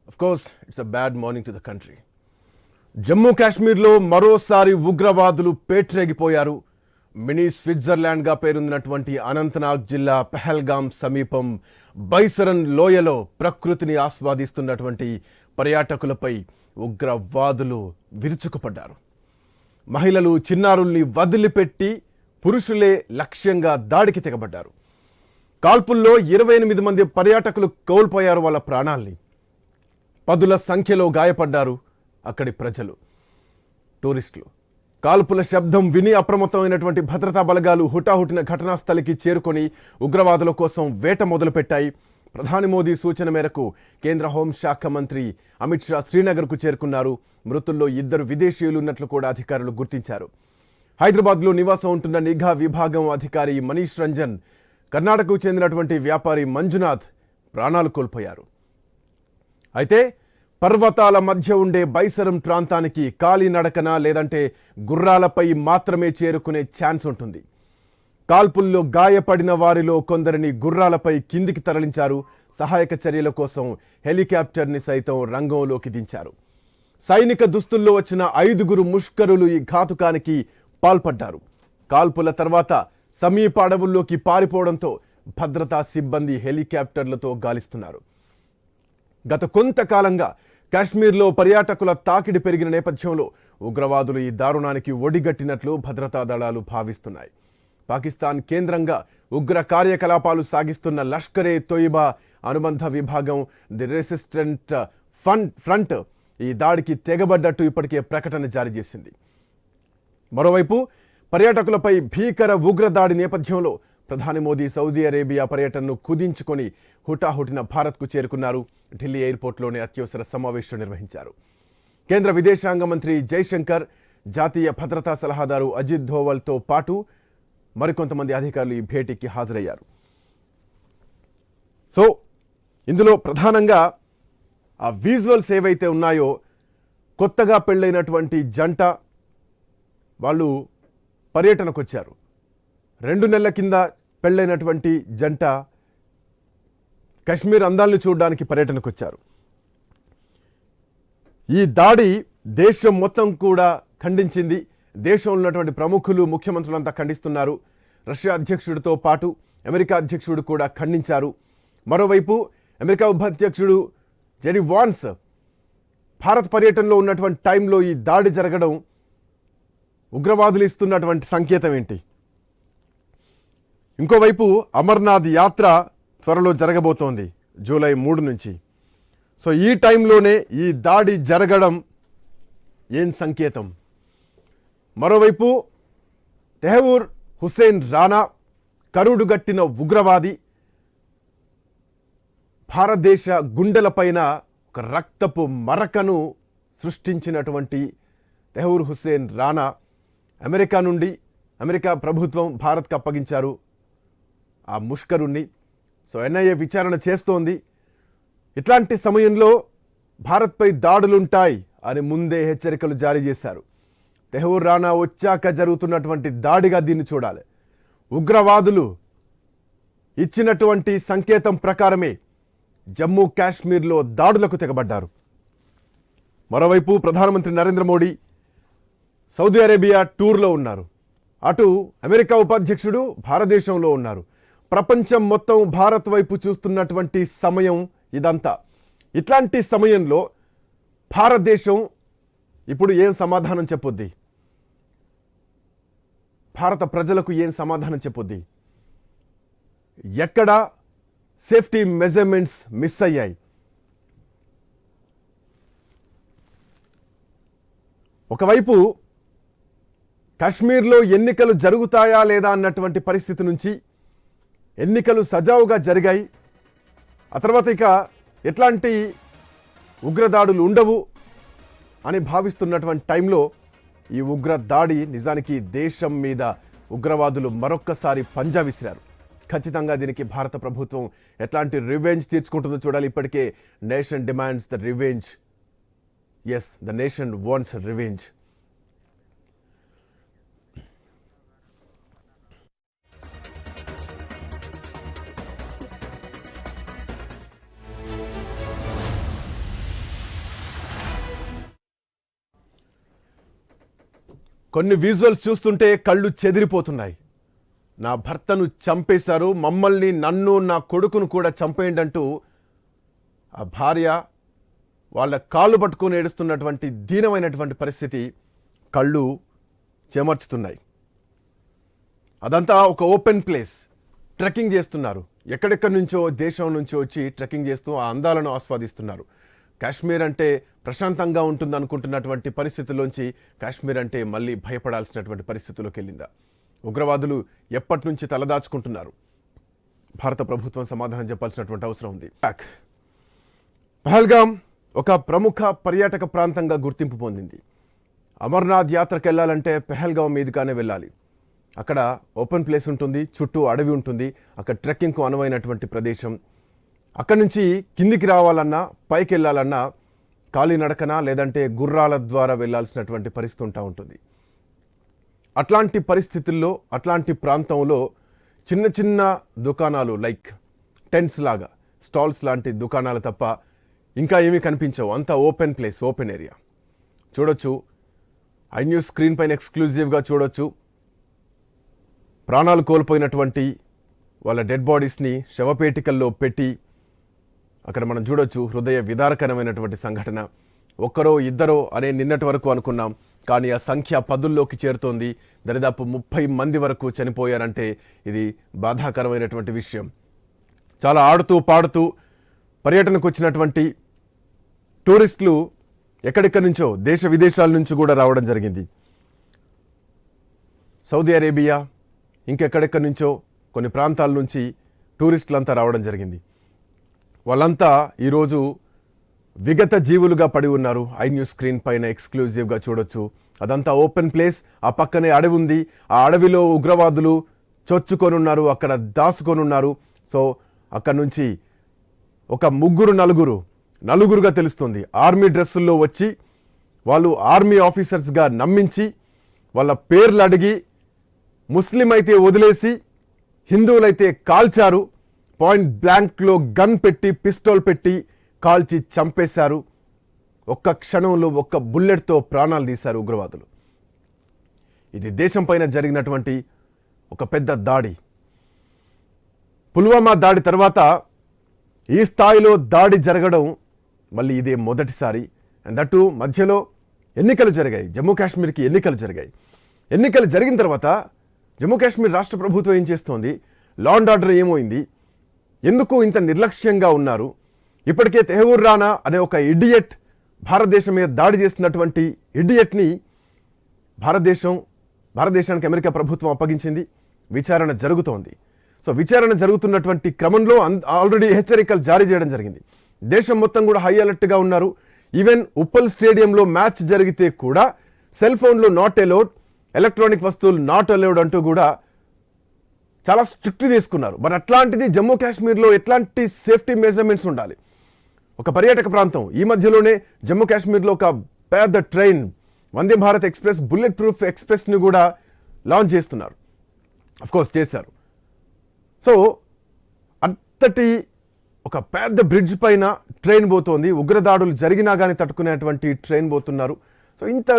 Of course, it's a bad morning to the country. Jammu కాశ్మీర్లో మరోసారి ఉగ్రవాదులు పేట్రేగిపోయారు. మినీ స్విట్జర్లాండ్గా పేరొందినటువంటి అనంతనాగ్ జిల్లా పెహల్గాం సమీపం బైసరన్ లోయలో ప్రకృతిని ఆస్వాదిస్తున్నటువంటి పర్యాటకులపై ఉగ్రవాదులు విరుచుకుపడ్డారు. మహిళలు చిన్నారుల్ని వదిలిపెట్టి పురుషులే లక్ష్యంగా దాడికి తెగబడ్డారు. కాల్పుల్లో 28 మంది పర్యాటకులు కోల్పోయారు వాళ్ళ ప్రాణాల్ని. పదుల సంఖ్యలో గాయపడ్డారు అక్కడి ప్రజలు, టూరిస్టులు. కాల్పుల శబ్దం విని అప్రమత్తమైనటువంటి భద్రతా బలగాలు హుటాహుటిన ఘటనా స్థలికి చేరుకొని ఉగ్రవాదుల కోసం వేట మొదలుపెట్టాయి. ప్రధాని మోదీ సూచన మేరకు కేంద్ర హోంశాఖ మంత్రి అమిత్ షా శ్రీనగర్కు చేరుకున్నారు. మృతుల్లో 2 విదేశీయులు ఉన్నట్లు కూడా అధికారులు గుర్తించారు. హైదరాబాద్లో నివాసం ఉంటున్న నిఘా విభాగం అధికారి మనీష్ రంజన్, కర్ణాటకకు చెందినటువంటి వ్యాపారి మంజునాథ్ ప్రాణాలు కోల్పోయారు. అయితే పర్వతాల మధ్య ఉండే బైసరం ప్రాంతానికి కాలినడకన లేదంటే గుర్రాలపై మాత్రమే చేరుకునే ఛాన్స్ ఉంటుంది. కాల్పుల్లో గాయపడిన వారిలో కొందరిని గుర్రాలపై కిందికి తరలించారు. సహాయక చర్యల కోసం హెలికాప్టర్ని సైతం రంగంలోకి దించారు. సైనిక దుస్తుల్లో వచ్చిన 5 ముష్కరులు ఈ ఘాతుకానికి పాల్పడ్డారు. కాల్పుల తర్వాత సమీప అడవుల్లోకి పారిపోవడంతో భద్రతా సిబ్బంది హెలికాప్టర్లతో గాలిస్తున్నారు. గత కొంతకాలంగా కాశ్మీర్లో పర్యాటకుల తాకిడి పెరిగిన నేపథ్యంలో ఉగ్రవాదులు ఈ దారుణానికి ఒడిగట్టినట్లు భద్రతా దళాలు భావిస్తున్నాయి. పాకిస్తాన్ కేంద్రంగా ఉగ్ర కార్యకలాపాలు సాగిస్తున్న లష్కరే తోయిబా అనుబంధ విభాగం ది రెసిస్టెంట్ ఫ్రంట్ ఈ దాడికి తెగబడ్డట్టు ఇప్పటికే ప్రకటన జారీ చేసింది. మరోవైపు పర్యాటకులపై భీకర ఉగ్రదాడి నేపథ్యంలో ప్రధాని మోదీ సౌదీ అరేబియా పర్యటనను కుదించుకొని హుటాహుటిన భారత్కు చేరుకున్నారు. ఢిల్లీ ఎయిర్పోర్ట్లోనే అత్యవసర సమావేశం నిర్వహించారు. కేంద్ర విదేశాంగ మంత్రి జైశంకర్, జాతీయ భద్రతా సలహాదారు అజిత్ ధోవల్తో పాటు మరికొంతమంది అధికారులు ఈ భేటీకి హాజరయ్యారు. సో ఇందులో ప్రధానంగా ఆ విజువల్స్ ఏవైతే ఉన్నాయో, కొత్తగా పెళ్ళైనటువంటి జంట వాళ్ళు పర్యటనకు వచ్చారు. 2 నెలల కింద పెళ్ళైనటువంటి జంట కశ్మీర్ అందాలను చూడడానికి పర్యటనకు వచ్చారు. ఈ దాడి దేశం మొత్తం కూడా ఖండించింది. దేశంలో ఉన్నటువంటి ప్రముఖులు, ముఖ్యమంత్రులంతా ఖండిస్తున్నారు. రష్యా అధ్యక్షుడితో పాటు అమెరికా అధ్యక్షుడు కూడా ఖండించారు. మరోవైపు అమెరికా ఉపాధ్యక్షుడు జెడీ వాన్స్ భారత్ పర్యటనలో ఉన్నటువంటి టైంలో ఈ దాడి జరగడం ఉగ్రవాదులు ఇస్తున్నటువంటి సంకేతం ఏంటి? ఇంకోవైపు అమర్నాథ్ యాత్ర త్వరలో జరగబోతోంది జూలై 3 నుంచి. సో ఈ టైంలోనే ఈ దాడి జరగడం ఏం సంకేతం? మరోవైపు తెహవూర్ హుస్సేన్ రానా కరుడుగట్టిన ఉగ్రవాది, భారతదేశ గుండెలపైన ఒక రక్తపు మరకను సృష్టించినటువంటి తెహవూర్ హుస్సేన్ రానా అమెరికా నుండి అమెరికా ప్రభుత్వం భారత్కు అప్పగించారు ఆ ముష్కరుణ్ణి. సో ఎన్ఐఏ విచారణ చేస్తోంది. ఇట్లాంటి సమయంలో భారత్పై దాడులుంటాయి అని ముందే హెచ్చరికలు జారీ చేశారు. తెహవూర్ రానా వచ్చాక జరుగుతున్నటువంటి దాడిగా దీన్ని చూడాలి. ఉగ్రవాదులు ఇచ్చినటువంటి సంకేతం ప్రకారమే జమ్మూ కాశ్మీర్లో దాడులకు తెగబడ్డారు. మరోవైపు ప్రధానమంత్రి నరేంద్ర మోడీ సౌదీ అరేబియా టూర్లో ఉన్నారు. అటు అమెరికా ఉపాధ్యక్షుడు భారతదేశంలో ఉన్నారు. ప్రపంచం మొత్తం భారత్ వైపు చూస్తున్నటువంటి సమయం ఇదంతా. ఇట్లాంటి సమయంలో భారతదేశం ఇప్పుడు ఏం సమాధానం చెప్పొద్ది? భారత ప్రజలకు ఏం సమాధానం చెప్పొద్ది? ఎక్కడ సేఫ్టీ మెజర్మెంట్స్ మిస్ అయ్యాయి? ఒకవైపు కాశ్మీర్లో ఎన్నికలు జరుగుతాయా లేదా అన్నటువంటి పరిస్థితి నుంచి ఎన్నికలు సజావుగా జరిగాయి. ఆ తర్వాత ఇక ఎట్లాంటి ఉగ్రదాడులు ఉండవు అని భావిస్తున్నటువంటి టైంలో ఈ ఉగ్రదాడి నిజానికి దేశం మీద ఉగ్రవాదులు మరొక్కసారి పంజా విసిరారు. ఖచ్చితంగా దీనికి భారత ప్రభుత్వం ఎట్లాంటి రివెంజ్ తీర్చుకుంటుందో చూడాలి. ఇప్పటికే nation demands the revenge. Yes, the nation wants revenge. కొన్ని విజువల్స్ చూస్తుంటే కళ్ళు చెదిరిపోతున్నాయి. నా భర్తను చంపేశారు, మమ్మల్ని, నన్ను, నా కొడుకును కూడా చంపేయండి అంటూ ఆ భార్య వాళ్ళ కాళ్ళు పట్టుకొని ఏడుస్తున్నటువంటి దీనమైనటువంటి పరిస్థితి కళ్ళు చెమర్చుతున్నాయి. అదంతా ఒక ఓపెన్ ప్లేస్, ట్రెక్కింగ్ చేస్తున్నారు. ఎక్కడెక్కడి నుంచో దేశం నుంచో వచ్చి ట్రెక్కింగ్ చేస్తూ ఆ అందాలను ఆస్వాదిస్తున్నారు. కాశ్మీర్ అంటే ప్రశాంతంగా ఉంటుంది అనుకుంటున్నటువంటి పరిస్థితుల్లోంచి కాశ్మీర్ అంటే మళ్ళీ భయపడాల్సినటువంటి పరిస్థితుల్లోకి వెళ్ళిందా? ఉగ్రవాదులు ఎప్పటి నుంచి తలదాచుకుంటున్నారు? భారత ప్రభుత్వం సమాధానం చెప్పాల్సినటువంటి అవసరం ఉంది. పహల్గామ్ ఒక ప్రముఖ పర్యాటక ప్రాంతంగా గుర్తింపు పొందింది. అమర్నాథ్ యాత్రకు వెళ్ళాలంటే పహల్గామ్ మీదుగానే వెళ్ళాలి. అక్కడ ఓపెన్ ప్లేస్ ఉంటుంది, చుట్టూ అడవి ఉంటుంది, అక్కడ ట్రెక్కింగ్కు అనువైనటువంటి ప్రదేశం. అక్కడి నుంచి కిందికి రావాలన్నా, పైకి వెళ్ళాలన్నా కాలినడకన లేదంటే గుర్రాల ద్వారా వెళ్ళాల్సినటువంటి పరిస్థితి ఉంటుంది. అట్లాంటి పరిస్థితుల్లో, అట్లాంటి ప్రాంతంలో చిన్న చిన్న దుకాణాలు లైక్ టెంట్స్ లాగా, స్టాల్స్ లాంటి దుకాణాలు తప్ప ఇంకా ఏమీ కనిపించవు. అంతా ఓపెన్ ప్లేస్, ఓపెన్ ఏరియా. చూడొచ్చు, ఐన్యూస్ స్క్రీన్ పైన ఎక్స్క్లూజివ్గా చూడొచ్చు. ప్రాణాలు కోల్పోయినటువంటి వాళ్ళ డెడ్ బాడీస్ని శవపేటికల్లో పెట్టి అక్కడ మనం చూడొచ్చు. హృదయ విదారకరమైనటువంటి సంఘటన. ఒక్కరో ఇద్దరో అనే నిన్నటి వరకు అనుకున్నాం, కానీ ఆ సంఖ్య 10లోకి చేరుతోంది. దరిదాపు 30 మంది వరకు చనిపోయారంటే ఇది బాధాకరమైనటువంటి విషయం. చాలా ఆడుతూ పాడుతూ పర్యటనకు వచ్చినటువంటి టూరిస్టులు ఎక్కడెక్కడి నుంచో, దేశ విదేశాల నుంచి కూడా రావడం జరిగింది. సౌదీ అరేబియా, ఇంకెక్కడెక్కడి నుంచో కొన్ని ప్రాంతాల నుంచి టూరిస్టులంతా రావడం జరిగింది. వాళ్ళంతా ఈరోజు విగత జీవులుగా పడి ఉన్నారు. ఐన్యూస్ స్క్రీన్ పైన ఎక్స్క్లూజివ్గా చూడొచ్చు. అదంతా ఓపెన్ ప్లేస్, ఆ పక్కనే అడవి ఉంది. ఆ అడవిలో ఉగ్రవాదులు చొచ్చుకొని ఉన్నారు, అక్కడ దాచుకొని ఉన్నారు. సో అక్కడ నుంచి ఒక నలుగురుగా తెలుస్తుంది ఆర్మీ డ్రెస్సుల్లో వచ్చి వాళ్ళు ఆర్మీ ఆఫీసర్స్గా నమ్మించి వాళ్ళ పేర్లు అడిగి ముస్లిం అయితే వదిలేసి హిందువులైతే కాల్చారు. పాయింట్ బ్లాంక్లో గన్ పెట్టి, పిస్టోల్ పెట్టి కాల్చి చంపేశారు. ఒక్క క్షణంలో ఒక్క బుల్లెట్తో ప్రాణాలు తీశారు ఉగ్రవాదులు. ఇది దేశం పైన జరిగినటువంటి ఒక పెద్ద దాడి. పుల్వామా దాడి తర్వాత ఈ స్థాయిలో దాడి జరగడం మళ్ళీ ఇదే మొదటిసారి. అండ్ దట్టు మధ్యలో ఎన్నికలు జరిగాయి, జమ్మూ కాశ్మీర్కి ఎన్నికలు జరిగాయి. ఎన్నికలు జరిగిన తర్వాత జమ్మూ కాశ్మీర్ రాష్ట్ర ప్రభుత్వం ఏం చేస్తోంది? లా అండ్ ఆర్డర్ ఏమైంది? ఎందుకు ఇంత నిర్లక్ష్యంగా ఉన్నారు? ఇప్పటికే తెహవూర్ రానా అనే ఒక ఇడియట్, భారతదేశం మీద దాడి చేసినటువంటి ఇడియట్ని భారతదేశానికి అమెరికా ప్రభుత్వం అప్పగించింది. విచారణ జరుగుతోంది. సో విచారణ జరుగుతున్నటువంటి క్రమంలో ఆల్రెడీ హెచ్చరికలు జారీ చేయడం జరిగింది. దేశం మొత్తం కూడా హై అలర్ట్గా ఉన్నారు. ఈవెన్ ఉప్పల్ స్టేడియంలో మ్యాచ్ జరిగితే కూడా సెల్ ఫోన్లు నాట్ అలౌడ్, ఎలక్ట్రానిక్ వస్తువులు నాట్ అలౌడ్ అంటూ కూడా చాలా స్ట్రిక్ట్ తీసుకున్నారు. మరి అట్లాంటిది జమ్మూ కాశ్మీర్లో ఎట్లాంటి సేఫ్టీ మెజర్మెంట్స్ ఉండాలి? ఒక పర్యాటక ప్రాంతం. ఈ మధ్యలోనే జమ్మూ కాశ్మీర్లో ఒక పెద్ద train, Vande Bharat express, bullet proof ఎక్స్ప్రెస్ని కూడా లాంచ్ చేస్తున్నారు. అఫ్కోర్స్ చేశారు. సో అంతటి ఒక పెద్ద బ్రిడ్జ్ పైన ట్రైన్ పోతోంది. ఉగ్రదాడులు జరిగినా కానీ తట్టుకునేటువంటి ట్రైన్ పోతున్నారు. సో ఇంత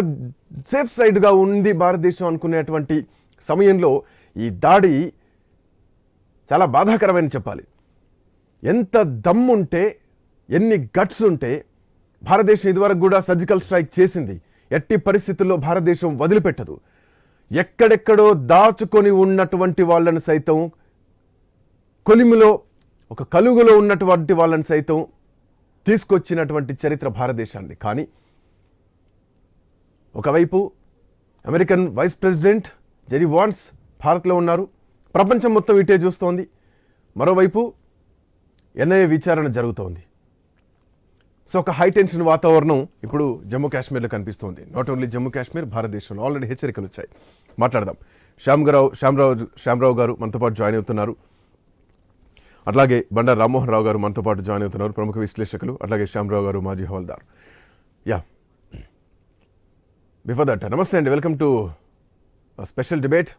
సేఫ్ సైడ్గా ఉంది భారతదేశం అనుకునేటువంటి సమయంలో ఈ దాడి చాలా బాధాకరమైన చెప్పాలి. ఎంత దమ్ముంటే, ఎన్ని గట్స్ ఉంటే భారతదేశం ఇదివరకు కూడా సర్జికల్ స్ట్రైక్ చేసింది. ఎట్టి పరిస్థితుల్లో భారతదేశం వదిలిపెట్టదు. ఎక్కడెక్కడో దాచుకొని ఉన్నటువంటి వాళ్ళని సైతం, కొలిమిలో ఒక కలుగులో ఉన్నటువంటి వాళ్ళని సైతం తీసుకొచ్చినటువంటి చరిత్ర భారతదేశాన్ని. కానీ ఒకవైపు American vice president Jerry Vance భారత్లో ఉన్నారు. ప్రపంచం మొత్తం ఇటే చూస్తోంది. మరోవైపు ఎన్ఐఏ విచారణ జరుగుతోంది. సో ఒక హై టెన్షన్ వాతావరణం ఇప్పుడు జమ్మూ కాశ్మీర్లో కనిపిస్తోంది. నాట్ ఓన్లీ జమ్మూ కాశ్మీర్, భారతదేశంలో ఆల్రెడీ హెచ్చరికలు వచ్చాయి. మాట్లాడదాం. శ్యామరావు గారు మనతో పాటు జాయిన్ అవుతున్నారు. అట్లాగే బండారు రామ్మోహన్ రావు గారు మనతో పాటు జాయిన్ అవుతున్నారు, ప్రముఖ విశ్లేషకులు. అట్లాగే శ్యామరావు గారు మాజీ హవాల్దార్. బిఫోర్ దట్, నమస్తే అండి, వెల్కమ్ టు స్పెషల్ డిబేట్.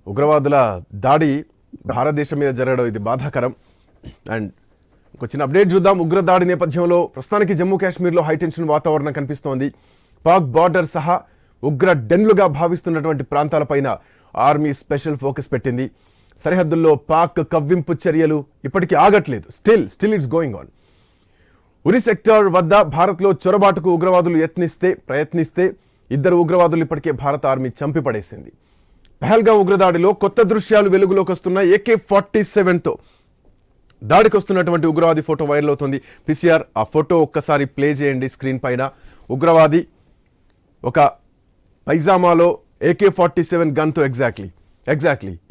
ఉగ్రవాదుల దాడి భారతదేశం మీద జరగడం ఇది బాధాకరం. అండ్ ఇంకో చిన్న అప్డేట్ చూద్దాం. ఉగ్రదాడి నేపథ్యంలో ప్రస్తుతానికి జమ్మూ కాశ్మీర్లో హైటెన్షన్ వాతావరణం కనిపిస్తోంది. పాక్ బార్డర్ సహా ఉగ్ర డెన్లుగా భావిస్తున్నటువంటి ప్రాంతాలపైన ఆర్మీ స్పెషల్ ఫోకస్ పెట్టింది. సరిహద్దుల్లో పాక్ కవ్వింపు చర్యలు ఇప్పటికీ ఆగట్లేదు. Still it's going on. Uri sector వద్ద భారత్లో చొరబాటుకు ఉగ్రవాదులు ప్రయత్నిస్తే 2 ఉగ్రవాదులు ఇప్పటికే భారత ఆర్మీ చంపి పడేసింది. పహల్గాం ఉగ్రదాడిలో కొత్త దృశ్యాలు వెలుగులోకి వస్తున్న AK-47తో దాడికి వస్తున్నటువంటి ఉగ్రవాది ఫోటో వైరల్ అవుతుంది. PCR ఆ ఫోటో ఒక్కసారి ప్లే చేయండి స్క్రీన్ పైన. ఉగ్రవాది ఒక పైజామాలో AK-47 గన్తో ఎగ్జాక్ట్లీ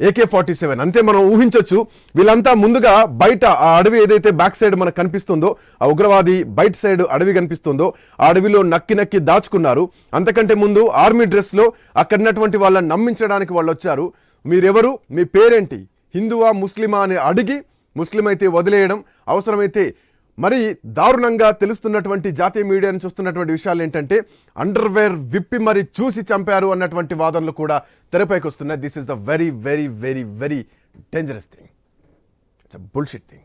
AK-47 అంతే మనం ఊహించొచ్చు. వీళ్ళంతా ముందుగా బయట ఆ అడవి ఏదైతే బ్యాక్ సైడ్ మనకు కనిపిస్తుందో, ఆ ఉగ్రవాది బయట సైడ్ అడవి కనిపిస్తుందో ఆ అడవిలో నక్కి దాచుకున్నారు. అంతకంటే ముందు ఆర్మీ డ్రెస్ లో అక్కడున్నటువంటి వాళ్ళని నమ్మించడానికి వాళ్ళు వచ్చారు. మీరెవరు, మీ పేరేంటి, హిందువా ముస్లిమా అని అడిగి ముస్లిం అయితే వదిలేయడం, అవసరమైతే మరి దారుణంగా తెలుస్తున్నటువంటి జాతీయ మీడియాను చూస్తున్నటువంటి విషయాలు ఏంటంటే అండర్వేర్ విప్పి మరి చూసి చంపారు అన్నటువంటి వాదనలు కూడా తెరపైకి వస్తున్నాయి. This is the very very very very dangerous thing. It's a bullshit thing.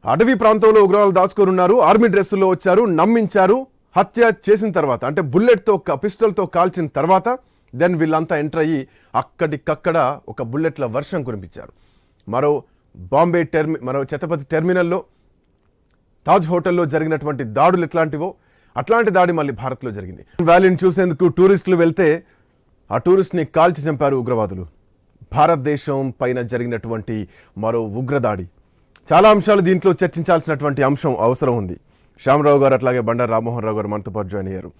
అడవి ప్రాంతంలో ఉగ్రవాదులు దాచుకోనున్నారు, ఆర్మీ డ్రెస్సుల్లో వచ్చారు, నమ్మించారు. హత్య చేసిన తర్వాత అంటే బుల్లెట్తో పిస్టల్తో కాల్చిన తర్వాత దెన్ వీళ్ళంతా ఎంటర్ అయ్యి అక్కడికక్కడ ఒక బుల్లెట్ల వర్షం కురిపించారు. మరో ఛత్రపతి టెర్మినల్లో, తాజ్ హోటల్లో జరిగినటువంటి దాడులు ఎట్లాంటివో అట్లాంటి దాడి మళ్ళీ భారత్లో జరిగింది. వ్యాలీని చూసేందుకు టూరిస్టులు వెళ్తే ఆ టూరిస్ట్ని కాల్చి చంపారు ఉగ్రవాదులు. భారతదేశం పైన జరిగినటువంటి మరో ఉగ్రదాడి. చాలా అంశాలు దీంట్లో చర్చించాల్సినటువంటి అంశం అవసరం ఉంది. శ్యామరావు గారు అట్లాగే బండారు రామ్మోహన్ రావు గారు మనతో పాటు జాయిన్ అయ్యారు.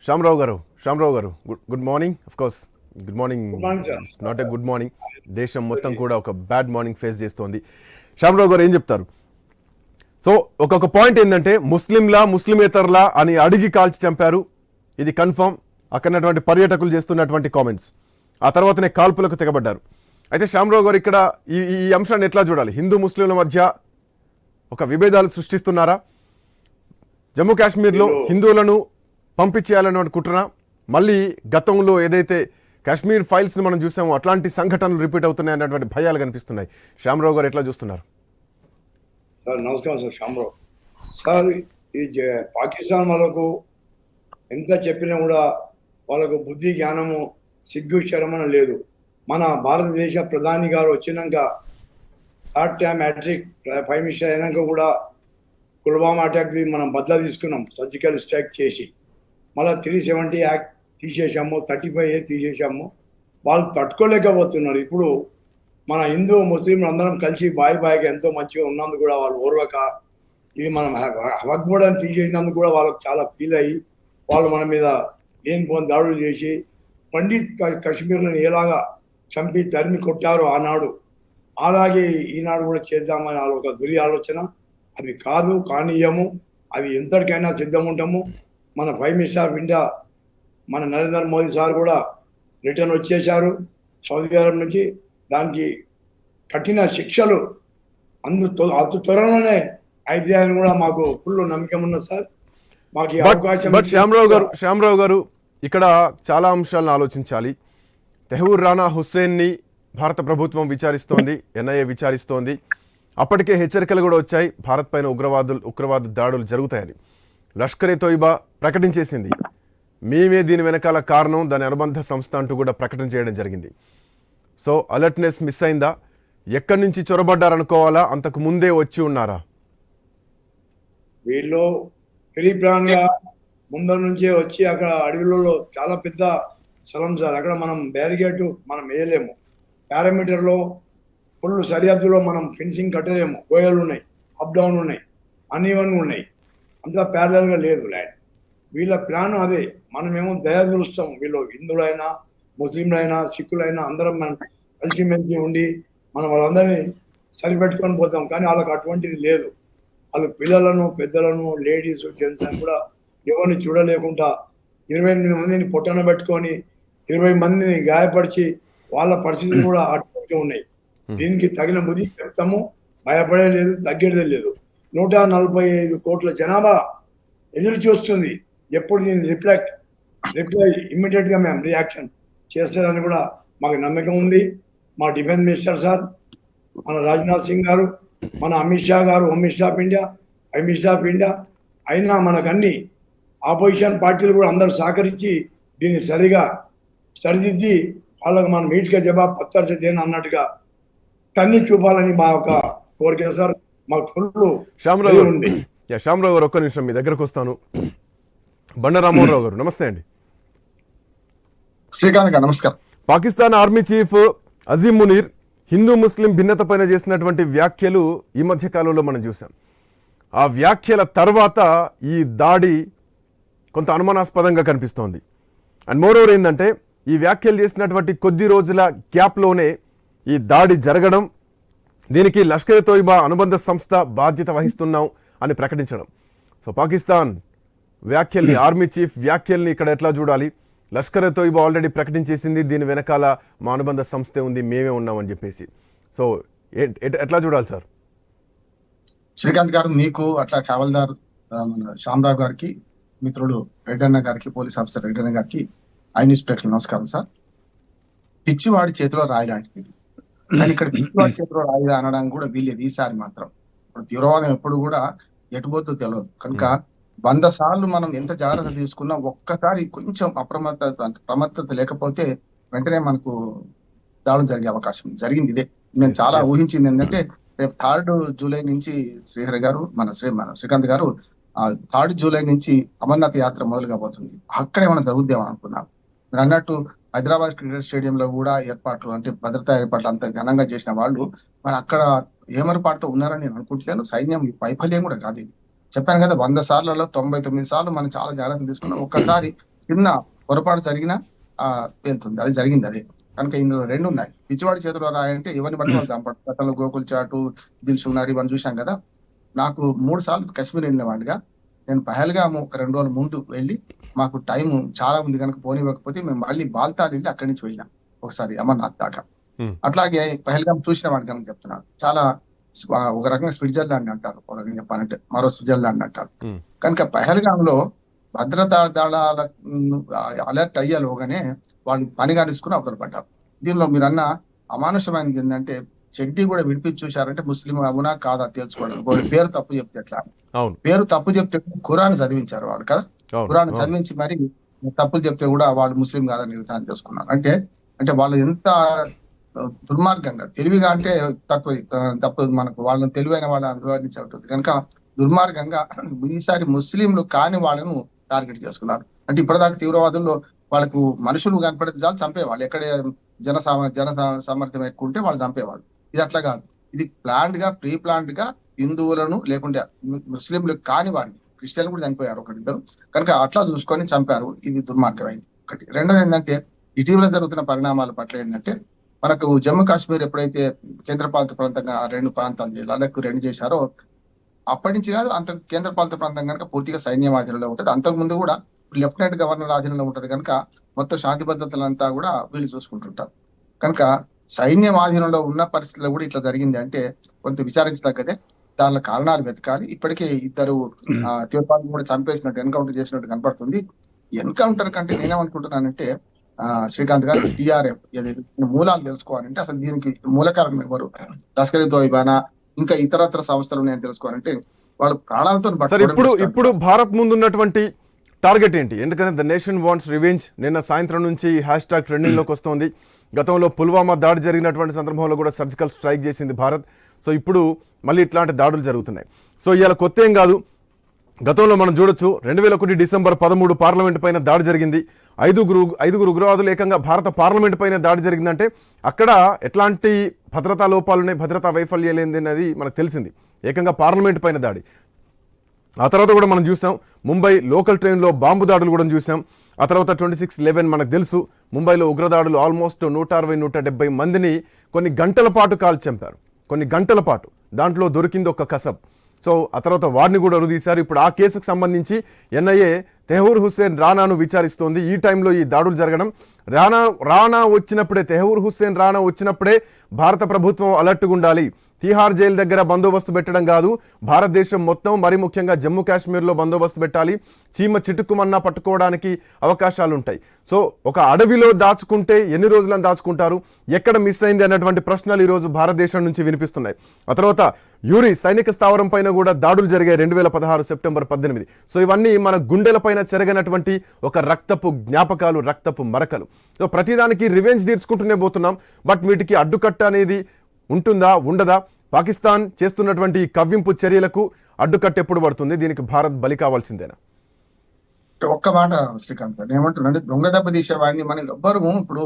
శ్యామరావు గారు good morning. Of course good morning, not a good morning. దేశం మొత్తం కూడా ఒక బ్యాడ్ మార్నింగ్ ఫేస్ చేస్తోంది. శ్యామరావు గారు ఏం చెప్తారు? సో ఒక్కొక్క పాయింట్ ఏంటంటే ముస్లిమేతర్లా అని అడిగి కాల్చి చంపారు, ఇది కన్ఫర్మ్. అక్కడటువంటి పర్యాటకులు చేస్తున్నటువంటి కామెంట్స్. ఆ తర్వాతనే కాల్పులకు తెగబడ్డారు. అయితే శ్యామరావు గారు ఇక్కడ ఈ అంశాన్ని ఎట్లా చూడాలి? హిందూ ముస్లింల మధ్య ఒక విభేదాలు సృష్టిస్తున్నారా? జమ్మూ కాశ్మీర్లో హిందువులను పంపించేయాలన్నటువంటి కుట్రన, మళ్ళీ గతంలో ఏదైతే కాశ్మీర్ ఫైల్స్ని మనం చూసామో అట్లాంటి సంఘటనలు రిపీట్ అవుతున్నాయి అన్నటువంటి భయాలు కనిపిస్తున్నాయి. శ్యామరావు గారు ఎట్లా చూస్తున్నారు? సార్ నమస్కారం సార్. శ్యామరావు సార్, ఈ పాకిస్తాన్ వాళ్ళకు ఎంత చెప్పినా కూడా వాళ్ళకు బుద్ధి జ్ఞానము సిగ్గు శరమణ లేదు. మన భారతదేశ ప్రధాని గారు వచ్చినాక 3rd time hat trick prime minister అయినాక కూడా పుల్వామా అటాక్ మనం బదలా తీసుకున్నాం, సర్జికల్ స్ట్రైక్ చేసి. మళ్ళీ 370 యాక్ట్ తీసేసాము, 35A తీసేసాము. వాళ్ళు తట్టుకోలేకపోతున్నారు. ఇప్పుడు మన హిందూ ముస్లింలు అందరం కలిసి బాయిగా ఎంతో మంచిగా ఉన్నందుకు కూడా వాళ్ళు ఓర్వక, ఇది మనం హక్బోర్డని తీసేసినందుకు కూడా వాళ్ళకి చాలా ఫీల్ అయ్యి వాళ్ళు మన మీద లేనిపోని దాడులు చేసి పండిత్ కశ్మీర్లను ఎలాగా చంపి తరిమి కొట్టారో ఆనాడు, అలాగే ఈనాడు కూడా చేద్దామని వాళ్ళ ఒక దురి ఆలోచన. అది కాదు, కానీయము. అవి ఎంతటికైనా సిద్ధం ఉంటాము. మన ప్రైమ్ మినిస్టర్ ఆఫ్ ఇండియా మన నరేంద్ర మోదీ సార్ కూడా రిటర్న్ వచ్చేశారు సౌదీ అరేబియా నుంచి. దానికి కఠిన శిక్షలు అతి త్వరలోనే అయితే అని కూడా మాకు ఫుల్ నమ్మకం ఉన్నది సార్. మాకు ఈ అవకాశం. శ్యామరావు గారు ఇక్కడ చాలా అంశాలను ఆలోచించాలి. తెహూర్ రాణా హుస్సేన్ని భారత ప్రభుత్వం విచారిస్తోంది, NIA విచారిస్తోంది. అప్పటికే హెచ్చరికలు కూడా వచ్చాయి భారత్ పైన ఉగ్రవాద దాడులు జరుగుతాయని. లష్కరే తోయిబా ప్రకటించేసింది, మేమే దీని వెనకాల కారణం, దాని అనుబంధ సంస్థ అంటూ కూడా ప్రకటన చేయడం జరిగింది. సో అలర్ట్నెస్ మిస్ అయిందా? ఎక్కడి నుంచి చొరబడ్డారనుకోవాలా? అంతకు ముందే వచ్చి ఉన్నారా? వీళ్ళు ప్రీ ప్లాన్ గా ముందర నుంచే వచ్చి అక్కడ అడవులలో చాలా పెద్ద స్థలం సార్. అక్కడ మనం బ్యారిగేట్ మనం వేయలేము. పారామీటర్లో ఫుల్ సరిహద్దులో మనం ఫెన్సింగ్ కట్టలేము. గోయలు ఉన్నాయి, అప్ డౌన్ ఉన్నాయి, అన్ఈవన్ ఉన్నాయి. అంతా ప్యారలల్గా లేదు ల్యాండ్. వీళ్ళ ప్లాన్ అదే. మనమేమో దయాదురుస్తాం. వీళ్ళు హిందువులైనా ముస్లింలైనా సిక్కులైనా అందరం మనం కలిసిమెలిసి ఉండి మనం వాళ్ళందరినీ సరిపెట్టుకొని పోతాం. కానీ వాళ్ళకి అటువంటిది లేదు. వాళ్ళు పిల్లలను, పెద్దలను, లేడీస్, జెంట్స్ అని కూడా ఎవరిని చూడలేకుండా 28 మందిని పొట్టన పెట్టుకొని 20 మందిని గాయపరిచి వాళ్ళ పరిస్థితులు కూడా అటువంటి ఉన్నాయి. దీనికి తగిన బుద్ధి చెప్తాము. భయపడే లేదు, తగ్గేదే లేదు. 145 కోట్ల జనాభా ఎదురు చూస్తుంది ఎప్పుడు దీన్ని రిప్లై ఇమ్మీడియట్ గా మేము రియాక్షన్ చేస్తారని కూడా మాకు నమ్మకం ఉంది. మా డిఫెన్స్ మినిస్టర్ సార్, మన రాజ్నాథ్ సింగ్ గారు, మన అమిత్ షా గారు, home minister of India, prime minister of India అయినా మనకు అన్ని ఆపోజిషన్ పార్టీలు కూడా అందరూ సహకరించి దీన్ని సరిదిద్ది వాళ్ళకు మనం నీట్గా జవాబు పత్తారు చేయని అన్నట్టుగా తన్ని చూపాలని మా యొక్క కోరిక సార్. మాకు ఫుల్ శ్యామరావు ఉంది. శ్యామరావు గారు ఒక్క నిమిషం మీ దగ్గరకు వస్తాను. బండ రామారావు గారు నమస్తే అండి. శ్రీకాంత్ గారు నమస్కారం. పాకిస్తాన్ ఆర్మీ చీఫ్ అజీం మునీర్ హిందూ ముస్లిం భిన్నత పైన చేసినటువంటి వ్యాఖ్యలు ఈ మధ్య కాలంలో మనం చూసాం. ఆ వ్యాఖ్యల తర్వాత ఈ దాడి కొంత అనుమానాస్పదంగా కనిపిస్తోంది. అండ్ మోరోవర్ ఏంటంటే ఈ వ్యాఖ్యలు చేసినటువంటి కొద్ది రోజుల గ్యాప్లోనే ఈ దాడి జరగడం, దీనికి లష్కర్ తోయిబా అనుబంధ సంస్థ బాధ్యత వహిస్తున్నాం అని ప్రకటించడం. సో పాకిస్తాన్ వ్యాఖ్యల్ని, ఆర్మీ చీఫ్ వ్యాఖ్యల్ని ఇక్కడ ఎట్లా చూడాలి? లష్కర్ తోయిబా ఆల్రెడీ ప్రకటించేసింది దీని వెనకాల మా అనుబంధ సంస్థే ఉంది, మేమే ఉన్నామని చెప్పేసి. సో ఎట్లా చూడాలి సార్? శ్రీకాంత్ గారు, మీకు అట్లా కావల్దార్ శ్యామరావు గారికి, మిత్రుడు రెడ్డన్న గారికి, పోలీస్ ఆఫీసర్ రెడ్డన్న గారికి, ఐ న్యూస్ ప్రేక్షకులు నమస్కారం సార్. పిచ్చివాడి చేతిలో రాయి లాంటిది, కానీ ఇక్కడ పిచ్చివాడి చేతిలో రాయి అనడానికి కూడా వీల్లేదు ఈసారి మాత్రం. ఇప్పుడు తీవ్రవాదం ఎప్పుడు కూడా ఎటుపోతుందో తెలియదు కనుక 100 సార్లు మనం ఎంత జాగ్రత్త తీసుకున్నా ఒక్కసారి కొంచెం ప్రమత్తత లేకపోతే వెంటనే మనకు దాడులు జరిగే అవకాశం జరిగింది. ఇదే నేను చాలా ఊహించింది ఏంటంటే రేపు 3 జూలై నుంచి శ్రీహరి గారు మన శ్రీకాంత్ గారు 3 జూలై నుంచి అమర్నాథ్ యాత్ర మొదలు కాబోతుంది. అక్కడే మనం జరుగుద్దామని అనుకున్నాం. మీరు అన్నట్టు హైదరాబాద్ క్రికెట్ స్టేడియంలో కూడా ఏర్పాట్లు అంటే భద్రతా ఏర్పాట్లు అంత ఘనంగా చేసిన వాళ్ళు మరి అక్కడ ఏమరపాటుతో ఉన్నారని నేను అనుకుంటున్నాను. సైన్యం వైఫల్యం కూడా కాదు ఇది. చెప్పాను కదా, 100 సార్లలో 99 సార్లు మనం చాలా జాగ్రత్తలు తీసుకున్నాం. ఒక్కసారి చిన్న పొరపాటు జరిగినా వెళ్తుంది. అది జరిగింది అదే. కనుక ఇందులో 2 ఉన్నాయి. పిచ్చివాడి చేతిలో రాయంటే ఎవరిని బట్టి వాళ్ళు చంపడు. గతంలో గోకుల్ చాటు, దిల్సుఖ్నగర్ ఇవన్నీ చూశాం కదా. నాకు 3 సార్లు కాశ్మీర్ వెళ్ళిన వాడిగా నేను పహల్గామ్ ఒక 2 రోజుల ముందు వెళ్ళి మాకు టైం చాలా ఉంది కనుక పోనివ్వకపోతే మేము మళ్ళీ బాల్తాల్ వెళ్ళి అక్కడి నుంచి వెళ్ళాం ఒకసారి అమర్నాథ్ దాకా. అట్లాగే పహల్గామ్ చూసిన వాడి కనుక చెప్తున్నాను. చాలా ఒక రకంగా స్విట్జర్లాండ్ అంటారు, ఒక రకంగా చెప్పాలంటే మరో స్విట్జర్లాండ్ అంటారు. కనుక పహల్గామ్ లో భద్రతా దళాల అలర్ట్ అయ్యేలోగానే వాళ్ళు పని కానిసుకుని అవతల పడ్డారు. దీనిలో మీరు అన్న అమానుషమైనది ఏంటంటే చెడ్డీ కూడా విడిపించి చూశారంటే ముస్లిం అవునా కాదా తెలుసుకోవడం. పేరు తప్పు చెప్తే ఎట్లా, పేరు తప్పు చెప్తే ఖురాన్ చదివించారు వాళ్ళు కదా. ఖురాన్ చదివించి మరి తప్పులు చెప్తే కూడా వాళ్ళు ముస్లిం కాదని నిర్ధారణ చేసుకున్నారు. అంటే వాళ్ళు ఎంత దుర్మార్గంగా, తెలివిగా అంటే తప్పు మనకు వాళ్ళని తెలివైన వాళ్ళని అనుభవించబడుతుంది కనుక దుర్మార్గంగా ఈసారి ముస్లింలు కాని వాళ్ళను టార్గెట్ చేసుకున్నారు. అంటే ఇప్పటిదాకా తీవ్రవాదుల్లో వాళ్ళకు మనుషులు కనపడితే చాలు చంపేవాళ్ళు. ఎక్కడే జన సామర్థ్యం ఎక్కువ ఉంటే వాళ్ళు చంపేవాళ్ళు. ఇది అట్లా కాదు. ఇది ప్రీ ప్లాన్డ్ గా హిందువులను లేకుంటే ముస్లింలు కాని వారిని, క్రిస్టియన్లు కూడా చనిపోయారు 1-2. కనుక అట్లా చూసుకొని చంపారు. ఇది దుర్మార్గమైంది ఒకటి. రెండోది ఏంటంటే ఇటీవల జరుగుతున్న పరిణామాల పట్ల ఏంటంటే మనకు జమ్మూ కాశ్మీర్ ఎప్పుడైతే కేంద్రపాలిత ప్రాంతంగా 2 ప్రాంతాలు లడాక్ 2 చేశారో అప్పటి నుంచి కాదు, అంత కేంద్రపాలిత ప్రాంతం కనుక పూర్తిగా సైన్యం ఆధీనంలో ఉంటుంది. అంతకుముందు కూడా లెఫ్టినెంట్ గవర్నర్ ఆధీనంలో ఉంటుంది కనుక మొత్తం శాంతి భద్రతలంతా కూడా వీళ్ళు చూసుకుంటుంటారు. కనుక సైన్యం ఆధీనంలో ఉన్న పరిస్థితుల్లో కూడా ఇట్లా జరిగింది అంటే కొంత విచారించదగ్గదే. దానిలో కారణాలు వెతకాలి. ఇప్పటికే 2 తీవ్రవాదులు కూడా చంపేసినట్టు, ఎన్కౌంటర్ చేసినట్టు కనపడుతుంది. ఎన్కౌంటర్ కంటే నేనేమనుకుంటున్నానంటే శ్రీకాంత్ గారు టీఆర్ఎఫ్ మూలాలు తెలుసుకోవాలంటే అసలు దీనికి మూల కారణం ఎవరు, లష్కర్ తోయిబానా ఇంకా ఇతరత్ర సంస్థలు నేను తెలుసుకోవాలంటే వాళ్ళు ప్రాణాలతో. ఇప్పుడు భారత్ ముందున్నటువంటి టార్గెట్ ఏంటి? ఎందుకంటే ద నేషన్ వాంట్స్ రివెంజ్ నిన్న సాయంత్రం నుంచి హ్యాష్ట్యాగ్ ట్రెండింగ్ లోకి వస్తోంది. గతంలో పుల్వామా దాడి జరిగినటువంటి సందర్భంలో కూడా సర్జికల్ స్ట్రైక్ చేసింది భారత్. సో ఇప్పుడు మళ్ళీ ఇట్లాంటి దాడులు జరుగుతున్నాయి. సో ఇవాళ కొత్త ఏం కాదు. గతంలో మనం చూడొచ్చు 2001 డిసెంబర్ 13 పార్లమెంట్ పైన దాడి జరిగింది. 5 ఉగ్రవాదులు ఏకంగా భారత పార్లమెంట్ పైన దాడి జరిగిందంటే అక్కడ ఎట్లాంటి భద్రతా లోపాలున్నాయి, భద్రతా వైఫల్యం లేదన్నది మనకు తెలిసింది. ఏకంగా పార్లమెంట్ పైన దాడి. ఆ తర్వాత కూడా మనం చూసాం ముంబై లోకల్ ట్రైన్లో బాంబు దాడులు కూడా చూసాం. ఆ తర్వాత 26/11 మనకు తెలుసు. ముంబైలో ఉగ్రదాడులు ఆల్మోస్ట్ 160-170 మందిని కొన్ని గంటల పాటు కాల్చి చంపారు. కొన్ని గంటల పాటు. దాంట్లో దొరికింది ఒక కసబ్. సో ఆ తర్వాత వారిని కూడా ఉరిదీశారు. ఇప్పుడు ఆ కేసుకు సంబంధించి ఎన్ఐఏ తెహూర్ హుస్సేన్ రానాను విచారిస్తోంది. ఈ టైంలో ఈ దాడులు జరగడం, రానా వచ్చినప్పుడే, తెహూర్ హుస్సేన్ రానా వచ్చినప్పుడే భారత ప్రభుత్వం అలర్ట్గా ఉండాలి. తీహార్ జైలు దగ్గర బందోబస్తు పెట్టడం కాదు, భారతదేశం మొత్తం మరి ముఖ్యంగా జమ్మూ కాశ్మీర్లో బందోబస్తు పెట్టాలి. చీమ చిటుక్కుమన్నా పట్టుకోవడానికి అవకాశాలు ఉంటాయి. సో ఒక అడవిలో దాచుకుంటే ఎన్ని రోజులను దాచుకుంటారు, ఎక్కడ మిస్ అయింది అన్నటువంటి ప్రశ్నలు ఈరోజు భారతదేశం నుంచి వినిపిస్తున్నాయి. ఆ తర్వాత యూరి సైనిక స్థావరం పైన కూడా దాడులు జరిగాయి 2016 సెప్టెంబర్ 18. సో ఇవన్నీ మన గుండెల పైన చెరగనటువంటి ఒక రక్తపు జ్ఞాపకాలు, రక్తపు మరకలు. సో ప్రతిదానికి రివెంజ్ తీర్చుకుంటూనే పోతున్నాం. బట్ వీటికి అడ్డుకట్ట అనేది ఉంటుందా, ఉండదా? పాకిస్తాన్ చేస్తున్నటువంటి కవ్వింపు చర్యలకు అడ్డుకట్ట ఎప్పుడు పడుతుంది? దీనికి భారత్ బలి కావాల్సిందేనా? ఒక్క మాట శ్రీకాంత్ గారు ఏమంటున్నాడు, దొంగ దెబ్బ తీసే వాడిని మనం ఎవ్వరు ఇప్పుడు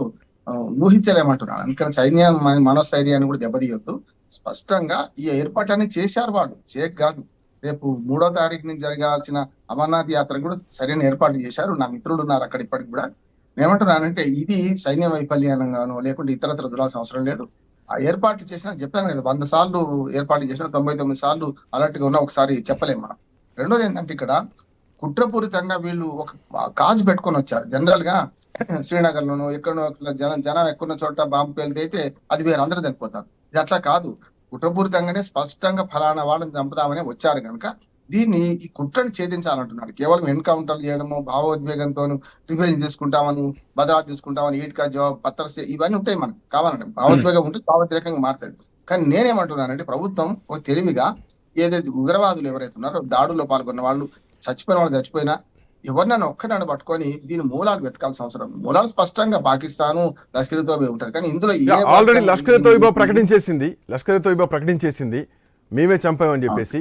ఊహించలేమంటున్నాను. అందుకని సైన్యం మనోస్థైర్యాన్ని కూడా దెబ్బతీయొద్దు. స్పష్టంగా ఈ ఏర్పాట్లన్నీ చేశారు వాళ్ళు, చేయక కాదు. రేపు 3వ తారీఖు నుంచి జరగాల్సిన అమర్నాథ్ యాత్ర కూడా సరైన ఏర్పాట్లు చేశారు. నా మిత్రుడు ఉన్నారు అక్కడ ఇప్పటికి కూడా. ఏమంటున్నానంటే ఇది సైన్య వైఫల్యంగానో లేకుంటే ఇతరత్ర చూడాల్సిన అవసరం లేదు. ఆ ఏర్పాట్లు చేసినా చెప్పాను కదా, 100 సార్లు ఏర్పాట్లు చేసినా 99 సార్లు అలర్ట్ గా ఉన్నా ఒకసారి చెప్పలేము మనం. రెండోది ఏంటంటే ఇక్కడ కుట్రపూరితంగా వీళ్ళు ఒక కాజు పెట్టుకొని వచ్చారు. జనరల్ గా శ్రీనగర్ లోను ఎక్కడో జనం ఎక్కువ చోట బాంబు పేలితే అయితే అది వేరే అందరూ చనిపోతారు. ఇది అట్లా కాదు, కుట్రపూరితంగానే స్పష్టంగా ఫలానా వాళ్ళని చంపుదామని వచ్చారు కనుక దీన్ని ఈ కుట్రని ఛేదించాలంటున్నాడు. కేవలం ఎన్కౌంటర్ చేయడము, భావోద్వేగంతో రివెంజ్ తీసుకుంటామని, బదలా తీసుకుంటామని, ఈట్కా జవాబు పత్రసే ఇవన్నీ ఉంటాయి మనకు కావాలంటే. భావోద్వేగం ఉంటే భావోద్వేగంగా మారుతుంది. కానీ నేనేమంటున్నానంటే ప్రభుత్వం ఒక తెలివిగా ఏదైతే ఉగ్రవాదులు ఎవరైతే ఉన్నారో దాడుల్లో పాల్గొన్న వాళ్ళు చచ్చిపోయిన వాళ్ళు చచ్చిపోయినా ఎవరినైనా ఒక్కనైనా పట్టుకొని దీని మూలాలు వెతకాల్సిన అవసరం. మూలాలు స్పష్టంగా పాకిస్తాను, లష్కర్ తోయిబా ఉంటది. కానీ ఇందులో ఆల్రెడీ లష్కర్ తోయిబా ప్రకటించేసింది మేమే చంపామని చెప్పేసి.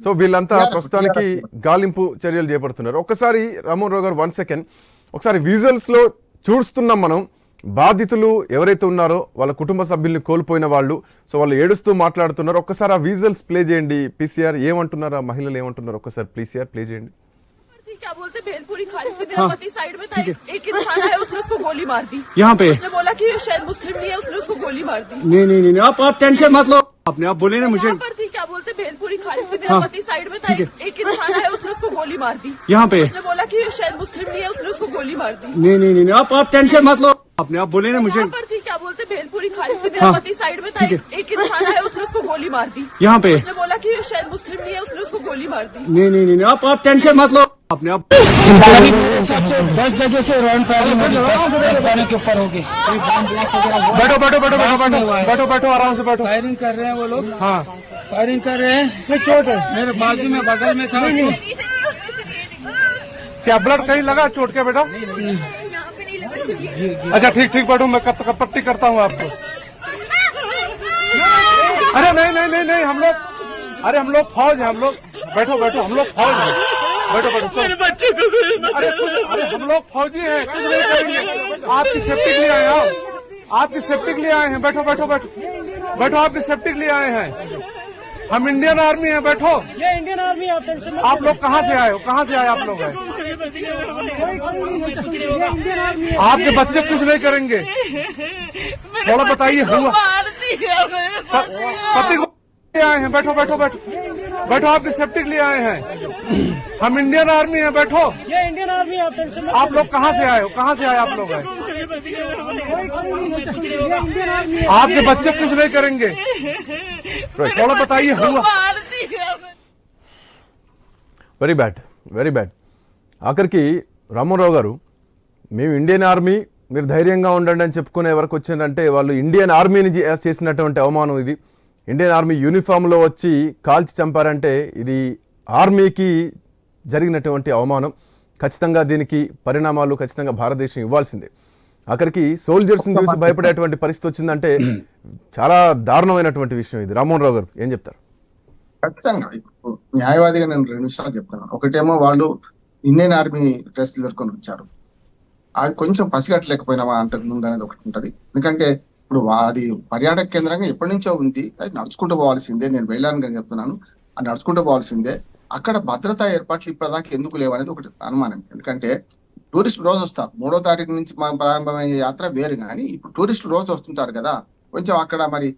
సో వీళ్ళంతా ప్రస్తుతానికి గాలింపు చర్యలు చేపడుతున్నారు. ఒక్కసారి రామ్మోహన్ రావు గారు 1 సెకండ్, ఒకసారి విజువల్స్ లో చూస్తున్నాం మనం. బాధితులు ఎవరైతే ఉన్నారో వాళ్ళ కుటుంబ సభ్యుల్ని కోల్పోయిన వాళ్ళు, సో వాళ్ళు ఏడుస్తూ మాట్లాడుతున్నారు. ఒక్కసారి ఆ విజువల్స్ ప్లే చేయండి. పీసీఆర్ ఏమంటున్నారు, ఆ మహిళలు ఏమంటున్నారు ఒక్కసారి పీసీఆర్ ప్లే చేయండి. क्या बोलते भेलपुरी खाने से मेरावती साइड में था, एक इंसान आया उसने उसको गोली मार दी। यहाँ पे उसने बोला कि शायद मुस्लिम नहीं है, उसने उसको गोली मार दी। नहीं आप टेंशन मत लो, अपने आप बोले ना मुझे। वहाँ पर थी, क्या बोलते भेलपुरी खाने से मेरावती साइड में था, एक इंसान आया उसने उसको गोली मार दी। यहाँ पे उसने बोला कि शायद मुस्लिम नहीं है, उसने उसको गोली मार दी। नहीं आप टेंशन मत लो, अपने आप बोले ना मुझे। वहाँ पर थी, क्या बोलते भेलपुरी खाने से मेरावती साइड में था, एक इंसान आया उसने उसको गोली मार दी। यहाँ पे उसने बोला कि शायद मुस्लिम नहीं है, उसने उसको गोली मार दी। नहीं आप टेंशन मत लो, अपने आप। 10 जगह से राउंड फायरिंग होगी, 10 जाने के ऊपर होगी। बैठो आराम से बैठो। फायरिंग कर रहे हैं वो लोग, हाँ फायरिंग कर रहे हैं। चोट है मेरे बाजू में, बगल में था। क्या ब्लड कहीं लगा चोट के बेटा? अच्छा ठीक बैठो, मैं पट्टी करता हूँ आपको। अरे नहीं हम लोग फौज है, हम लोग बैठो हम लोग फौज है। बैठो मेरे बच्चे को अरे हम लोग फौजी हैं, कुछ नहीं करेंगे। आपकी सेफ्टी के लिए आए हैं, आपकी सेफ्टी के लिए आए हैं। बैठो आपकी सेफ्टी के लिए आए हैं। हम इंडियन आर्मी हैं, बैठो। ये इंडियन आर्मी, आप टेंशन मत। आप लोग कहाँ से आए हो, कहाँ से आए आप लोग हैं? आपके बच्चे कुछ नहीं करेंगे, थोड़ा बताइए। हुआ पति को आए हैं, बैठो आपकी सेफ्टी के लिए आए हैं। हम इंडियन आर्मी हैं, बैठो। ये इंडियन आर्मी, आप टेंशन मत। आप लोग कहाँ से आए हो, कहाँ से आए आप लोग हैं? आपके बच्चे कुछ नहीं करेंगे, थोड़ा बताइए। हुआ వెరీ బ్యాడ్. ఆఖరికి రామారావు గారు మేము ఇండియన్ ఆర్మీ, మీరు ధైర్యంగా ఉండండి అని చెప్పుకునే వరకు వచ్చిందంటే వాళ్ళు ఇండియన్ ఆర్మీని చేసినటువంటి అవమానం ఇది. ఇండియన్ ఆర్మీ యూనిఫామ్లో వచ్చి కాల్చి చంపారంటే ఇది ఆర్మీకి జరిగినటువంటి అవమానం. ఖచ్చితంగా దీనికి పరిణామాలు ఖచ్చితంగా భారతదేశం ఇవ్వాల్సిందే. ఆఖరికి సోల్జర్స్ని చూసి భయపడేటువంటి పరిస్థితి వచ్చిందంటే చాలా దారుణమైనటువంటి విషయం ఇది. రామ్మోహన్ రావు గారు ఏం చెప్తారు? ఖచ్చితంగా ఇప్పుడు న్యాయవాదిగా నేను 2 విషయాలు చెప్తున్నాను. ఒకటేమో వాళ్ళు ఇండియన్ ఆర్మీ డ్రెస్లు దొరుకుని వచ్చారు, అది కొంచెం పసిగట్టలేకపోయినామా అంతకు ముందు అనేది ఒకటి ఉంటది. ఎందుకంటే ఇప్పుడు అది పర్యాటక కేంద్రంగా ఎప్పటి నుంచో ఉంది, అది నడుచుకుంటూ పోవాల్సిందే. నేను వెళ్ళాను కానీ చెప్తున్నాను, అది నడుచుకుంటూ పోవాల్సిందే. అక్కడ భద్రతా ఏర్పాట్లు ఇప్పటిదాకా ఎందుకు లేవనేది ఒకటి అనుమానం. ఎందుకంటే టూరిస్టులు రోజు వస్తారు, 3వ తారీఖు నుంచి ప్రారంభమయ్యే యాత్ర వేరు, కానీ ఇప్పుడు టూరిస్టులు రోజు వస్తుంటారు కదా. కొంచెం అక్కడ మరి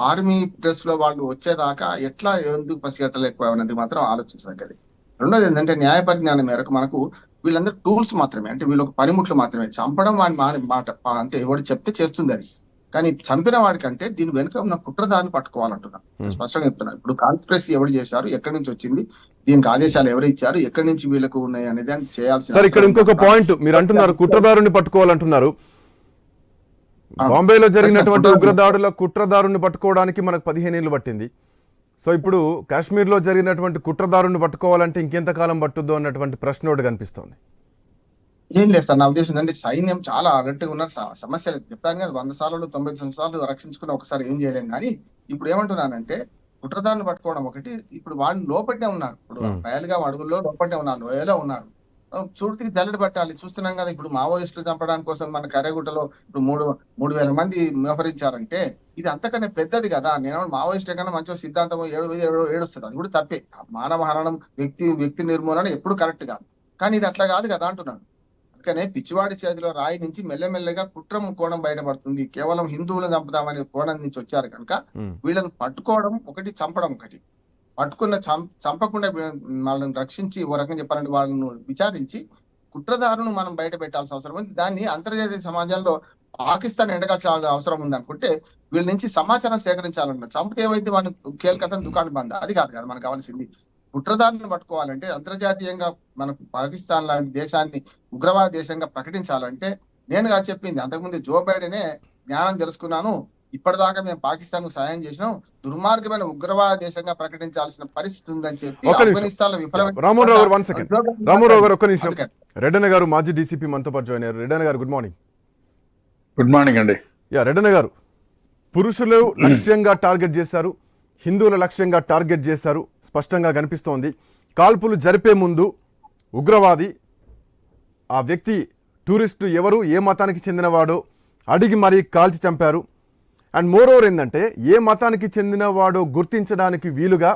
ఆర్మీ డ్రెస్ లో వాళ్ళు వచ్చేదాకా ఎట్లా ఎందుకు పసిగట్టలేకపోయావనేది మాత్రం ఆలోచించదగ్గది. రెండోది ఏంటంటే న్యాయ పరిజ్ఞానం మేరకు మనకు వీళ్ళందరూ టూల్స్ మాత్రమే, అంటే వీళ్ళొక పనిముట్లు మాత్రమే. చంపడం వాడి మాట అంతే, ఎవడు చెప్తే చేస్తుంది అది. కానీ చంపిన వాడికంటే దీని వెనుక ఉన్న కుట్రదాన్ని పట్టుకోవాలంటున్నాను. స్పష్టంగా చెప్తున్నా. ఇప్పుడు కాన్స్పిరసీ ఎవరు చేశారు, ఎక్కడి నుంచి వచ్చింది, దీనికి ఆదేశాలు ఎవరు ఇచ్చారు, ఎక్కడి నుంచి వీళ్ళకు ఉన్నాయి అనేది చేయాల్సిన. సార్ ఇక్కడ ఇంకొక పాయింట్ మీరు అంటున్నారు, కుట్రదారుని పట్టుకోవాలంటున్నారు. బాంబేలో జరిగినటువంటి ఉగ్రదాడుల కుట్రదారుని పట్టుకోవడానికి మనకు 15 ఏళ్ళు పట్టింది. సో ఇప్పుడు కాశ్మీర్లో జరిగినటువంటి కుట్రదారుని పట్టుకోవాలంటే ఇంకెంతకాలం పట్టుద్దో అన్నటువంటి ప్రశ్న ఒకటి కనిపిస్తోంది. ఏం లేదు సార్, నా ఉద్దేశం ఏంటంటే సైన్యం చాలా అలర్ట్గా ఉన్నారు. సమస్యలు చెప్పాను కదా, 100 సార్లు 90 సంవత్సరాలు రక్షించుకుని ఒకసారి ఏం చేయలేం. కానీ ఇప్పుడు ఏమంటున్నానంటే కుట్రదారుని పట్టుకోవడం ఒకటి. ఇప్పుడు వాళ్ళు లోపట్టే ఉన్నారు. ఇప్పుడు పయలుగా అడుగుల్లో లోపట్టే ఉన్నారు, లోయలో ఉన్నారు. చూడికి జల్లెడ పట్టాలి. చూస్తున్నాం కదా, ఇప్పుడు మావోయిస్టులు చంపడానికి కోసం మన కర్రెగుట్టలో ఇప్పుడు 3,000 మంది వ్యవహరించారంటే ఇది అంతకన్నా పెద్దది కదా. నేను మావోయిస్టు కన్నా మంచిగా సిద్ధాంతం ఏడుస్తుంది, అది కూడా తప్పే. మానవ హననం, వ్యక్తి నిర్మూలన ఎప్పుడు కరెక్ట్ కాదు. కానీ ఇది అట్లా కాదు కదా అంటున్నాను. అందుకనే పిచ్చివాడి చేతిలో రాయి నుంచి మెల్లమెల్లగా కుట్రం కోణం బయటపడుతుంది. కేవలం హిందువులను చంపుదామనే కోణం నుంచి వచ్చారు కనుక వీళ్ళని పట్టుకోవడం ఒకటి, చంపడం ఒకటి. పట్టుకున్న చంపకుండా వాళ్ళని రక్షించి ఓ రకంగా చెప్పాలంటే వాళ్ళను విచారించి కుట్రదారును మనం బయట పెట్టాల్సిన అవసరం ఉంది. దాన్ని అంతర్జాతీయ సమాజంలో పాకిస్తాన్ ఎండగాల్సిన అవసరం ఉంది అనుకుంటే వీళ్ళ నుంచి సమాచారం సేకరించాలన్నారు. చంపితే ఏవైతే వాళ్ళని కేల్కతను దుకాణం బంద్, అది కాదు కదా మనకు కావాల్సింది. కుట్రదారులను పట్టుకోవాలంటే అంతర్జాతీయంగా మనకు పాకిస్తాన్ లాంటి దేశాన్ని ఉగ్రవాద దేశంగా ప్రకటించాలంటే నేనుగా చెప్పింది అంతకుముందు జో బైడెనే జ్ఞానం తెలుసుకున్నాను, ఇప్పటిదాకా మేము పాకిస్తాన్ కు సాయం చేసినాం, దుర్మార్గమైన ఉగ్రవాద దేశంగా ప్రకటించాల్సిన పరిస్థితి ఉందని చెప్పి ఆఫ్ఘనిస్తాన్ లో రామారావు గారు ఒక్క నిమిషం. రెడ్డన్న గారు మాజీ డీసీపీ మనతో పాటు జాయిన్ అయ్యారు. రెడ్డన్న గారు గుడ్ మార్నింగ్. గుడ్ మార్నింగ్ అండి. రెడ్డన్న గారు, పురుషులు లక్ష్యంగా టార్గెట్ చేశారు, హిందువుల లక్ష్యంగా టార్గెట్ చేశారు, స్పష్టంగా కనిపిస్తోంది. కాల్పులు జరిపే ముందు ఉగ్రవాది ఆ వ్యక్తి టూరిస్టు ఎవరు, ఏ మతానికి చెందినవాడో అడిగి మరీ కాల్చి చంపారు. అండ్ మోరోవర్ ఏంటంటే ఏ మతానికి చెందినవాడో గుర్తించడానికి వీలుగా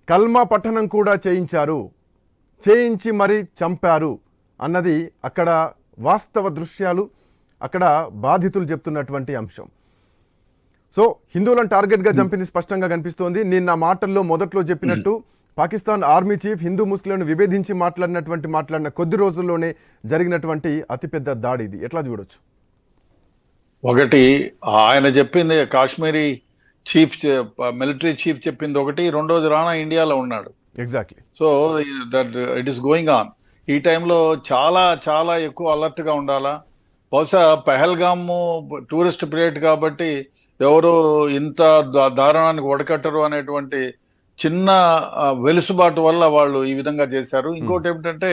కల్మా పఠనం కూడా చేయించి మరీ చంపారు అన్నది అక్కడ వాస్తవ దృశ్యాలు, అక్కడ బాధితులు చెప్తున్నటువంటి అంశం. సో హిందువులను టార్గెట్గా చంపింది స్పష్టంగా కనిపిస్తోంది. నేను నా మాటల్లో మొదట్లో చెప్పినట్టు పాకిస్తాన్ ఆర్మీ చీఫ్ హిందూ ముస్లింలను విభేదించి మాట్లాడిన కొద్ది రోజుల్లోనే జరిగినటువంటి అతిపెద్ద దాడి ఇది. ఎట్లా చూడొచ్చు? ఒకటి ఆయన చెప్పింది, కాశ్మీరీ చీఫ్ మిలిటరీ చీఫ్ చెప్పింది ఒకటి, రెండోది రాణా ఇండియాలో ఉన్నాడు. Exactly. So that it is going on. ఈ టైంలో చాలా చాలా ఎక్కువ అలర్ట్ గా ఉండాలా. బహుశా పెహల్గామ్ టూరిస్ట్ ప్లేస్ కాబట్టి ఎవరు ఇంత దారుణానికి ఒడకట్టరు అనేటువంటి చిన్న వెలుసుబాటు వల్ల వాళ్ళు ఈ విధంగా చేశారు. ఇంకోటి ఏమిటంటే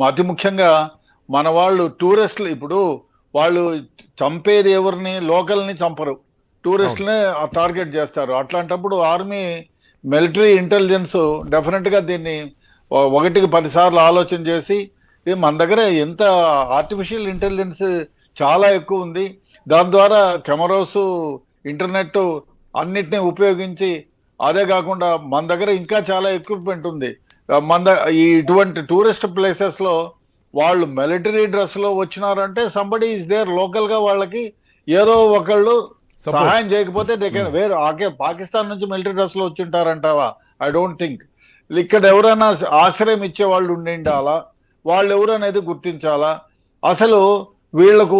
అతి ముఖ్యంగా మన వాళ్ళు టూరిస్టులు ఇప్పుడు వాళ్ళు చంపేది ఎవరిని, లోకల్ని చంపరు, టూరిస్టులనే టార్గెట్ చేస్తారు. అట్లాంటప్పుడు ఆర్మీ మిలిటరీ ఇంటెలిజెన్స్ డెఫినెట్ గా దీన్ని 1కి 10 సార్లు ఆలోచన చేసి, ఇది మన దగ్గర ఎంత ఆర్టిఫిషియల్ ఇంటెలిజెన్స్ చాలా ఎక్కువ ఉంది, దాని ద్వారా కెమెరాస్, ఇంటర్నెట్ అన్నిటినీ ఉపయోగించి, అదే కాకుండా మన దగ్గర ఇంకా చాలా ఎక్విప్మెంట్ ఉంది. ఇటువంటి టూరిస్ట్ ప్లేసెస్ లో వాళ్ళు మిలిటరీ డ్రెస్ లో వచ్చినారంటే సంబడి ఈస్ దేర్, లోకల్ గా వాళ్ళకి ఏదో ఒకళ్ళు సహాయం చేయకపోతే వేరే పాకిస్తాన్ నుంచి మిలిటరీ డ్రెస్ లో వచ్చింటారంటావా? I don't think. ఇక్కడ ఎవరైనా ఆశ్రయం ఇచ్చే వాళ్ళు ఉండిండాలా, వాళ్ళు ఎవరు అనేది గుర్తించాలా. అసలు వీళ్లకు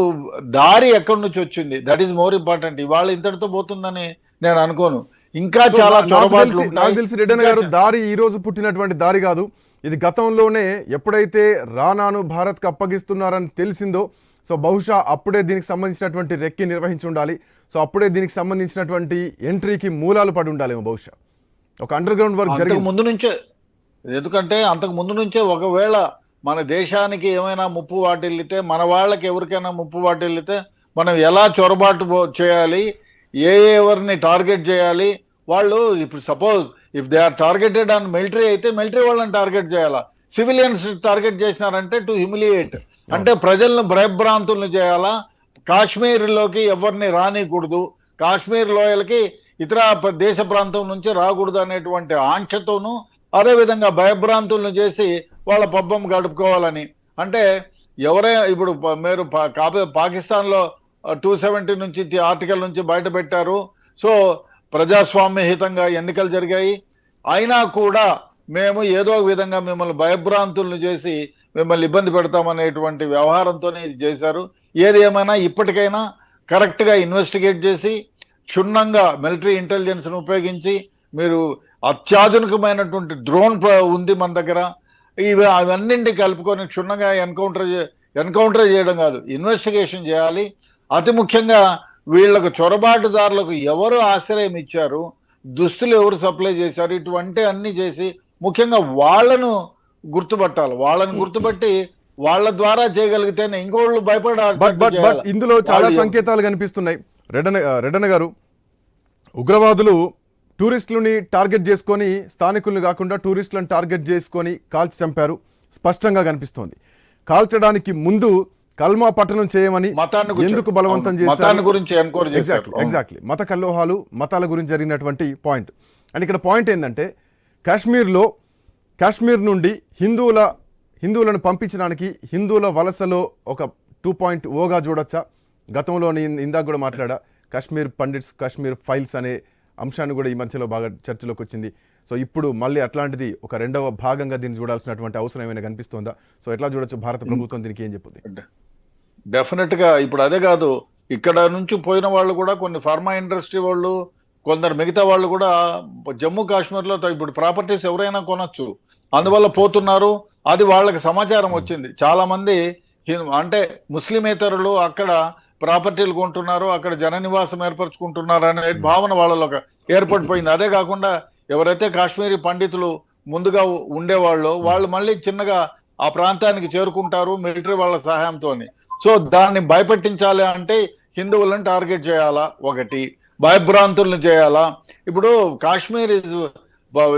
దారి ఎక్కడి నుంచి వచ్చింది, దట్ ఈస్ మోర్ ఇంపార్టెంట్. ఇవాళ ఇంతటితో పోతుందని నేను అనుకోను. ఇంకా చాలా చొరబాట్లు. నాకు తెలిసి రెడ్డన్న గారు, దారి ఈ రోజు పుట్టినటువంటి దారి కాదు, ఇది గతంలోనే ఎప్పుడైతే రానాను భారత్కు అప్పగిస్తున్నారని తెలిసిందో, సో బహుశా అప్పుడే దీనికి సంబంధించినటువంటి రెక్కి నిర్వహించి ఉండాలి. సో అప్పుడే దీనికి సంబంధించినటువంటి ఎంట్రీకి మూలాలు పడి ఉండాలేమో బహుశా. ఒక అండర్ గ్రౌండ్ వర్క్ జరిగింది ముందు నుంచే. ఎందుకంటే అంతకు ముందు నుంచే ఒకవేళ మన దేశానికి ఏమైనా ముప్పు వాటిల్లితే, మన వాళ్ళకి ఎవరికైనా ముప్పు వాటిల్లితే మనం ఎలా చొరబాటు చేయాలి, ఎవరిని టార్గెట్ చేయాలి. వాళ్ళు ఇప్పుడు suppose if they are targeted on military అయితే మిలిటరీ వాళ్ళని టార్గెట్ చేయాలా, సివిలియన్స్ టార్గెట్ చేసినారంటే టు హ్యూమిలియేట్, అంటే ప్రజలను భయభ్రాంతులను చేయాలా, కాశ్మీర్లోకి ఎవరిని రానికూడదు, కాశ్మీర్ లోయలకి ఇతర దేశ ప్రాంతం నుంచి రాకూడదు అనేటువంటి ఆంక్షతోనూ, అదేవిధంగా భయభ్రాంతులను చేసి వాళ్ళ పబ్బం గడుపుకోవాలని. అంటే ఎవరైనా ఇప్పుడు మీరు పాకిస్తాన్లో 270 నుంచి ఆర్టికల్ నుంచి బయట పెట్టారు. సో ప్రజాస్వామ్యహితంగా ఎన్నికలు జరిగాయి, అయినా కూడా మేము ఏదో ఒక విధంగా మిమ్మల్ని భయభ్రాంతులను చేసి మిమ్మల్ని ఇబ్బంది పెడతామనేటువంటి వ్యవహారంతోనే ఇది చేశారు. ఏది ఏమైనా ఇప్పటికైనా కరెక్ట్ గా ఇన్వెస్టిగేట్ చేసి క్షుణ్ణంగా మిలిటరీ ఇంటెలిజెన్స్ ను ఉపయోగించి మీరు అత్యాధునికమైనటువంటి డ్రోన్ ఉంది మన దగ్గర, ఇవి అవన్నింటినీ కలుపుకొని క్షుణ్ణంగా ఎన్కౌంటర్ చేయడం కాదు, ఇన్వెస్టిగేషన్ చేయాలి. అతి ముఖ్యంగా వీళ్ళకు చొరబాటుదారులకు ఎవరు ఆశ్రయం ఇచ్చారు, దుస్తులు ఎవరు సప్లై చేశారు, ఇటువంటి అన్ని చేసి ముఖ్యంగా వాళ్ళను గుర్తుపట్టాలి. వాళ్ళని గుర్తుపట్టి వాళ్ళ ద్వారా చేయగలిగితేనే ఇంకోళ్ళు బట్ ఇందులో చాలా సంకేతాలు కనిపిస్తున్నాయి. రెడ్డన్న గారు, ఉగ్రవాదులు టూరిస్టులని టార్గెట్ చేసుకొని, స్థానికులను కాకుండా టూరిస్టులను టార్గెట్ చేసుకొని కాల్చి చంపారు స్పష్టంగా కనిపిస్తోంది. కాల్చడానికి ముందు కల్మా పట్టణం చేయమని ఎందుకు బలవంతం చేశారు? ఎగ్జాక్ట్లీ మత కల్లోహాలు, మతాల గురించి జరిగినటువంటి పాయింట్. అండ్ ఇక్కడ పాయింట్ ఏంటంటే కాశ్మీర్ నుండి హిందువులను పంపించడానికి హిందువుల వలసలో ఒక 2.0గా చూడొచ్చా? గతంలో నేను ఇందాక కూడా మాట్లాడా, కాశ్మీర్ పండిట్స్, కాశ్మీర్ ఫైల్స్ అనే అంశాన్ని కూడా ఈ మధ్యలో బాగా చర్చలోకి వచ్చింది. సో ఇప్పుడు మళ్ళీ అట్లాంటిది ఒక రెండవ భాగంగా దీన్ని చూడాల్సినటువంటి అవసరం ఏమైనా కనిపిస్తోందా? సో ఎట్లా చూడొచ్చు భారత ప్రభుత్వం దీనికి ఏం చెప్తుంది? డెఫినెట్ గా ఇప్పుడు అదే కాదు, ఇక్కడ నుంచి పోయిన వాళ్ళు కూడా కొన్ని ఫార్మా ఇండస్ట్రీ వాళ్ళు, కొందరు మిగతా వాళ్ళు కూడా జమ్మూ కాశ్మీర్ లో ఇప్పుడు ప్రాపర్టీస్ ఎవరైనా కొనొచ్చు, అందువల్ల పోతున్నారు. అది వాళ్ళకి సమాచారం వచ్చింది. చాలా మంది అంటే ముస్లిమేతరులు అక్కడ ప్రాపర్టీలు కొంటున్నారు, అక్కడ జన నివాసం ఏర్పరచుకుంటున్నారు అనే భావన వాళ్ళలో ఏర్పడిపోయింది. అదే కాకుండా ఎవరైతే కాశ్మీరీ పండితులు ముందుగా ఉండేవాళ్ళు, వాళ్ళు మళ్ళీ చిన్నగా ఆ ప్రాంతానికి చేరుకుంటారు మిలిటరీ వాళ్ళ సహాయంతో. సో దాన్ని భయపెట్టించాలి అంటే హిందువులను టార్గెట్ చేయాలా, ఒకటి భయభ్రాంతులను చేయాలా. ఇప్పుడు కాశ్మీర్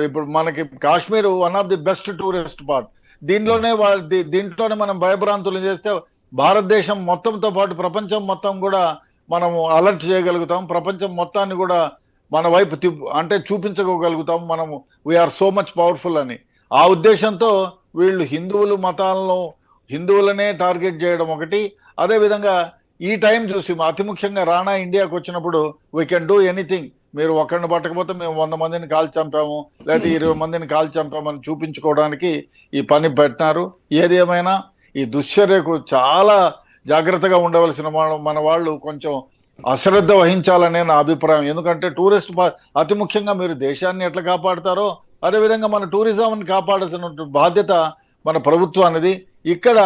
ఇప్పుడు మనకి Kashmir one of the best tourist spot. దీంట్లోనే మనం భయభ్రాంతులు చేస్తే భారతదేశం మొత్తంతో పాటు ప్రపంచం మొత్తం కూడా మనము అలర్ట్ చేయగలుగుతాం, ప్రపంచం మొత్తాన్ని కూడా మన వైపు అంటే చూపించగలుగుతాం మనము, వీఆర్ సో మచ్ పవర్ఫుల్ అని. ఆ ఉద్దేశంతో వీళ్ళు హిందువులనే టార్గెట్ చేయడం ఒకటి. అదే విధంగా ఈ టైం చూసి అతి ముఖ్యంగా రాణా ఇండియాకి వచ్చినప్పుడు వీ కెన్ డూ ఎనీథింగ్, మీరు ఒక్కడిని పట్టకపోతే మేము 100 మందిని కాల్చి చంపాము, లేకపోతే 20 మందిని కాల్చి చంపామని చూపించుకోవడానికి ఈ పని పెట్టినారు. ఏది ఏమైనా ఈ దుశ్చర్యకు చాలా జాగ్రత్తగా ఉండవలసిన మన వాళ్ళు కొంచెం అశ్రద్ధ వహించాలనే నా అభిప్రాయం. ఎందుకంటే టూరిస్ట్ అతి ముఖ్యంగా మీరు దేశాన్ని ఎట్లా కాపాడుతారో అదేవిధంగా మన టూరిజంని కాపాడాల్సిన బాధ్యత మన ప్రభుత్వానిది. ఇక్కడ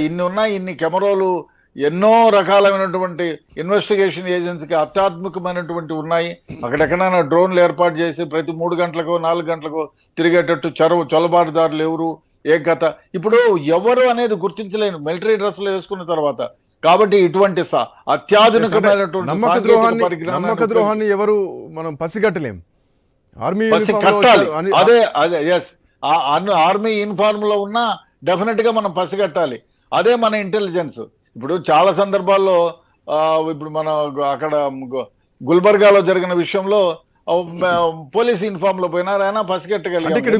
ఇన్ని ఉన్నాయి, ఇన్ని కెమెరాలు, ఎన్నో రకాలైనటువంటి ఇన్వెస్టిగేషన్ ఏజెన్సీకి అత్యాత్మకమైనటువంటి ఉన్నాయి. అక్కడెక్కడైనా డ్రోన్లు ఏర్పాటు చేసి ప్రతి 3 గంటలకు 4 గంటలకు తిరిగేటట్టు చొలబాటుదారులు ఎవరు, ఏ కథ, ఇప్పుడు ఎవరు అనేది గుర్తించలేను మిలిటరీ డ్రెస్సులు వేసుకున్న తర్వాత. కాబట్టి ఇటువంటి అత్యాధునికమైనటువంటి నమ్మక ద్రోహాన్ని ఎవరు మనం పసిగట్టలేం. అదే ఎస్, ఆర్మీ యూనిఫార్మ్ లో ఉన్నా డెఫినెట్ గా మనం పసిగట్టాలి. అదే మన ఇంటెలిజెన్స్. ఇప్పుడు చాలా సందర్భాల్లో ఇప్పుడు మన అక్కడ గుల్బర్గాలో జరిగిన విషయంలో పోలీస్ యూనిఫామ్ లో పోయినారు, ఆయన పసిగట్టగలిగారు.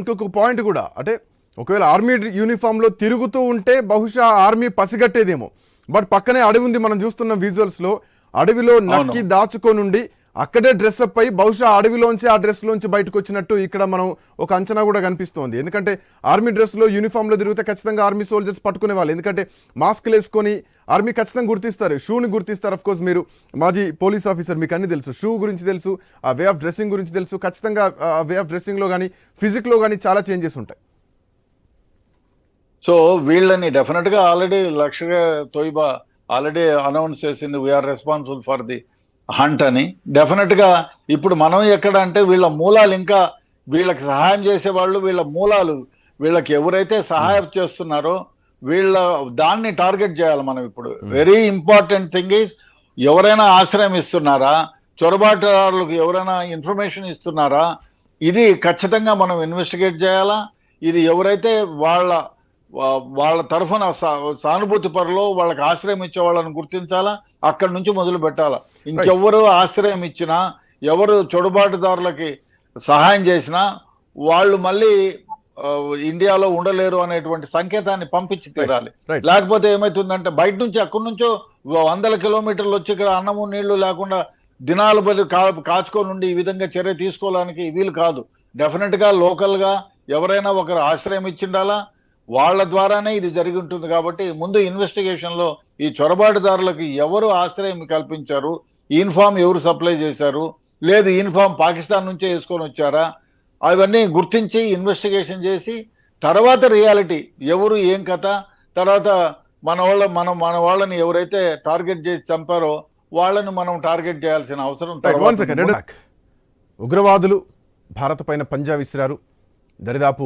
ఇంకొక పాయింట్ కూడా, అంటే ఒకవేళ ఆర్మీ యూనిఫామ్ లో తిరుగుతూ ఉంటే బహుశా ఆర్మీ పసిగట్టేదేమో. బట్ పక్కనే అడవి ఉంది, మనం చూస్తున్న విజువల్స్ లో అడవిలో నక్కి దాచుకోనుండి అక్కడే డ్రెస్అప్ అయి బహుశా అడవిలోంచి ఆ డ్రెస్ లోంచి బయటకు వచ్చినట్టు ఇక్కడ మనం ఒక అంచనా కూడా కనిపిస్తోంది. ఎందుకంటే ఆర్మీ డ్రెస్ లో యూనిఫామ్ లో తిరిగితే ఖచ్చితంగా ఆర్మీ సోల్జర్స్ పట్టుకునే వాళ్ళు, ఎందుకంటే మాస్క్లు వేసుకొని ఆర్మీ ఖచ్చితంగా గుర్తిస్తారు, షూని గుర్తిస్తారు. అఫ్ కోర్స్ మీరు మాజీ పోలీస్ ఆఫీసర్, మీకు అన్ని తెలుసు, షూ గురించి తెలుసు, ఆ వే ఆఫ్ డ్రెస్సింగ్ గురించి తెలుసు. ఖచ్చితంగా ఆ వే ఆఫ్ డ్రెస్సింగ్ లో కానీ ఫిజిక్ లో కానీ చాలా చేంజెస్ ఉంటాయి. సో వీళ్ళని డెఫినెట్ గా already Lashkar Taiba already announce చేసింది, we are responsible for the hunt అని. డెఫినెట్ గా ఇప్పుడు మనం ఎక్కడ అంటే వీళ్ళ మూలాలు, ఇంకా వీళ్ళకి సహాయం చేసే వాళ్ళు, వీళ్ళ మూలాలు, వీళ్ళకి ఎవరైతే సహాయం చేస్తున్నారో దాన్ని టార్గెట్ చేయాలి మనం. ఇప్పుడు వెరీ ఇంపార్టెంట్ థింగ్ ఈజ్, ఎవరైనా ఆశ్రయం ఇస్తున్నారా, చొరబాటుదారులకు ఎవరైనా ఇన్ఫర్మేషన్ ఇస్తున్నారా, ఇది ఖచ్చితంగా మనం ఇన్వెస్టిగేట్ చేయాలా. ఇది ఎవరైతే వాళ్ళ తరఫున సానుభూతి పరులో వాళ్ళకి ఆశ్రయం ఇచ్చే వాళ్ళని గుర్తించాలా, అక్కడి నుంచి మొదలు పెట్టాలా. ఇంకెవరు ఆశ్రయం ఇచ్చినా, ఎవరు చొరబాటుదారులకి సహాయం చేసినా వాళ్ళు మళ్ళీ ఇండియాలో ఉండలేరు అనేటువంటి సంకేతాన్ని పంపించి తీరాలి. లేకపోతే ఏమైతుందంటే బయట నుంచి అక్కడి నుంచో 100 కిలోమీటర్లు వచ్చి ఇక్కడ అన్నము నీళ్లు లేకుండా దినాలు బలి కాచుకొని ఉండి ఈ విధంగా చర్య తీసుకోవడానికి వీలు కాదు. డెఫినెట్ గా లోకల్ గా ఎవరైనా ఒకరు ఆశ్రయం ఇచ్చిండాలా, వాళ్ళ ద్వారానే ఇది జరిగి ఉంటుంది. కాబట్టి ముందు ఇన్వెస్టిగేషన్ లో ఈ చొరబాటుదారులకు ఎవరు ఆశ్రయం కల్పించారు, యూనిఫామ్ ఎవరు సప్లై చేశారు, లేదు యూనిఫామ్ పాకిస్తాన్ నుంచే వేసుకొని వచ్చారా, అవన్నీ గుర్తించి ఇన్వెస్టిగేషన్ చేసి తర్వాత రియాలిటీ ఎవరు ఏం కథ, తర్వాత మన వాళ్ళని ఎవరైతే టార్గెట్ చేసి చంపారో వాళ్ళని మనం టార్గెట్ చేయాల్సిన అవసరం. ఉగ్రవాదులు భారత్ పైన పంజా విసిరారు. దరిదాపు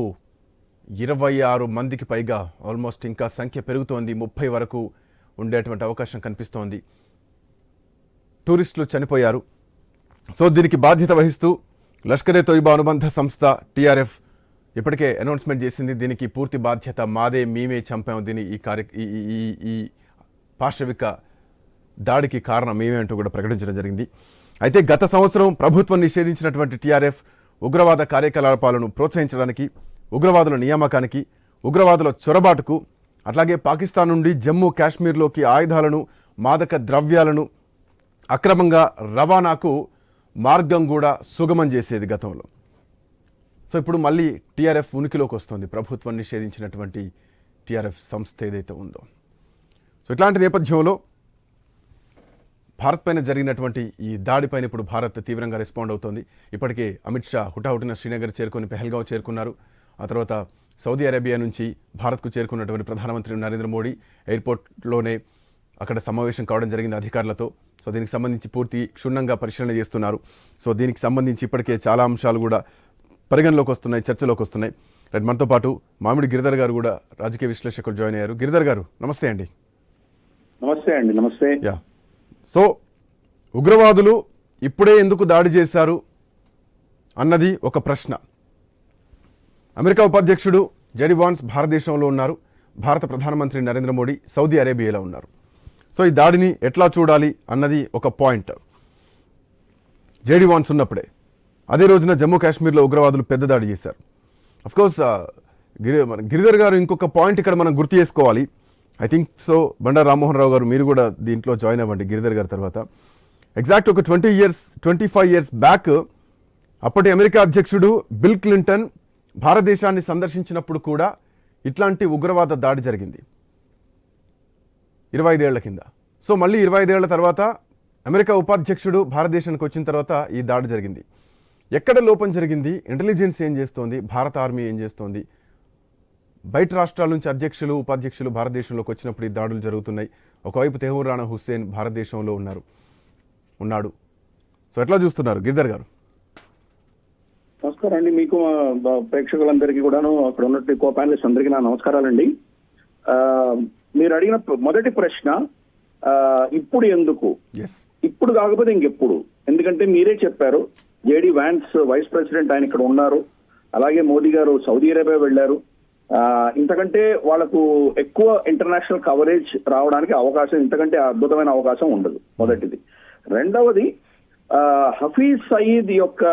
26 మందికి పైగా, ఆల్మోస్ట్ ఇంకా సంఖ్య పెరుగుతోంది, 30 వరకు ఉండేటువంటి అవకాశం కనిపిస్తోంది. టూరిస్టులు చనిపోయారు. సో దీనికి బాధ్యత వహిస్తూ లష్కరే తోయిబా అనుబంధ సంస్థ టీఆర్ఎఫ్ ఇప్పటికే అనౌన్స్మెంట్ చేసింది. దీనికి పూర్తి బాధ్యత మాదే, మేమే చంపాము, దీని ఈ పాశవిక దాడికి కారణం మేమే అంటూ కూడా ప్రకటించడం జరిగింది. అయితే గత సంవత్సరం ప్రభుత్వం నిషేధించినటువంటి టీఆర్ఎఫ్ ఉగ్రవాద కార్యకలాపాలను ప్రోత్సహించడానికి, ఉగ్రవాదుల నియామకానికి, ఉగ్రవాదుల చొరబాటుకు, అట్లాగే పాకిస్తాన్ నుండి జమ్మూ కాశ్మీర్లోకి ఆయుధాలను, మాదక ద్రవ్యాలను అక్రమంగా రవాణాకు మార్గం కూడా సుగమం చేసేది గతంలో. సో ఇప్పుడు మళ్ళీ టీఆర్ఎఫ్ ఉనికిలోకి వస్తుంది, ప్రభుత్వం నిషేధించినటువంటి టీఆర్ఎఫ్ సంస్థ ఏదైతే ఉందో. సో ఇట్లాంటి నేపథ్యంలో భారత్ పైన జరిగినటువంటి ఈ దాడిపైన ఇప్పుడు భారత్ తీవ్రంగా రెస్పాండ్ అవుతోంది. ఇప్పటికే అమిత్ షా హుటాహుటిన శ్రీనగర్ చేరుకొని పెహల్గావ్ చేరుకున్నారు. ఆ తర్వాత సౌదీ అరేబియా నుంచి భారత్కు చేరుకున్నటువంటి ప్రధానమంత్రి నరేంద్ర మోడీ ఎయిర్పోర్ట్లోనే అక్కడ సమావేశం కావడం జరిగింది అధికారులతో. సో దీనికి సంబంధించి పూర్తి క్షుణ్ణంగా పరిశీలన చేస్తున్నారు. సో దీనికి సంబంధించి ఇప్పటికే చాలా అంశాలు కూడా పరిగణలోకి వస్తున్నాయి, చర్చలోకి వస్తున్నాయి. రైట్, మనతో పాటు మామిడి గిరిధర్ గారు కూడా రాజకీయ విశ్లేషకులు జాయిన్ అయ్యారు. గిరిధర్ గారు నమస్తే అండి. నమస్తే అండి. నమస్తే. యా, సో ఉగ్రవాదులు ఇప్పుడే ఎందుకు దాడి చేశారు అన్నది ఒక ప్రశ్న. అమెరికా ఉపాధ్యక్షుడు జెడీ వాన్స్ భారతదేశంలో ఉన్నారు, భారత ప్రధానమంత్రి నరేంద్ర మోడీ సౌదీ అరేబియాలో ఉన్నారు. సో ఈ దాడిని ఎట్లా చూడాలి అన్నది ఒక పాయింట్. జెడీ వాన్స్ ఉన్నప్పుడే అదే రోజున జమ్మూ కాశ్మీర్లో ఉగ్రవాదులు పెద్ద దాడి చేశారు. అఫ్కోర్స్ గిరిధర్ గారు ఇంకొక పాయింట్ ఇక్కడ మనం గుర్తు చేసుకోవాలి. I think so Bandaru Rammohan Rao గారు మీరు కూడా దీంట్లో జాయిన్ అవ్వండి గిరిధర్ గారి తర్వాత. ఎగ్జాక్ట్ ఒక 25 ఇయర్స్ బ్యాక్ అప్పటి అమెరికా అధ్యక్షుడు బిల్ క్లింటన్ భారతదేశాన్ని సందర్శించినప్పుడు కూడా ఇట్లాంటి ఉగ్రవాద దాడి జరిగింది 25 ఏళ్ల కింద. సో మళ్ళీ 25 ఏళ్ల తర్వాత అమెరికా ఉపాధ్యక్షుడు భారతదేశానికి వచ్చిన తర్వాత ఈ దాడి జరిగింది. ఎక్కడ లోపం జరిగింది? ఇంటెలిజెన్స్ ఏం చేస్తోంది? భారత ఆర్మీ ఏం చేస్తోంది? బయట రాష్ట్రాల నుంచి అధ్యక్షులు, ఉపాధ్యక్షులు భారతదేశంలోకి వచ్చినప్పుడు ఈ దాడులు జరుగుతున్నాయి. ఒకవైపు తెహూర్ రాణా హుస్సేన్ భారతదేశంలో ఉన్నాడు. సో ఎట్లా చూస్తున్నారు గిరిధర్ గారు? నమస్కారం అండి. మీకు ప్రేక్షకులందరికీ కూడాను, అక్కడ ఉన్నట్టు కో ప్యానలిస్ట్ అందరికీ నా నమస్కారాలండి. మీరు అడిగిన మొదటి ప్రశ్న, ఇప్పుడు ఎందుకు? ఇప్పుడు కాకపోతే ఇంకెప్పుడు? ఎందుకంటే మీరే చెప్పారు, జేడీ వ్యాన్స్ వైస్ ప్రెసిడెంట్ ఆయన ఇక్కడ ఉన్నారు, అలాగే మోదీ గారు సౌదీ అరేబియా వెళ్లారు. ఇంతకంటే వాళ్ళకు ఎక్కువ ఇంటర్నేషనల్ కవరేజ్ రావడానికి అవకాశం, ఇంతకంటే అద్భుతమైన అవకాశం ఉండదు. మొదటిది. రెండవది, హఫీజ్ సయీద్ యొక్క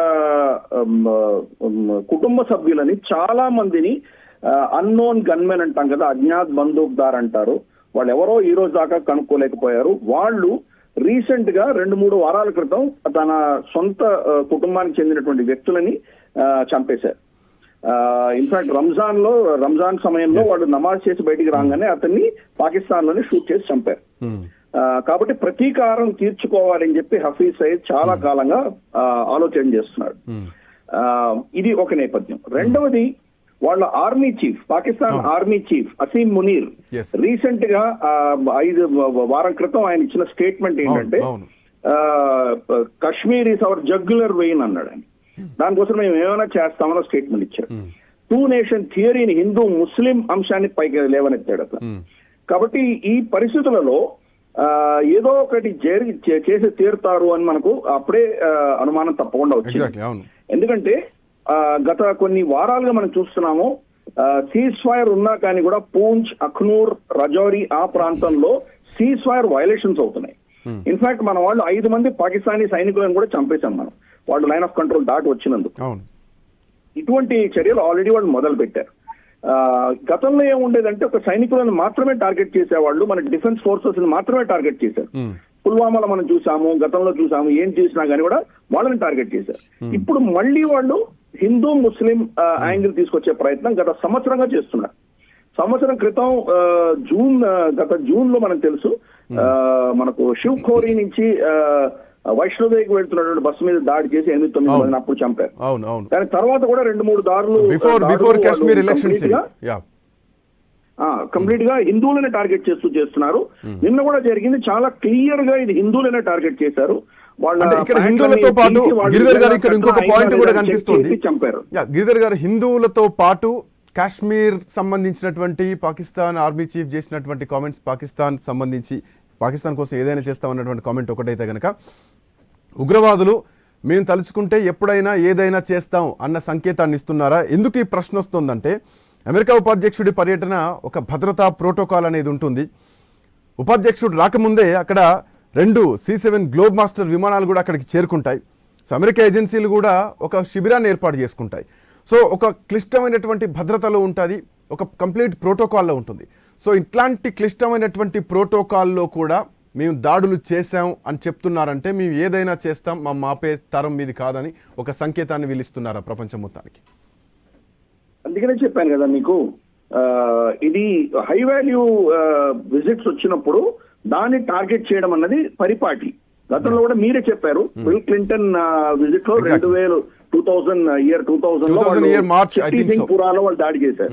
కుటుంబ సభ్యులని చాలా మందిని అన్నోన్ గన్మెన్ అంటాం కదా, అజ్ఞాత్ బందూక్దార్ అంటారు, వాళ్ళు ఎవరో ఈ రోజు దాకా కనుక్కోలేకపోయారు. వాళ్ళు రీసెంట్ గా 2-3 వారాల క్రితం తన సొంత కుటుంబానికి చెందినటువంటి వ్యక్తులని చంపేశారు. ఇన్ఫాక్ట్ రంజాన్ సమయంలో వాళ్ళు నమాజ్ చేసి బయటికి రాగానే అతన్ని పాకిస్తాన్ లోనే షూట్ చేసి చంపారు. కాబట్టి ప్రతీకారం తీర్చుకోవాలని చెప్పి హఫీజ్ సయీద్ చాలా కాలంగా ఆలోచన చేస్తున్నాడు. ఇది ఒక నేపథ్యం. రెండవది, వాళ్ళ army chief, Pakistan army chief Asim Munir recent గా 5 వారం క్రితం ఆయన ఇచ్చిన స్టేట్మెంట్ ఏంటంటే, కాశ్మీర్ ఈస్ అవర్ జగ్యులర్ వెయిన్ అన్నాడు ఆయన. దానికోసం మేము ఏమైనా చేస్తామని స్టేట్మెంట్ ఇచ్చారు. 2 నేషన్ థియరీని, హిందూ ముస్లిం అంశాన్ని పైకి లేవనెత్తాడు అట్లా. కాబట్టి ఈ పరిస్థితులలో ఏదో ఒకటి చేసి తీరుతారు అని మనకు అప్పుడే అనుమానం తప్పకుండా వచ్చింది. ఎందుకంటే గత కొన్ని వారాలుగా మనం చూస్తున్నాము, సీజ్ ఫైర్ ఉన్నా కానీ కూడా పూంచ్, అఖ్నూర్, రజౌరి ఆ ప్రాంతంలో సీజ్ ఫైర్ వైలేషన్స్ అవుతున్నాయి. ఇన్ఫాక్ట్ మన వాళ్ళు 5 మంది పాకిస్తానీ సైనికులను కూడా చంపేశాం మనం, వాళ్ళు లైన్ ఆఫ్ కంట్రోల్ దాటి వచ్చినందుకు. ఇటువంటి చర్యలు ఆల్రెడీ వాళ్ళు మొదలు పెట్టారు. గతంలో ఏముండేదంటే ఒక సైనికులను మాత్రమే టార్గెట్ చేసేవాళ్ళు, మన డిఫెన్స్ ఫోర్సెస్ ని మాత్రమే టార్గెట్ చేశారు. పుల్వామాలో మనం చూసాము, గతంలో చూసాము, ఏం చేసినా కానీ కూడా వాళ్ళని టార్గెట్ చేశారు. ఇప్పుడు మళ్ళీ వాళ్ళు హిందూ ముస్లిం యాంగిల్ తీసుకొచ్చే ప్రయత్నం గత సంవత్సరంగా చేస్తున్నారు. సంవత్సరం క్రితం గత జూన్ లో మనకు తెలుసు మనకు శివఖోరి నుంచి వైష్ణోదేవికి వెళ్తున్నటువంటి బస్సు మీద దాడి చేసి 8-9 మందిని అప్పుడు చంపారు. అవును అవును. కానీ తర్వాత కూడా 2-3 దారులు బిఫోర్ కాశ్మీర్ ఎలక్షన్స్ కంప్లీట్ గా హిందువులనే టార్గెట్ చేస్తున్నారు. నిన్న కూడా జరిగింది, చాలా క్లియర్ గా ఇది హిందువులనే టార్గెట్ చేశారు. ఇక్కడ హిందువులతో పాటు గిరిధర్ గారు ఇక్కడ ఇంకొక పాయింట్ కూడా కనిపిస్తుంది. గిరిధర్ గారు, హిందువులతో పాటు కాశ్మీర్ సంబంధించినటువంటి పాకిస్తాన్ ఆర్మీ చీఫ్ చేసినటువంటి కామెంట్స్, పాకిస్తాన్ కోసం ఏదైనా చేస్తామన్నటువంటి కామెంట్ ఒకటైతే కనుక, ఉగ్రవాదులు మేము తలుచుకుంటే ఎప్పుడైనా ఏదైనా చేస్తాం అన్న సంకేతాన్ని ఇస్తున్నారా? ఎందుకు ఈ ప్రశ్న వస్తుందంటే, అమెరికా ఉపాధ్యక్షుడి పర్యటన ఒక భద్రతా ప్రోటోకాల్ అనేది ఉంటుంది. ఉపాధ్యక్షుడు రాకముందే అక్కడ 2 C-7 గ్లోబ్ మాస్టర్ విమానాలు కూడా అక్కడికి చేరుకుంటాయి. సో అమెరికా ఏజెన్సీలు కూడా ఒక శిబిరాన్ని ఏర్పాటు చేసుకుంటాయి. సో ఒక క్లిష్టమైనటువంటి భద్రతలో ఉంటుంది, ఒక కంప్లీట్ ప్రోటోకాల్లో ఉంటుంది. సో ఇట్లాంటి క్లిష్టమైనటువంటి ప్రోటోకాల్లో కూడా మేము దాడులు చేశాం అని చెప్తున్నారంటే, మేము ఏదైనా చేస్తాం, మా మాపే తరం మీది కాదని ఒక సంకేతాన్ని వీలిస్తున్నారా ప్రపంచం మొత్తానికి? అందుకనే చెప్పాను కదా మీకు, ఇది హై వాల్యూ విజిట్స్ వచ్చినప్పుడు దాన్ని టార్గెట్ చేయడం అన్నది పరిపాటి. గతంలో కూడా మీరే చెప్పారు, బిల్ క్లింటన్ విజిట్ లో 2000 పురాలో వాళ్ళు దాడి చేశారు.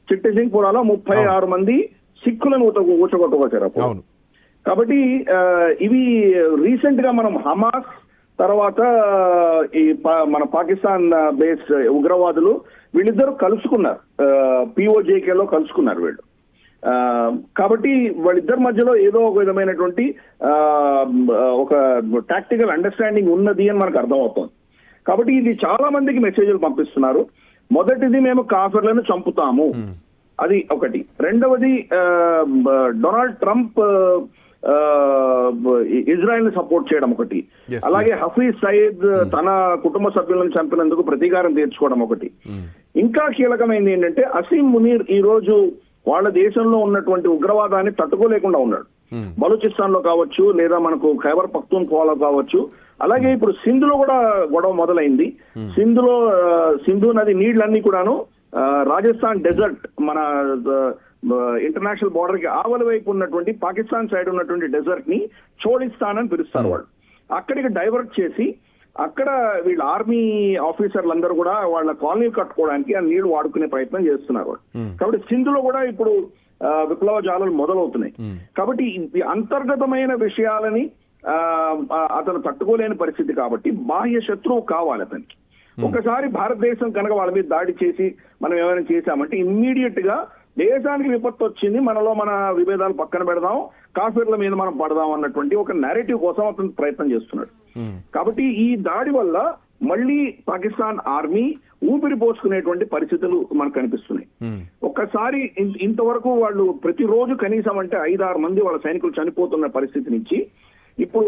చిట్టి సింగ్ పురాలో 36 మంది సిక్కులను ఊచగొట్టవచ్చారు అప్పుడు. కాబట్టి ఇవి రీసెంట్ గా మనం హమాస్ తర్వాత ఈ మన పాకిస్తాన్ బేస్డ్ ఉగ్రవాదులు వీళ్ళిద్దరూ కలుసుకున్నారు, POJKలో కలుసుకున్నారు వీళ్ళు. కాబట్టి వాళ్ళిద్దరి మధ్యలో ఏదో ఒక విధమైనటువంటి ఒక టాక్టికల్ అండర్స్టాండింగ్ ఉన్నది అని మనకు అర్థమవుతుంది. కాబట్టి ఇది చాలా మందికి మెసేజ్లు పంపిస్తున్నారు. మొదటిది, మేము కాఫర్లను చంపుతాము, అది ఒకటి. రెండవది, డొనాల్డ్ ట్రంప్ ఇజ్రాయెల్ ని సపోర్ట్ చేయడం ఒకటి. అలాగే హఫీజ్ సయీద్ తన కుటుంబ సభ్యులను చంపినందుకు ప్రతీకారం తీర్చుకోవడం ఒకటి. ఇంకా కీలకమైనది ఏంటంటే, అసీం మునీర్ ఈ రోజు వాళ్ళ దేశంలో ఉన్నటువంటి ఉగ్రవాదాన్ని తట్టుకోలేకుండా ఉన్నాడు. బలూచిస్తాన్ లో కావచ్చు, లేదా మనకు ఖైబర్ పఖ్తూన్ఖ్వాలో కావచ్చు. అలాగే ఇప్పుడు సింధులో కూడా గొడవ మొదలైంది. సింధు నది నీళ్లన్నీ కూడాను రాజస్థాన్ డెజర్ట్, మన ఇంటర్నేషనల్ బార్డర్ కి ఆవల వైపు ఉన్నటువంటి పాకిస్తాన్ సైడ్ ఉన్నటువంటి డెజర్ట్ ని చోళిస్తాన్ అని పిలుస్తారు వాళ్ళు. అక్కడికి డైవర్ట్ చేసి అక్కడ వీళ్ళ ఆర్మీ ఆఫీసర్లందరూ కూడా వాళ్ళ కాలనీ కట్టుకోవడానికి ఆ నీళ్లు వాడుకునే ప్రయత్నం చేస్తున్నారు. కాబట్టి సింధులో కూడా ఇప్పుడు విప్లవ జాలాలు మొదలవుతున్నాయి. కాబట్టి అంతర్గతమైన విషయాలని అతను తట్టుకోలేని పరిస్థితి. కాబట్టి బాహ్య శత్రువు కావాలి అతనికి. ఒకసారి భారతదేశం కనుక వాళ్ళ మీద దాడి చేసి మనం ఏమైనా చేశామంటే ఇమ్మీడియట్ గా దేశానికి విపత్తు వచ్చింది, మనలో మన విభేదాలు పక్కన పెడదాం, కాఫీర్ల మీద మనం పడదాం అన్నటువంటి ఒక నేరేటివ్ కోసం అతను ప్రయత్నం చేస్తున్నాడు. కాబట్టి ఈ దాడి వల్ల మళ్ళీ పాకిస్తాన్ ఆర్మీ ఊపిరి పోసుకునేటువంటి పరిస్థితులు మనకు కనిపిస్తున్నాయి. ఒక్కసారి ఇంతవరకు వాళ్ళు ప్రతిరోజు కనీసం అంటే 5-6 మంది వాళ్ళ సైనికులు చనిపోతున్న పరిస్థితి నుంచి ఇప్పుడు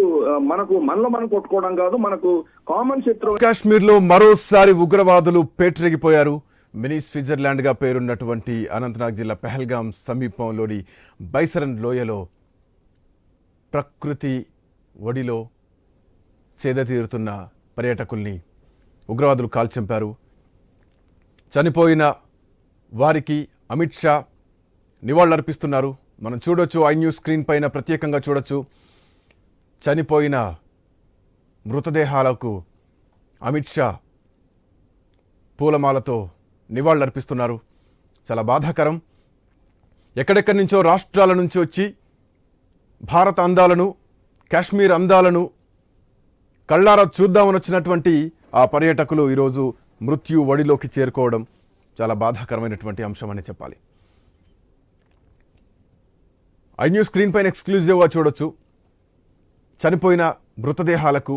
మనలో మనం కొట్టుకోవడం కాదు, మనకు కామన్ శత్రువు. కాశ్మీర్ లో మరోసారి ఉగ్రవాదులు పేటరేగిపోయారు. మినీ స్విట్జర్లాండ్ గా పేరున్నటువంటి అనంతనాగ్ జిల్లా పెహల్గాం సమీపంలోని బైసరన్ లోయలో ప్రకృతి ఒడిలో సేద తీరుతున్న పర్యాటకుల్ని ఉగ్రవాదులు కాల్చంపారు. చనిపోయిన వారికి అమిత్ షా నివాళులర్పిస్తున్నారు. మనం చూడొచ్చు, ఐ న్యూస్ స్క్రీన్ పైన ప్రత్యేకంగా చూడొచ్చు. చనిపోయిన మృతదేహాలకు అమిత్ షా పూలమాలతో నివాళులర్పిస్తున్నారు. చాలా బాధాకరం. ఎక్కడెక్కడి నుంచో రాష్ట్రాల నుంచి వచ్చి భారత అందాలను, కాశ్మీర్ అందాలను కళ్ళారా చూద్దామని వచ్చినటువంటి ఆ పర్యాటకులు ఈరోజు మృత్యు ఒడిలోకి చేరుకోవడం చాలా బాధాకరమైనటువంటి అంశం అని చెప్పాలి. ఐ న్యూస్ స్క్రీన్ పైన ఎక్స్క్లూజివ్గా చూడొచ్చు. చనిపోయిన మృతదేహాలకు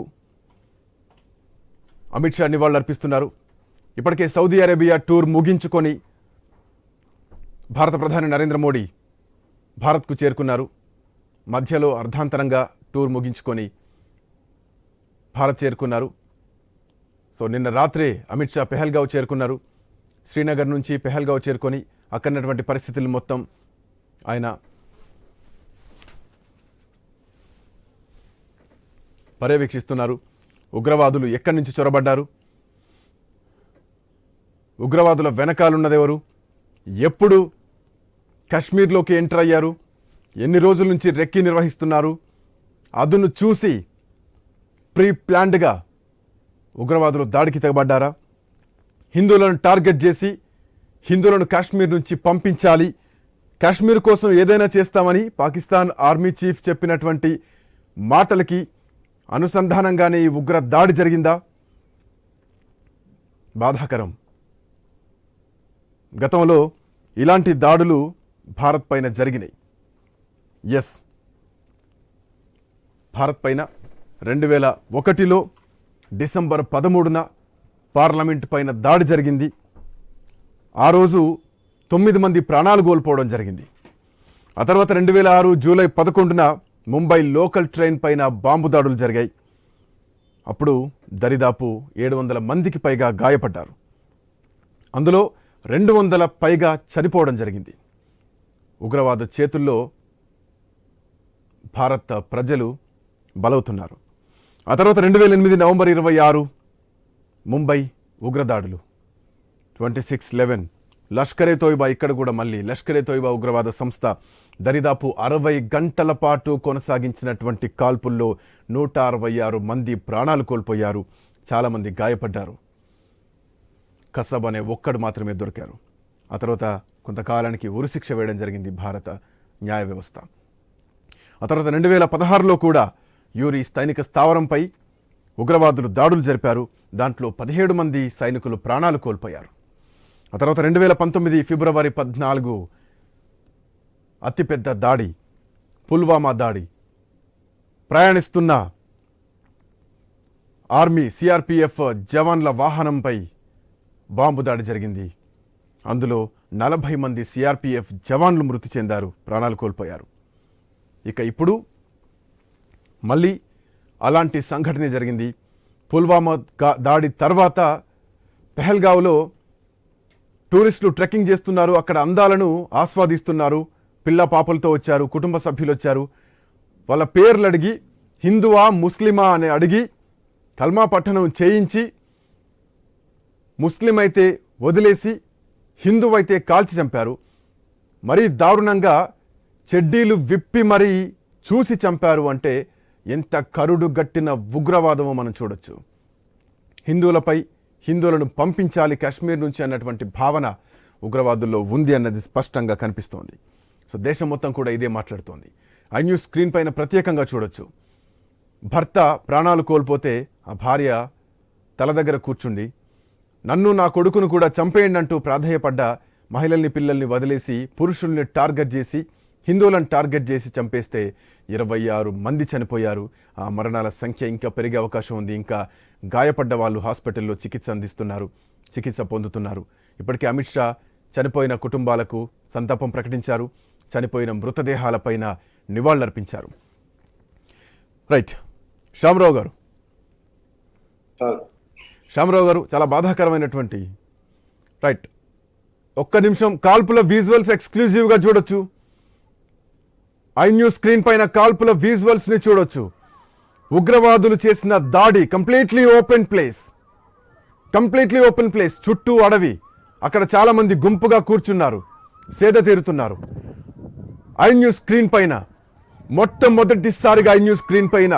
అమిత్ షా నివాళులర్పిస్తున్నారు. ఇప్పటికే సౌదీ అరేబియా టూర్ ముగించుకొని భారత ప్రధాని నరేంద్ర మోడీ భారత్కు చేరుకున్నారు. మధ్యలో అర్ధాంతరంగా టూర్ ముగించుకొని భారత్ చేరుకున్నారు. సో నిన్న రాత్రే అమిత్ షా పెహల్గావ్ చేరుకున్నారు. శ్రీనగర్ నుంచి పెహల్గావ్ చేరుకొని అక్కడున్నటువంటి పరిస్థితులు మొత్తం ఆయన పర్యవేక్షిస్తున్నారు. ఉగ్రవాదులు ఎక్కడి నుంచి చొరబడ్డారు, ఉగ్రవాదుల వెనకాలన్నదెవరు, ఎప్పుడు కశ్మీర్లోకి ఎంటర్ అయ్యారు, ఎన్ని రోజుల నుంచి రెక్కి నిర్వహిస్తున్నారు, అదును చూసి ప్రీ ప్లాన్డ్గా ఉగ్రవాదులు దాడికి తెగబడ్డారా? హిందువులను టార్గెట్ చేసి హిందువులను కాశ్మీర్ నుంచి పంపించాలి, కాశ్మీర్ కోసం ఏదైనా చేస్తామని పాకిస్తాన్ ఆర్మీ చీఫ్ చెప్పినటువంటి మాటలకి అనుసంధానంగానే ఈ ఉగ్ర దాడి జరిగిందా? బాధాకరం. గతంలో ఇలాంటి దాడులు భారత్ పైన జరిగినాయి. ఎస్, భారత్ పైన 2001లో డిసెంబర్ 13న పార్లమెంట్ పైన దాడి జరిగింది. ఆ రోజు 9 మంది ప్రాణాలు కోల్పోవడం జరిగింది. ఆ తర్వాత 2006 జూలై 11న ముంబై లోకల్ ట్రైన్ పైన బాంబు దాడులు జరిగాయి. అప్పుడు దరిదాపు 700 మందికి పైగా గాయపడ్డారు. అందులో 200 పైగా చనిపోవడం జరిగింది. ఉగ్రవాద చేతుల్లో భారత ప్రజలు బలవుతున్నారు. ఆ తర్వాత 2008 నవంబర్ 26 ముంబై ఉగ్రదాడులు, 26/11 లష్కరే తోయిబా. ఇక్కడ కూడా మళ్ళీ లష్కరే తోయిబా ఉగ్రవాద సంస్థ దరిదాపు 60 గంటల పాటు కొనసాగించినటువంటి కాల్పుల్లో 166 మంది ప్రాణాలు కోల్పోయారు, చాలామంది గాయపడ్డారు. కసబ్ అనే ఒక్కడు మాత్రమే దొరికారు. ఆ తర్వాత కొంతకాలానికి ఉరిశిక్ష వేయడం జరిగింది భారత న్యాయ వ్యవస్థ. ఆ తర్వాత 2016లో కూడా యూరి సైనిక స్థావరంపై ఉగ్రవాదులు దాడులు జరిపారు. దాంట్లో 17 మంది సైనికులు ప్రాణాలు కోల్పోయారు. ఆ తర్వాత 2019 ఫిబ్రవరి 14 అతిపెద్ద దాడి, పుల్వామా దాడి. ప్రయాణిస్తున్న ఆర్మీ సిఆర్పిఎఫ్ జవాన్ల వాహనంపై బాంబు దాడి జరిగింది. అందులో 40 మంది సిఆర్పిఎఫ్ జవాన్లు మృతి చెందారు, ప్రాణాలు కోల్పోయారు. ఇక ఇప్పుడు మళ్ళీ అలాంటి సంఘటన జరిగింది. పుల్వామా దాడి తర్వాత పెహల్గావ్లో టూరిస్టులు ట్రెక్కింగ్ చేస్తున్నారు, అక్కడ అందాలను ఆస్వాదిస్తున్నారు. పిల్ల పాపలతో వచ్చారు, కుటుంబ సభ్యులు వచ్చారు. వాళ్ళ పేర్లు అడిగి హిందువా ముస్లిమా అని అడిగి కల్మా పఠనం చేయించి ముస్లిం అయితే వదిలేసి హిందువైతే కాల్చి చంపారు. మరీ దారుణంగా చెడ్డీలు విప్పి మరీ చూసి చంపారు. అంటే ఎంత కరుడు గట్టిన ఉగ్రవాదమో మనం చూడొచ్చు. హిందువులపై హిందువులను పంపించాలి కాశ్మీర్ నుంచి అన్నటువంటి భావన ఉగ్రవాదుల్లో ఉంది అన్నది స్పష్టంగా కనిపిస్తోంది. సో దేశం మొత్తం కూడా ఇదే మాట్లాడుతోంది. ఐ న్యూస్ స్క్రీన్ పైన ప్రత్యేకంగా చూడొచ్చు. భర్త ప్రాణాలు కోల్పోతే ఆ భార్య తల దగ్గర కూర్చుండి నన్ను నా కొడుకును కూడా చంపేయండి అంటూ ప్రాధేయపడ్డ మహిళల్ని పిల్లల్ని వదిలేసి పురుషుల్ని టార్గెట్ చేసి హిందువులను టార్గెట్ చేసి చంపేస్తే 26 మంది చనిపోయారు. ఆ మరణాల సంఖ్య ఇంకా పెరిగే అవకాశం ఉంది. ఇంకా గాయపడ్డ వాళ్ళు హాస్పిటల్లో చికిత్స పొందుతున్నారు. ఇప్పటికే అమిత్ షా చనిపోయిన కుటుంబాలకు సంతాపం ప్రకటించారు, చనిపోయిన మృతదేహాలపైన నివాళులర్పించారు. రైట్, శ్యామరావు గారు, చాలా బాధాకరమైనటువంటి రైట్. ఒక్క నిమిషం, కాల్పుల విజువల్స్ ఎక్స్క్లూజివ్గా చూడొచ్చు. ఐ న్యూస్ స్క్రీన్ పైన కాల్పుల విజువల్స్ ని చూడొచ్చు. ఉగ్రవాదులు చేసిన దాడి కంప్లీట్లీ ఓపెన్ ప్లేస్, చుట్టూ అడవి. అక్కడ చాలా మంది గుంపుగా కూర్చున్నారు, సేద తీరుతున్నారు. ఐ న్యూస్ స్క్రీన్ పైన మొట్టమొదటిసారిగా ఐ న్యూస్ స్క్రీన్ పైన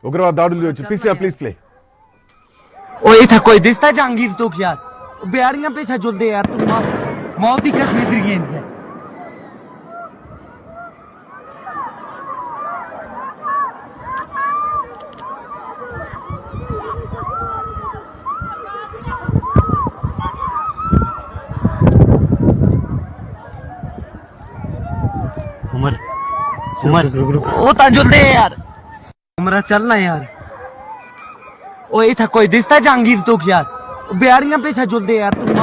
ఉగ్రవాద దాడులు వచ్చి పీసీఆర్ ప్లీజ్ ప్లే. ओए था कोई दिसता जहांगीर तो यार बिहारियां पे छजुल दे यार तुम मौत की कसम दी गेंद है उमर ओ ताजुल दे यार उमरा चलना यार ओए था कोई दिसता जहांगीर तो यार बिहारियां पे छजुल दे यार तुम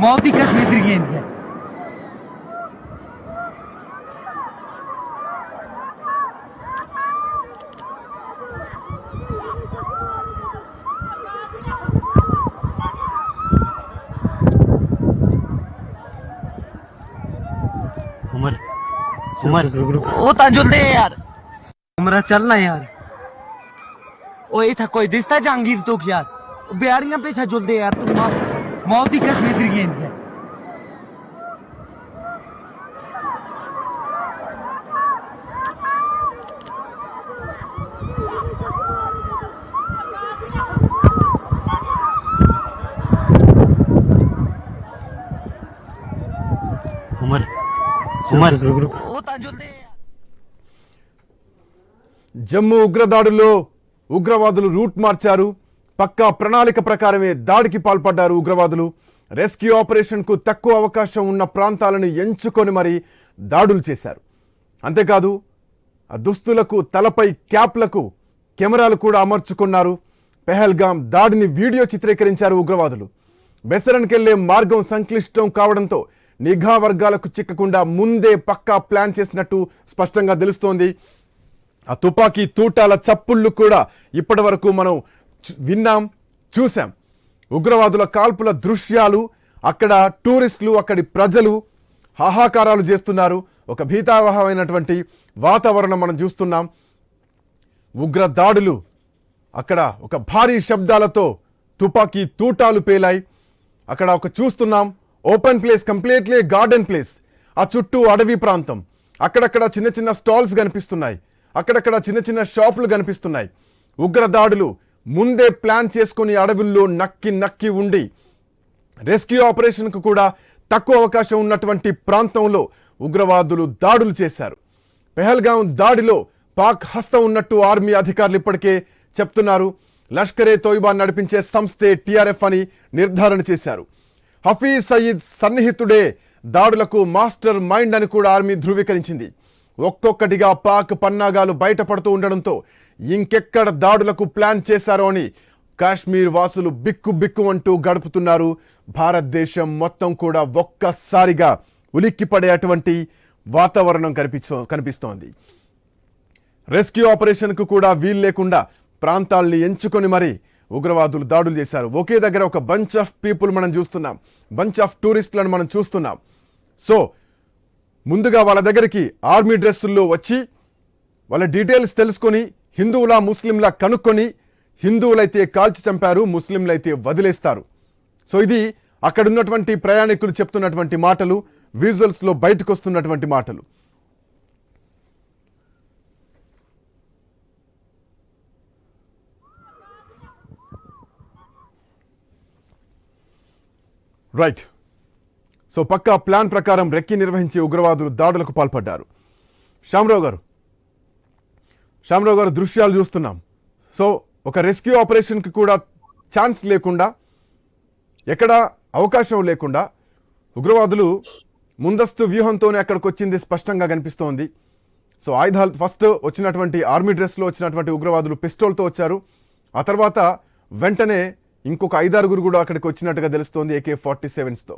मौत की कसम दी गेंद है उमर ओ ताजुल दे यार उमरा चलना यार ओए था कोई दिसता जहांगीर तो यार बिहारियां पे छजुल दे यार तुम मौत की कसम दी गेंद है उमर वो ताजुल दे यार జమ్మూ ఉగ్రదాడుల్లో ఉగ్రవాదులు రూట్ మార్చారు. పక్కా ప్రణాళిక ప్రకారమే దాడికి పాల్పడ్డారు ఉగ్రవాదులు. రెస్క్యూ ఆపరేషన్కు తక్కువ అవకాశం ఉన్న ప్రాంతాలను ఎంచుకొని మరీ దాడులు చేశారు. అంతేకాదు ఆ దుస్తులకు తలపై క్యాప్లకు కెమెరాలు కూడా అమర్చుకున్నారు. పెహల్గాం దాడిని వీడియో చిత్రీకరించారు ఉగ్రవాదులు. బెసరన్కెళ్లే మార్గం సంక్లిష్టం కావడంతో నిఘా వర్గాలకు చిక్కకుండా ముందే పక్కా ప్లాన్ చేసినట్టు స్పష్టంగా తెలుస్తోంది. ఆ తుపాకీ తూటాల చప్పుళ్ళు కూడా ఇప్పటి వరకు మనం విన్నాం, చూసాం. ఉగ్రవాదుల కాల్పుల దృశ్యాలు, అక్కడ టూరిస్టులు, అక్కడి ప్రజలు హాహాకారాలు చేస్తున్నారు. ఒక భీతావహమైనటువంటి వాతావరణం మనం చూస్తున్నాం. ఉగ్ర దాడులు, అక్కడ ఒక భారీ శబ్దాలతో తుపాకీ తూటాలు పేలాయి. అక్కడ ఒక చూస్తున్నాం open place, completely garden place. ఆ చుట్టూ అడవి ప్రాంతం, అక్కడక్కడ చిన్న చిన్న స్టాల్స్ కనిపిస్తున్నాయి, అక్కడక్కడ చిన్న చిన్న షాపులు కనిపిస్తున్నాయి. ఉగ్ర దాడులు ముందే ప్లాన్ చేసుకుని అడవుల్లో నక్కి ఉండి రెస్క్యూ ఆపరేషన్కు కూడా తక్కువ అవకాశం ఉన్నటువంటి ప్రాంతంలో ఉగ్రవాదులు దాడులు చేశారు. పెహల్గాం దాడిలో పాక్ హస్తం ఉన్నట్టు ఆర్మీ అధికారులు ఇప్పటికే చెప్తున్నారు. లష్కరే తోయిబా నడిపించే సంస్థే టీఆర్ఎఫ్ అని నిర్ధారణ చేశారు. హఫీజ్ సయీద్ సన్నిహితుడే దాడులకు మాస్టర్ మైండ్ అని కూడా ఆర్మీ ధృవీకరించింది. ఒక్కొక్కటిగా పాక్ పన్నాగాలు బయటపడుతూ ఉండడంతో ఇంకెక్కడ దాడులకు ప్లాన్ చేశారో అని కాశ్మీర్ వాసులు బిక్కు అంటూ గడుపుతున్నారు. భారతదేశం మొత్తం కూడా ఒక్కసారిగా ఉలిక్కిపడేటువంటి వాతావరణం కనిపిస్తోంది. రెస్క్యూ ఆపరేషన్కు కూడా వీలు లేకుండా ప్రాంతాల్ని ఎంచుకొని మరి ఉగ్రవాదులు దాడులు చేశారు. ఒకే దగ్గర ఒక బంచ్ ఆఫ్ పీపుల్ మనం చూస్తున్నాం, బంచ్ ఆఫ్ టూరిస్టులను మనం చూస్తున్నాం. సో ముందుగా వాళ్ళ దగ్గరికి ఆర్మీ డ్రెస్సుల్లో వచ్చి వాళ్ళ డీటెయిల్స్ తెలుసుకొని హిందువులా ముస్లింలా కనుక్కొని హిందువులైతే కాల్చి చంపారు, ముస్లింలైతే వదిలేస్తారు. సో ఇది అక్కడ ఉన్నటువంటి ప్రయాణికులు చెప్తున్నటువంటి మాటలు, విజువల్స్లో బయటకు వస్తున్నటువంటి మాటలు. రైట్. సో పక్కా ప్లాన్ ప్రకారం రెక్కి నిర్వహించి ఉగ్రవాదులు దాడులకు పాల్పడ్డారు. శ్యామరావు గారు దృశ్యాలు చూస్తున్నాం. సో ఒక రెస్క్యూ ఆపరేషన్కి కూడా ఛాన్స్ లేకుండా, ఎక్కడ అవకాశం లేకుండా ఉగ్రవాదులు ముందస్తు వ్యూహంతోనే అక్కడికి వచ్చింది స్పష్టంగా కనిపిస్తోంది. సో ఆయుధాలు ఫస్ట్ వచ్చినటువంటి ఆర్మీ డ్రెస్లో వచ్చినటువంటి ఉగ్రవాదులు పిస్టోల్తో వచ్చారు. ఆ తర్వాత వెంటనే ఇంకొక 5-6 కూడా అక్కడికి వచ్చినట్టుగా తెలుస్తోంది AK-47తో.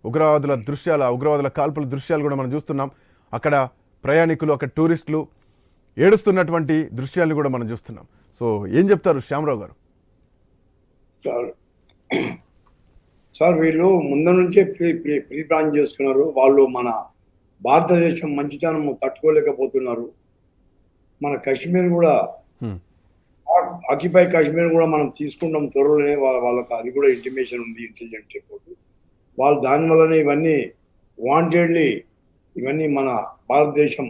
ఉగ్రవాదుల కాల్పుల దృశ్యాలు కూడా మనం చూస్తున్నాం. అక్కడ ప్రయాణికులు, అక్కడ టూరిస్టులు ఏడుస్తున్నటువంటి దృశ్యాలను కూడా మనం చూస్తున్నాం. సో ఏం చెప్తారు శ్యామరావు గారు? సార్ వీళ్ళు ముందు నుంచే ప్రీ ప్లాన్ చేసుకున్నారు. వాళ్ళు మన భారతదేశం మంచితనం తట్టుకోలేకపోతున్నారు. మన కాశ్మీర్ కూడా ఆక్యుపై కాశ్మీర్ కూడా మనం తీసుకుంటాం త్వరలోనే, వాళ్ళకి అది కూడా ఇంటిమేషన్ ఉంది, ఇంటెలిజెంట్ రిపోర్ట్. వాళ్ళు దానివల్లనే ఇవన్నీ వాంటెడ్లీ ఇవన్నీ మన భారతదేశం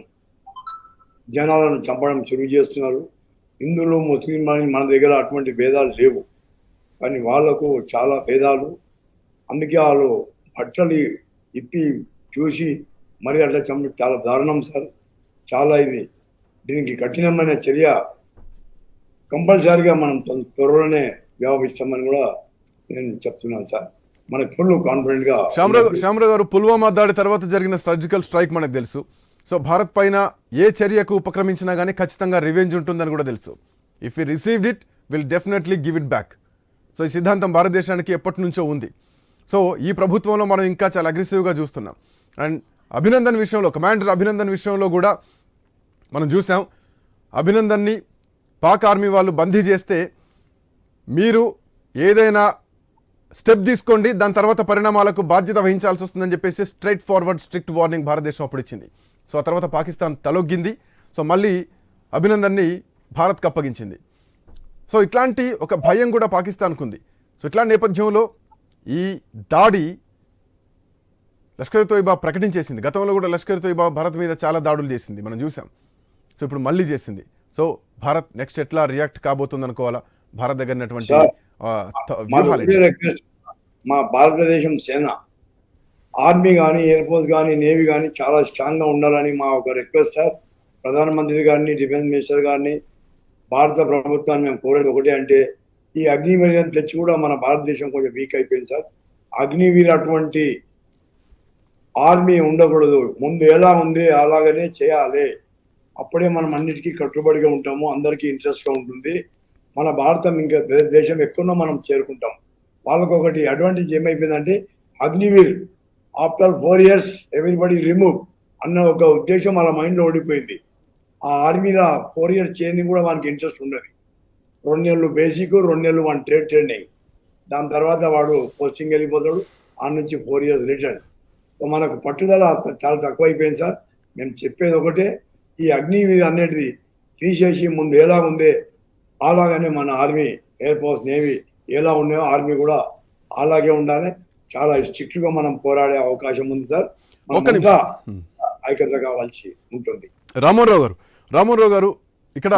జనాలను చంపడం చురుగు చేస్తున్నారు. హిందువులు ముస్లిం అని మన దగ్గర అటువంటి భేదాలు లేవు, కానీ వాళ్లకు చాలా భేదాలు. అందుకే వాళ్ళు బట్టలు ఇప్పి చూసి మరి అట్లా చంపి చాలా దారుణం సార్. చాలా దీనికి కఠినమైన చర్య కంపల్సరీగా మనం త్వరలోనే వ్యవహరిస్తామని కూడా నేను చెప్తున్నాను సార్. మనకు ఫుల్ కాన్ఫిడెంట్ గా. శ్యామరావు గారు, పుల్వామా దాడి తర్వాత జరిగిన సర్జికల్ స్ట్రైక్ మనకు తెలుసు. సో భారత్ పైన ఏ చర్యకు ఉపక్రమించినా కానీ ఖచ్చితంగా రివెంజ్ ఉంటుందని కూడా తెలుసు. If you received it will definitely give it back. So ఈ సిద్ధాంతం భారతదేశానికి ఎప్పటి నుంచో ఉంది. సో ఈ ప్రభుత్వంలో మనం ఇంకా చాలా అగ్రెసివ్గా చూస్తున్నాం. అండ్ అభినందన్ విషయంలో, కమాండర్ అభినందన్ విషయంలో కూడా మనం చూసాం. అభినందన్ని పాక్ ఆర్మీ వాళ్ళు బందీ చేస్తే మీరు ఏదైనా స్టెప్ తీసుకోండి, దాని తర్వాత పరిణామాలకు బాధ్యత వహించాల్సి వస్తుందని చెప్పేసి స్ట్రైట్ ఫార్వర్డ్ స్ట్రిక్ట్ వార్నింగ్ భారతదేశం అప్పుడు ఇచ్చింది. సో ఆ తర్వాత పాకిస్తాన్ తలొగ్గింది. సో మళ్ళీ అభినందన్ని భారత్కు అప్పగించింది. సో ఇట్లాంటి ఒక భయం కూడా పాకిస్తాన్కు ఉంది. సో ఇట్లాంటి నేపథ్యంలో ఈ దాడి లష్కర్ తోయిబా ప్రకటించేసింది. గతంలో కూడా లష్కర్ తోయిబా భారత్ మీద చాలా దాడులు చేసింది, మనం చూసాం. సో ఇప్పుడు మళ్ళీ చేసింది. సో భారత్ నెక్స్ట్ ఎట్లా రియాక్ట్ కాబోతుంది అనుకోవాలా? భారత్ దగ్గర ఉన్నటువంటి మా భారతదేశం సేన ఆర్మీ కానీ ఎయిర్ ఫోర్స్ కానీ నేవీ కానీ చాలా స్ట్రాంగ్గా ఉండాలని మా ఒక రిక్వెస్ట్ సార్. ప్రధానమంత్రి గారిని, డిఫెన్స్ మినిస్టర్ గారిని, భారత ప్రభుత్వాన్ని మేము కోరేది ఒకటే, అంటే ఈ అగ్నివీర్ని తెచ్చి కూడా మన భారతదేశం కొంచెం వీక్ అయిపోయింది సార్. అగ్నివీర్ అటువంటి ఆర్మీ ఉండకూడదు. ముందు ఎలా ఉంది అలాగనే చేయాలి. అప్పుడే మనం అన్నిటికీ కట్టుబడిగా ఉంటాము, అందరికీ ఇంట్రెస్ట్గా ఉంటుంది. మన భారతం ఇంకా దేశం ఎక్కడో మనం చేరుకుంటాం. వాళ్ళకు ఒకటి అడ్వాంటేజ్ ఏమైపోయిందంటే Agniveer after 4 years everybody remove అన్న ఒక ఉద్దేశం వాళ్ళ మైండ్లో ఓడిపోయింది. ఆ ఆర్మీలో 4 years చేయని కూడా వానికి ఇంట్రెస్ట్ ఉండదు. 2 నెలలు బేసిక్, 2 నెలలు వాని ట్రైనింగ్, దాని తర్వాత వాడు పోస్టింగ్ వెళ్ళిపోతాడు. ఆ నుంచి 4 years రిటర్న్. మనకు పట్టుదల చాలా తక్కువ అయిపోయింది సార్. మేము చెప్పేది ఒకటే, ఈ అగ్నివీర్ అనేది తీసేసి ముందు ఎలా ఉందే అలాగనే మన ఆర్మీ, ఎయిర్ ఫోర్స్, నేవీ ఎలా ఉన్నాయో ఆర్మీ కూడా అలాగే ఉండాలి. చాలా స్ట్రిక్ట్ గా మనం పోరాడే అవకాశం ఉంది సార్. ఇంకా ఐక్యత కావాల్సి ఉంటుంది. రామోరావు గారు ఇక్కడ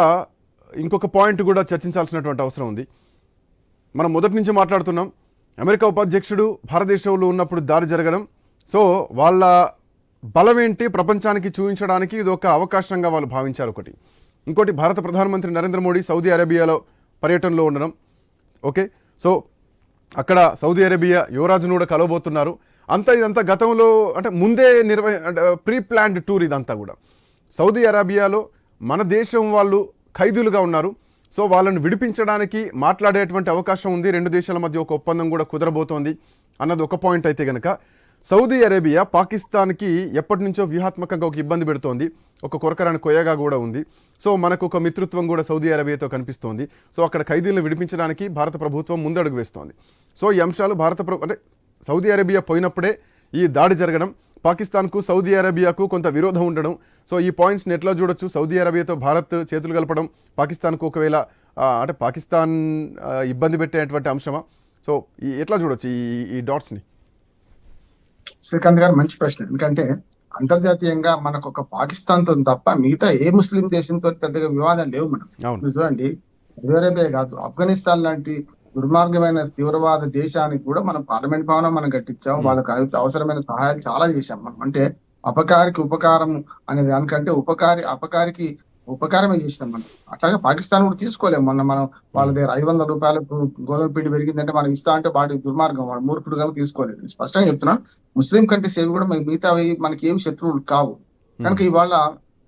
ఇంకొక పాయింట్ కూడా చర్చించాల్సినటువంటి అవసరం ఉంది. మనం మొదటి నుంచి మాట్లాడుతున్నాం, అమెరికా ఉపాధ్యక్షుడు భారతదేశంలో ఉన్నప్పుడు దాడి జరగడం, సో వాళ్ళ బలం ఏంటి ప్రపంచానికి చూపించడానికి ఇది ఒక అవకాశంగా వాళ్ళు భావించారు. ఒకటి, ఇంకోటి భారత ప్రధానమంత్రి నరేంద్ర మోడీ సౌదీ అరేబియాలో పర్యటనలో ఉండడం. ఓకే, సో అక్కడ సౌదీ అరేబియా యువరాజును కూడా కలవబోతున్నారు. ఇదంతా గతంలో అంటే ముందే ప్రీ ప్లాన్డ్ టూర్ ఇదంతా కూడా. సౌదీ అరేబియాలో మన దేశం వాళ్ళు ఖైదీలుగా ఉన్నారు. సో వాళ్ళని విడిపించడానికి మాట్లాడేటువంటి అవకాశం ఉంది. 2 దేశాల మధ్య ఒక ఒప్పందం కూడా కుదరబోతోంది అన్నది ఒక పాయింట్ అయితే కనుక, సౌదీ అరేబియా పాకిస్తాన్కి ఎప్పటి నుంచో వ్యూహాత్మకంగా ఒక ఇబ్బంది పెడుతోంది. ఒక కొరకరాని కొయ్యగా కూడా ఉంది. సో మనకు ఒక మిత్రత్వం కూడా సౌదీ అరేబియాతో కనిపిస్తోంది. సో అక్కడ ఖైదీలను విడిపించడానికి భారత ప్రభుత్వం ముందడుగు వేస్తోంది. సో ఈ అంశాలు అంటే సౌదీ అరేబియా పోయినప్పుడే ఈ దాడి జరగడం, పాకిస్తాన్కు సౌదీ అరేబియాకు కొంత విరోధం ఉండడం. సో ఈ పాయింట్స్ని ఎట్లా చూడొచ్చు? సౌదీ అరేబియాతో భారత్ చేతులు కలపడం పాకిస్తాన్కు ఒకవేళ అంటే పాకిస్తాన్ ఇబ్బంది పెట్టేటువంటి అంశమా? సో ఎట్లా చూడొచ్చు ఈ డాట్స్ని? శ్రీకాంత్ గారు మంచి ప్రశ్న. ఎందుకంటే అంతర్జాతీయంగా మనకు ఒక పాకిస్తాన్ తో తప్ప మిగతా ఏ ముస్లిం దేశంతో పెద్దగా వివాదాలు లేవు. మనం చూడండి, సౌదీ అరేబియా కాదు, ఆఫ్ఘనిస్తాన్ లాంటి దుర్మార్గమైన తీవ్రవాద దేశానికి కూడా మనం పార్లమెంట్ భవనం మనం కట్టించాం. వాళ్ళకి అవసరమైన సహాయాలు చాలా చేశాం మనం. అంటే అపకారికి ఉపకారం అనే దానికంటే అపకారికి ఉపకారమే చేసినాం మనం. అట్లాగే పాకిస్తాన్ కూడా తీసుకోలేము. మనం వాళ్ళ దగ్గర 500 రూపాయలకు గోధుమ పిండి పెరిగిందంటే మనం ఇస్తా అంటే వాడి దుర్మార్గం, వాడు మూర్ఖుడుగా తీసుకోలేదు. స్పష్టంగా చెప్తున్నాను, ముస్లిం కంట్రీస్ ఏవి కూడా మిగతావి మనకి ఏమి శత్రువులు కావు. కనుక ఇవాళ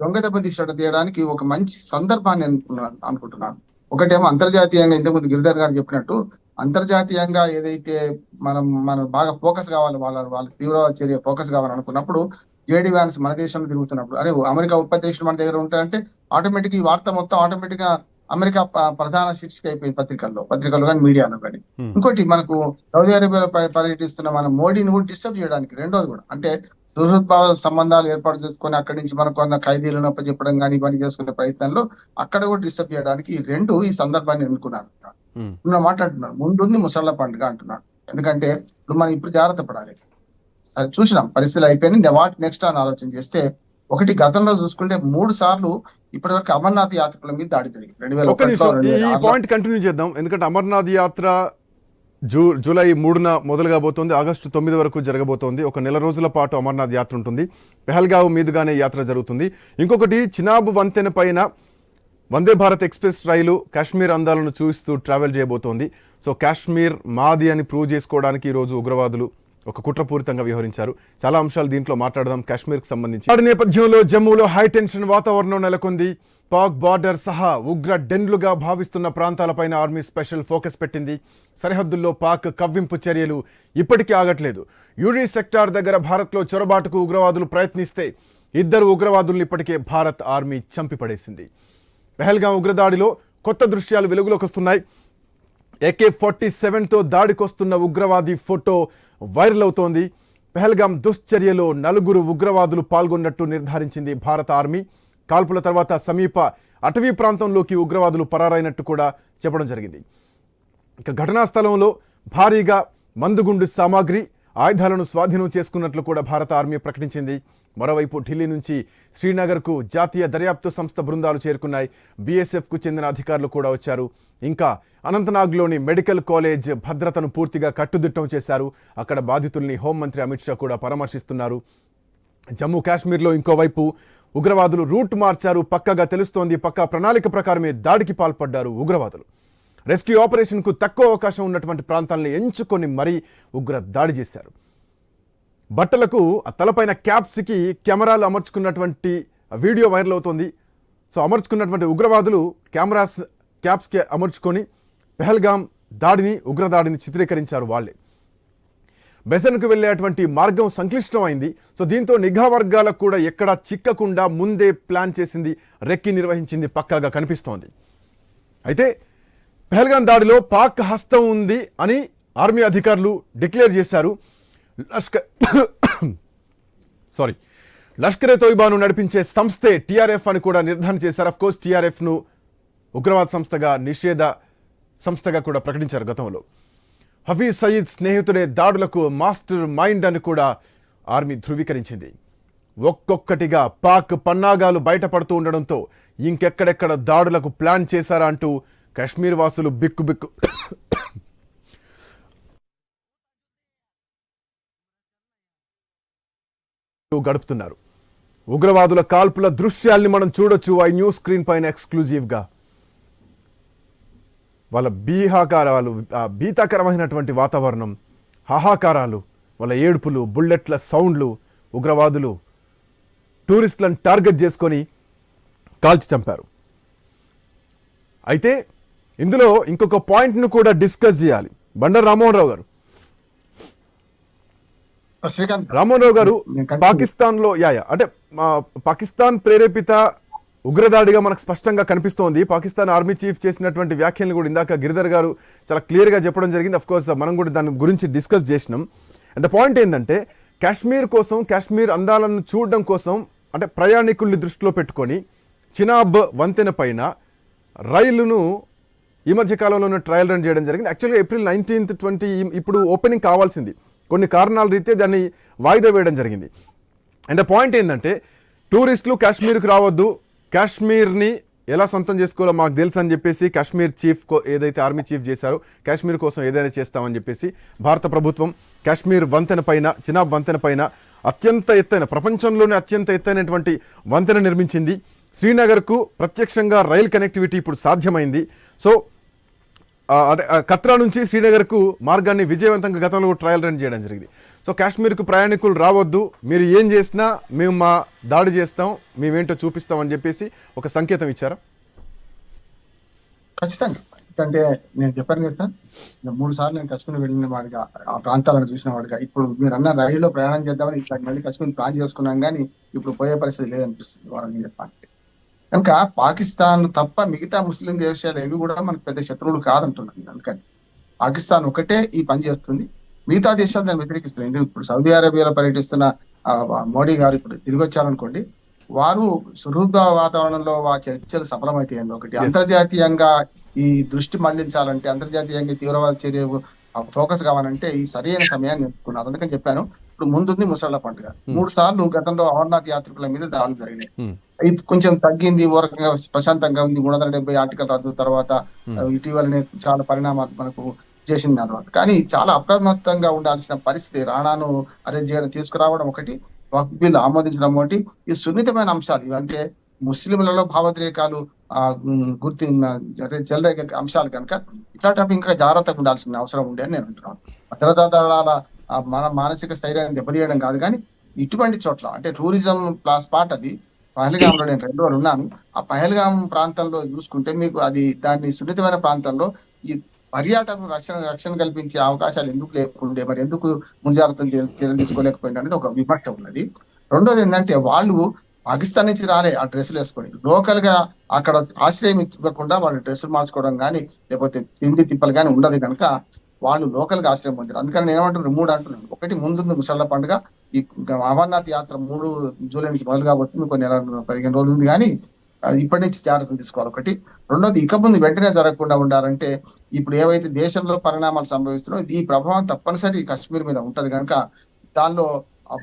దొంగ దెబ్బ తీయడానికి ఒక మంచి సందర్భాన్ని అనుకుంటున్నాను. ఒకటేమో అంతర్జాతీయంగా, ఇంతకుముందు గిరిధర్ గారు చెప్పినట్టు అంతర్జాతీయంగా ఏదైతే మనం బాగా ఫోకస్ కావాలి, వాళ్ళ తీవ్రవాద చర్య ఫోకస్ కావాలనుకున్నప్పుడు జేడీ వ్యాన్స్ మన దేశంలో తిరుగుతున్నప్పుడు, అరే అమెరికా ఉపాధ్యక్షుడు మన దగ్గర ఉంటారంటే ఆటోమేటిక్ ఈ వార్త మొత్తం ఆటోమేటిక్ గా అమెరికా ప్రధాన శీర్షిక అయిపోయింది పత్రికల్లో కానీ మీడియాలో కానీ. ఇంకోటి, మనకు సౌదీ అరేబియాలో పర్యటిస్తున్న మన మోడీని కూడా డిస్టర్బ్ చేయడానికి, రెండోది కూడా అంటే సుహృద్భావ సంబంధాలు ఏర్పాటు చేసుకుని అక్కడి నుంచి మనకు అన్న ఖైదీలను చెప్పడం కానీ ఇవన్నీ చేసుకునే ప్రయత్నంలో అక్కడ కూడా డిస్టర్బ్ చేయడానికి ఈ సందర్భాన్ని ఎన్నుకున్నాను. మాట్లాడుతున్నాను, ముందుంది ముసళ్ళ పండుగ అంటున్నాడు. ఎందుకంటే ఇప్పుడు జాగ్రత్త పడాలి. చూసినాం పరిస్థితులు అయిపోయినాయి, వాట్ నెక్స్ట్ అని ఆలోచన చేస్తే, ఒకటి గతంలో చూసుకుంటే 3 సార్లు ఇప్పటి వరకు అమర్నాథ్ యాత్రల మీద దాడి జరిగింది. 2001 పాయింట్ కంటిన్యూ చేద్దాం. ఎందుకంటే అమర్నాథ్ యాత్ర జూలై 3న మొదలు కాబోతోంది, ఆగస్టు 9 వరకు జరగబోతోంది. ఒక 1 నెల రోజుల పాటు అమర్నాథ్ యాత్ర ఉంటుంది. పెహల్గావ్ మీదుగానే యాత్ర జరుగుతుంది. ఇంకొకటి, చినాబ్ వంతెన పైన వందే భారత్ ఎక్స్ప్రెస్ రైలు కాశ్మీర్ అందాలను చూస్తూ ట్రావెల్ చేయబోతోంది. సో కాశ్మీర్ మాది అని ప్రూవ్ చేసుకోవడానికి ఈరోజు ఉగ్రవాదులు ఒక కుట్రపూరితంగా వ్యవహరించారు. చాలా అంశాలు దీంట్లో మాట్లాడదాం కాశ్మీర్కి సంబంధించి. దాడి నేపథ్యంలో జమ్మూలో హై టెన్షన్ వాతావరణం నెలకొంది. పాక్ బార్డర్ సహా ఉగ్ర డెన్లుగా భావిస్తున్న ప్రాంతాలపైన ఆర్మీ స్పెషల్ ఫోకస్ పెట్టింది. సరిహద్దుల్లో పాక్ కవ్వింపు చర్యలు ఇప్పటికీ ఆగట్లేదు. యూరీ సెక్టార్ దగ్గర భారత్లో చొరబాటుకు ఉగ్రవాదులు ప్రయత్నిస్తే 2 ఉగ్రవాదులను ఇప్పటికే భారత్ ఆర్మీ చంపిపడేసింది. పెహల్గాం ఉగ్రదాడిలో కొత్త దృశ్యాలు వెలుగులోకి వస్తున్నాయి. AK-47తో దాడికొస్తున్న ఉగ్రవాది ఫోటో వైరల్ అవుతోంది. పెహల్గాం దుశ్చర్యలో 4 ఉగ్రవాదులు పాల్గొన్నట్టు నిర్ధారించింది భారత ఆర్మీ. కాల్పుల తర్వాత సమీప అటవీ ప్రాంతంలోకి ఉగ్రవాదులు పరారైనట్టు కూడా చెప్పడం జరిగింది. ఇక ఘటనా స్థలంలో భారీగా మందుగుండు సామాగ్రి, ఆయుధాలను స్వాధీనం చేసుకున్నట్లు కూడా భారత ఆర్మీ ప్రకటించింది. మరోవైపు ఢిల్లీ నుంచి శ్రీనగర్కు జాతీయ దర్యాప్తు సంస్థ బృందాలు చేరుకున్నాయి. బీఎస్ఎఫ్కు చెందిన అధికారులు కూడా వచ్చారు. ఇంకా అనంతనాగ్లోని మెడికల్ కాలేజ్ భద్రతను పూర్తిగా కట్టుదిట్టం చేశారు. అక్కడ బాధితుల్ని హోంమంత్రి అమిత్ షా కూడా పరామర్శిస్తున్నారు. జమ్మూ కాశ్మీర్లో ఇంకోవైపు ఉగ్రవాదులు రూట్ మార్చారు. పక్కగా తెలుస్తోంది. పక్కా ప్రణాళిక ప్రకారమే దాడికి పాల్పడ్డారు ఉగ్రవాదులు. రెస్క్యూ ఆపరేషన్కు తక్కువ అవకాశం ఉన్నటువంటి ప్రాంతాలను ఎంచుకొని మరీ ఉగ్ర దాడి చేశారు. బట్టలకు ఆ తలపైన క్యాప్స్కి కెమెరాలు అమర్చుకున్నటువంటి వీడియో వైరల్ అవుతోంది. సో అమర్చుకున్నటువంటి ఉగ్రవాదులు క్యాప్స్కి అమర్చుకొని పెహల్గాం దాడిని ఉగ్రదాడిని చిత్రీకరించారు వాళ్ళే. బెసన్కు వెళ్ళేటువంటి మార్గం సంక్లిష్టమైంది. సో దీంతో నిఘా వర్గాలకు కూడా ఎక్కడా చిక్కకుండా ముందే ప్లాన్ చేసింది, రెక్కి నిర్వహించింది పక్కాగా కనిపిస్తోంది. అయితే పెహల్గాం దాడిలో పాక్ హస్తం ఉంది అని ఆర్మీ అధికారులు డిక్లేర్ చేశారు. లష్కరే తోయిబాను నడిపించే సంస్థే టీఆర్ఎఫ్ అని కూడా నిర్ధారణ చేశారు. అఫ్కోర్స్ టీఆర్ఎఫ్ను ఉగ్రవాద సంస్థగా నిషేధ సంస్థగా కూడా ప్రకటించారు గతంలో. హఫీజ్ సయీద్ స్నేహితుడే దాడులకు మాస్టర్ మైండ్ అని కూడా ఆర్మీ ధృవీకరించింది. ఒక్కొక్కటిగా పాక్ పన్నాగాలు బయటపడుతూ ఉండడంతో ఇంకెక్కడెక్కడ దాడులకు ప్లాన్ చేశారా అంటూ కశ్మీర్ వాసులు బిక్కు గడుపుతున్నారు. ఉగ్రవాదుల కాల్పుల దృశ్యాల్ని మనం చూడొచ్చు ఐ న్యూస్ స్క్రీన్ పైన ఎక్స్క్లూజివ్గా. వాళ్ళ భీతాకరమైనటువంటి వాతావరణం, హాహాకారాలు, వాళ్ళ ఏడుపులు, బుల్లెట్ల సౌండ్లు, ఉగ్రవాదులు టూరిస్టులను టార్గెట్ చేసుకొని కాల్చి చంపారు. అయితే ఇందులో ఇంకొక పాయింట్ను కూడా డిస్కస్ చేయాలి. బండారు రామ్మోహన్ రావు గారు, రామ్మోహన్ రావు గారు పాకిస్తాన్లో అంటే పాకిస్తాన్ ప్రేరేపిత ఉగ్రదాడిగా మనకు స్పష్టంగా కనిపిస్తోంది. పాకిస్తాన్ ఆర్మీ చీఫ్ చేసినటువంటి వ్యాఖ్యలను కూడా ఇందాక గిరిధర్ గారు చాలా క్లియర్గా చెప్పడం జరిగింది. అఫ్కోర్స్ మనం కూడా దాని గురించి డిస్కస్ చేసినాం. అండ్ పాయింట్ ఏంటంటే కాశ్మీర్ అందాలను చూడడం కోసం అంటే ప్రయాణికుల్ని దృష్టిలో పెట్టుకొని చినాబ్ వంతెన పైన రైలును ఈ మధ్య కాలంలోనే ట్రయల్ రన్ చేయడం జరిగింది. యాక్చువల్గా ఏప్రిల్ 19, 20 ఇప్పుడు ఓపెనింగ్ కావాల్సింది. కొన్ని కారణాల రీత్యా దాన్ని వాయిదా వేయడం జరిగింది. అండ్ పాయింట్ ఏంటంటే టూరిస్టులు కాశ్మీర్కి రావద్దు, కాశ్మీర్ని ఎలా సొంతం చేసుకోవాలో మాకు తెలుసు అని చెప్పేసి కాశ్మీర్ చీఫ్ ఏదైతే ఆర్మీ చీఫ్ చేశారో కాశ్మీర్ కోసం ఏదైనా చేస్తామని చెప్పేసి భారత ప్రభుత్వం కాశ్మీర్ వంతెన పైన, చినాబ్ వంతెన పైన అత్యంత ఎత్తైన, ప్రపంచంలోనే అత్యంత ఎత్తైనటువంటి వంతెన నిర్మించింది. శ్రీనగర్కు ప్రత్యక్షంగా రైల్ కనెక్టివిటీ ఇప్పుడు సాధ్యమైంది. సో కత్రా నుంచి శ్రీనగర్కు మార్గాన్ని విజయవంతంగా గతంలో ట్రయల్ రన్ చేయడం జరిగింది. సో కాశ్మీర్కు ప్రయాణికులు రావద్దు, మీరు ఏం చేసినా మేము మా దాడి చేస్తాం, మేమేంటో చూపిస్తాం అని చెప్పేసి ఒక సంకేతం ఇచ్చారా? ఖచ్చితంగా. ఎందుకంటే నేను చెప్పాను కదా సార్, 3 సార్లు నేను కాశ్మీర్ వెళ్ళిన వాడిగా, ఆ ప్రాంతాలను చూసిన వాడిగా, ఇప్పుడు మీరు అన్న రైల్లో ప్రయాణం చేద్దామని ఇట్లా మళ్ళీ కాశ్మీర్ ప్లాన్ చేసుకున్నాం, కానీ ఇప్పుడు పోయే పరిస్థితి లేదనిపిస్తుంది వాళ్ళని చెప్పాలంటే. కనుక పాకిస్తాన్ తప్ప మిగతా ముస్లిం దేశాలు ఏవి కూడా మనకు పెద్ద శత్రువులు కాదంటున్నాను. అందుకని పాకిస్తాన్ ఒకటే ఈ పని చేస్తుంది, మిగతా దేశాలు దాన్ని వ్యతిరేకిస్తున్నాయి. ఇప్పుడు సౌదీ అరేబియాలో పర్యటిస్తున్న మోడీ గారు ఇప్పుడు తిరిగి వచ్చారనుకోండి, వారు సుహృద వాతావరణంలో ఆ చర్చలు సఫలమైతాయండి. ఒకటి, అంతర్జాతీయంగా ఈ దృష్టి మళ్లించాలంటే, అంతర్జాతీయంగా తీవ్రవాద చర్య ఫోకస్ కావాలంటే ఈ సరైన సమయాన్ని ఎంచుకున్నారు. అందుకని చెప్పాను, ఇప్పుడు ముందుంది ముసళ్ళ పండుగ. 3 సార్లు గతంలో అమర్నాథ్ యాత్రికుల మీద దాడులు జరిగినాయి. ఇది కొంచెం తగ్గింది, ఓ రకంగా ప్రశాంతంగా ఉంది. 370 ఆర్టికల్ రద్దు తర్వాత ఇటీవలనే చాలా పరిణామాలు మనకు చేసింది తర్వాత. కానీ చాలా అప్రమత్తంగా ఉండాల్సిన పరిస్థితి. రాణాను అరెస్ట్ చేయడం, తీసుకురావడం ఒకటి, వక్ఫ్ బిల్ ఆమోదించడం ఒకటి. ఈ సున్నితమైన అంశాలు ఇవంటే ముస్లింలలో భావోద్రేకాలు గుర్తి చెల్లరేగే అంశాలు కనుక ఇట్లాంటి ఇంకా జాగ్రత్తగా ఉండాల్సిన అవసరం ఉండే అని నేను అంటున్నాను. భద్రతా దళాల మన మానసిక స్థైర్యాన్ని దెబ్బతీయడం కాదు, కానీ ఇటువంటి చోట్ల అంటే టూరిజం స్పాట్ అది. పహల్గాంలో నేను 2 రోజులు ఉన్నాను. ఆ పహల్గాం ప్రాంతంలో చూసుకుంటే మీకు అది దాన్ని సున్నితమైన ప్రాంతంలో ఈ పర్యాటకులు రక్షణ కల్పించే అవకాశాలు ఎందుకు లేకుండే, మరి ఎందుకు ముంజాగ్రత్తలు చర్యలు తీసుకోలేకపోయింది అనేది ఒక విమర్శ ఉన్నది. రెండోది ఏంటంటే వాళ్ళు పాకిస్తాన్ నుంచి రాలే ఆ డ్రెస్సులు వేసుకొని, లోకల్ గా అక్కడ ఆశ్రయం ఇవ్వకుండా వాళ్ళు డ్రెస్సులు మార్చుకోవడం కానీ లేకపోతే తిండి తిప్పలు కానీ ఉండదు కనుక వాళ్ళు లోకల్ గా ఆశ్రయం పొందారు. అందుకని నేను ఏమంటున్నాను, 3 అంటున్నాను. ఒకటి, ముందుంది ముసళ్ళ పండుగ. ఈ అమర్నాథ్ యాత్ర 3 జూలై నుంచి మొదలు కాబోతుంది, కొన్ని 15 రోజులు ఉంది. కానీ ఇప్పటి నుంచి జాగ్రత్తలు తీసుకోవాలి ఒకటి. రెండోది, ఇక ముందు వెంటనే జరగకుండా ఉండాలంటే ఇప్పుడు ఏవైతే దేశంలో పరిణామాలు సంభవిస్తున్నాయో ఈ ప్రభావం తప్పనిసరి కాశ్మీర్ మీద ఉంటది కనుక దానిలో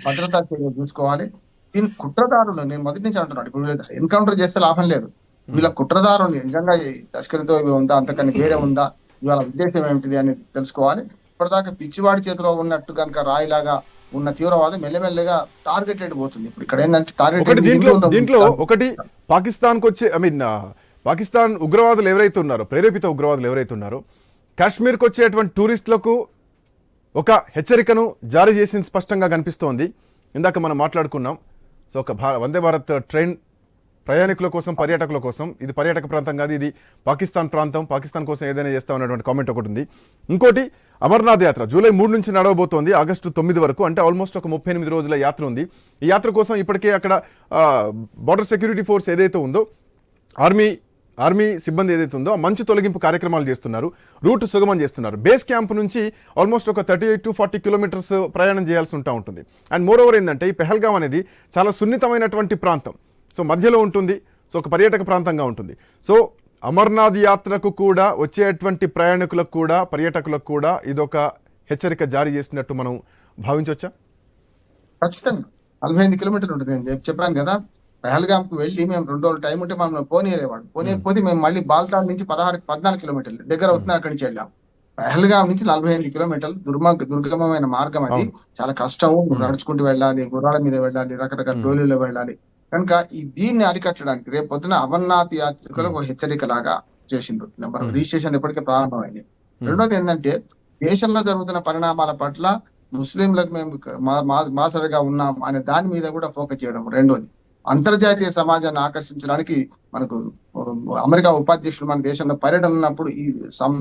భద్రతా చర్యలు తీసుకోవాలి. దీని కుట్రదారులు నేను మొదటి నుంచి అంటున్నాను, ఇప్పుడు ఎన్కౌంటర్ చేస్తే లాభం లేదు. వీళ్ళ కుట్రదారులు నిజంగా లష్కర్తో ఉందా, అంతకన్నా వేరే ఉందా, ఇవాళ ఉద్దేశం ఏమిటిది అనేది తెలుసుకోవాలి. ఇప్పటిదాకా పిచ్చివాడి చేతిలో ఉన్నట్టు కనుక రాయిలాగా ఉన్న తీవ్రవాదం మెల్లమెల్లగా టార్గెటెడ్ పోతుంది. ఇప్పుడు ఇక్కడ ఏంటంటే దీంట్లో ఒకటి పాకిస్తాన్కి వచ్చే పాకిస్తాన్ ఉగ్రవాదులు ఎవరైతే ఉన్నారో, ప్రేరేపిత ఉగ్రవాదులు ఎవరైతే ఉన్నారో, కాశ్మీర్కి వచ్చేటువంటి టూరిస్టులకు ఒక హెచ్చరికను జారీ చేసింది స్పష్టంగా కనిపిస్తోంది. ఇందాక మనం మాట్లాడుకున్నాం. సో ఒక వందే భారత్ ట్రైన్ ప్రయాణికుల కోసం, పర్యాటకుల కోసం, ఇది పర్యాటక ప్రాంతం కాదు, ఇది పాకిస్తాన్ ప్రాంతం, పాకిస్తాన్ కోసం ఏదైనా చేస్తాం అనేటువంటి కామెంట్ ఒకటి ఉంది. ఇంకోటి, అమర్నాథ్ యాత్ర జూలై 3 నుంచి నడవబోతోంది, ఆగస్టు 9 వరకు, అంటే ఆల్మోస్ట్ ఒక 38 రోజుల యాత్ర ఉంది. ఈ యాత్ర కోసం ఇప్పటికే అక్కడ బార్డర్ సెక్యూరిటీ ఫోర్స్ ఏదైతే ఉందో, ఆర్మీ సిబ్బంది ఏదైతే ఉందో, మంచు తొలగింపు కార్యక్రమాలు చేస్తున్నారు, రూట్ సుగమం చేస్తున్నారు. బేస్ క్యాంప్ నుంచి ఆల్మోస్ట్ ఒక 38 to 40 కిలోమీటర్స్ ప్రయాణం చేయాల్సి ఉంటుంది. అండ్ మోర్ ఓవర్ ఏంటంటే ఈ పెహల్గాం అనేది చాలా సున్నితమైనటువంటి ప్రాంతం. సో మధ్యలో ఉంటుంది. సో ఒక పర్యాటక ప్రాంతంగా ఉంటుంది. సో అమర్నాథ్ యాత్రకు కూడా వచ్చేటువంటి ప్రయాణికులకు కూడా, పర్యాటకులకు కూడా ఇదొక హెచ్చరిక జారీ చేసినట్టు మనం భావించవచ్చా? ఖచ్చితంగా 45 కిలోమీటర్లు ఉంటుంది. నేను చెప్పాను కదా, పహల్గామ్కి వెళ్ళి మేము 2 రోజులు టైం ఉంటే మనం పోనీయలేవాడు. పోనీయకపోతే మేము మళ్ళీ బాల్తాల్ నుంచి 14 కిలోమీటర్లు దగ్గర అవుతుంది, అక్కడి నుంచి వెళ్ళాం. పహల్గామ్ నుంచి 45 కిలోమీటర్లు దుర్గమమైన మార్గం. అది చాలా కష్టం. నడుచుకుంటూ వెళ్ళాలి, గుర్రాల మీద వెళ్ళాలి, రకరకాల డోలీలో వెళ్ళాలి. కనుక దీన్ని అరికట్టడానికి రేపు పొద్దున అమర్నాథ్ యాత్రికులకు ఒక హెచ్చరిక లాగా చేసిండ్రు. రిజిస్ట్రేషన్ ఇప్పటికే ప్రారంభమైంది. రెండోది ఏంటంటే దేశంలో జరుగుతున్న పరిణామాల పట్ల ముస్లింలకు మేము మాసరిగా ఉన్నాం అనే దాని మీద కూడా ఫోకస్ చేయడం. రెండోది, అంతర్జాతీయ సమాజాన్ని ఆకర్షించడానికి మనకు అమెరికా ఉపాధ్యక్షులు మన దేశంలో పర్యటన ఉన్నప్పుడు ఈ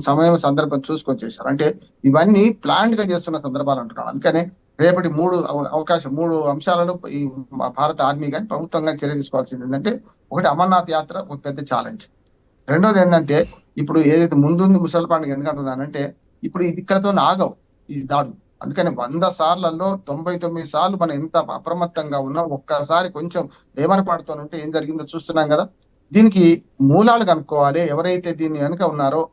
సమయం సందర్భం చూసుకొని చేశారు. అంటే ఇవన్నీ ప్లాన్డ్ గా చేస్తున్న సందర్భాలు అంటున్నాను. అందుకనే రేపటి 3 అంశాలను ఈ భారత ఆర్మీ కానీ ప్రభుత్వం కానీ చర్య తీసుకోవాల్సింది ఏంటంటే, ఒకటి అమర్నాథ్ యాత్ర ఒక పెద్ద ఛాలెంజ్. రెండోది ఏంటంటే, ఇప్పుడు ఏదైతే ముందుంది ముసలి పండుగ ఎందుకంటున్నానంటే, ఇప్పుడు ఇది ఇక్కడతో ఆగవు ఈ దాడులు. అందుకని 100 సార్లలో 99 సార్లు మనం ఎంత అప్రమత్తంగా ఉన్నా ఒక్కసారి కొంచెం ఏమరపాటుతో ఉంటే ఏం జరిగిందో చూస్తున్నాం కదా. దీనికి మూలాలు కనుక్కోవాలి. ఎవరైతే దీన్ని వెనుక ఉన్నారో,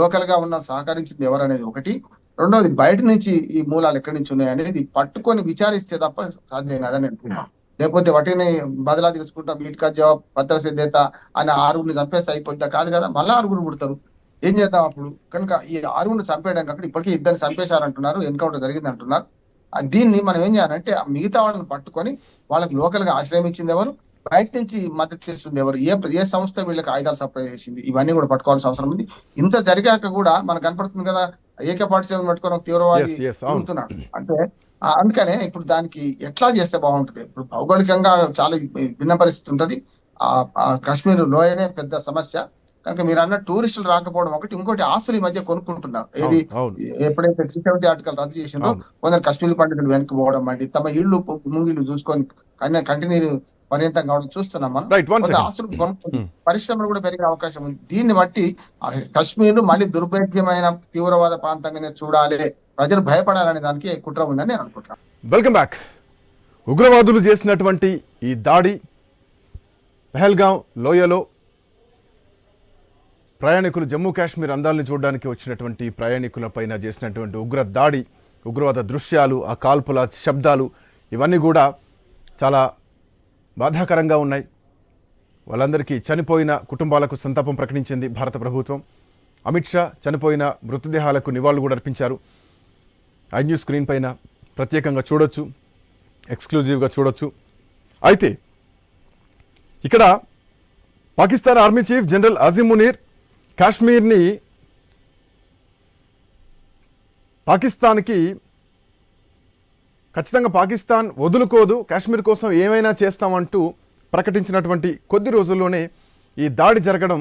లోకల్ గా ఉన్న సహకరించింది ఎవరు అనేది ఒకటి. రెండోది, బయట నుంచి ఈ మూలాలు ఎక్కడి నుంచి ఉన్నాయి అనేది పట్టుకొని విచారిస్తే తప్ప సాధ్యం కాదని అనుకున్నాం. లేకపోతే వాటిని బదిలా తీసుకుంటాం, వీటికా జవాబ్ భద్ర సిద్ధత అని 6 చంపేస్తే అయిపోద్దా? కాదు కదా, మళ్ళీ 6 పుడతారు. ఏం చేద్దాం అప్పుడు? కనుక ఈ 6 చంపేయడం కాకుండా ఇప్పటికీ 2 చంపేశారంటున్నారు, ఎన్కౌంటర్ జరిగింది అంటున్నారు. దీన్ని మనం ఏం చేయాలంటే మిగతా వాళ్ళని పట్టుకొని వాళ్ళకి లోకల్ గా ఆశ్రయం ఇచ్చింది ఎవరు, బయట నుంచి మద్దతు చేస్తుంది ఎవరు, ఏ సంస్థ వీళ్ళకి ఆయుధాలు సప్లై చేసింది, ఇవన్నీ కూడా పట్టుకోవాల్సిన అవసరం ఉంది. ఇంత జరిగాక కూడా మనకు కనపడుతుంది కదా, AK-47 పట్టుకొని ఒక తీవ్రవాది ఉంటున్నాడు అంటే. అందుకనే ఇప్పుడు దానికి ఎట్లా చేస్తే బాగుంటుంది? ఇప్పుడు భౌగోళికంగా చాలా భిన్న పరిస్థితి ఉంటది. కాశ్మీర్ లోయనే పెద్ద సమస్య. కనుక మీరు అన్న టూరిస్టులు రాకపోవడం ఒకటి. ఇంకోటి, ఆస్తులు ఈ మధ్య కొనుక్కుంటున్నారు. ఏది ఎప్పుడైతే 370 ఆర్టికల్ రద్దు చేసిందో కొందరు కాశ్మీర్ పండితులు వెనక్కి పోవడం అండి, తమ ఇళ్ళు ముంగిళ్ళు చూసుకొని కంటిన్యూ పర్యంతం కావడం చూస్తున్నాం మనం. ఆస్తులు కొనుక్కుంటున్నారు, పరిశ్రమలు కూడా పెరిగే అవకాశం ఉంది. దీన్ని బట్టి కాశ్మీర్ మళ్ళీ దుర్భేద్యమైన తీవ్రవాద ప్రాంతంగానే చూడాలి, ప్రజలు భయపడాలనే దానికి కుట్ర ఉందని నేను అనుకుంటున్నాను. Welcome back. ఉగ్రవాదులు చేసినటువంటి ఈ దాడి, పహల్గాం లోయలో ప్రయాణికులు, జమ్మూ కాశ్మీర్ అందాలను చూడడానికి వచ్చినటువంటి ప్రయాణికుల పైన చేసినటువంటి ఉగ్ర దాడి, ఉగ్రవాద దృశ్యాలు, ఆ కాల్పుల శబ్దాలు, ఇవన్నీ కూడా చాలా బాధాకరంగా ఉన్నాయి. వాళ్ళందరికీ, చనిపోయిన కుటుంబాలకు సంతాపం ప్రకటించింది భారత ప్రభుత్వం. అమిత్ షా చనిపోయిన మృతదేహాలకు నివాళులు కూడా అర్పించారు. iNews స్క్రీన్ పైన ప్రత్యేకంగా చూడొచ్చు, ఎక్స్క్లూజివ్గా చూడొచ్చు. అయితే ఇక్కడ Pakistan army chief general Asim Munir కాశ్మీర్ని పాకిస్తాన్కి ఖచ్చితంగా పాకిస్తాన్ వదులుకోదు, కాశ్మీర్ కోసం ఏమైనా చేస్తామంటూ ప్రకటించినటువంటి కొద్ది రోజుల్లోనే ఈ దాడి జరగడం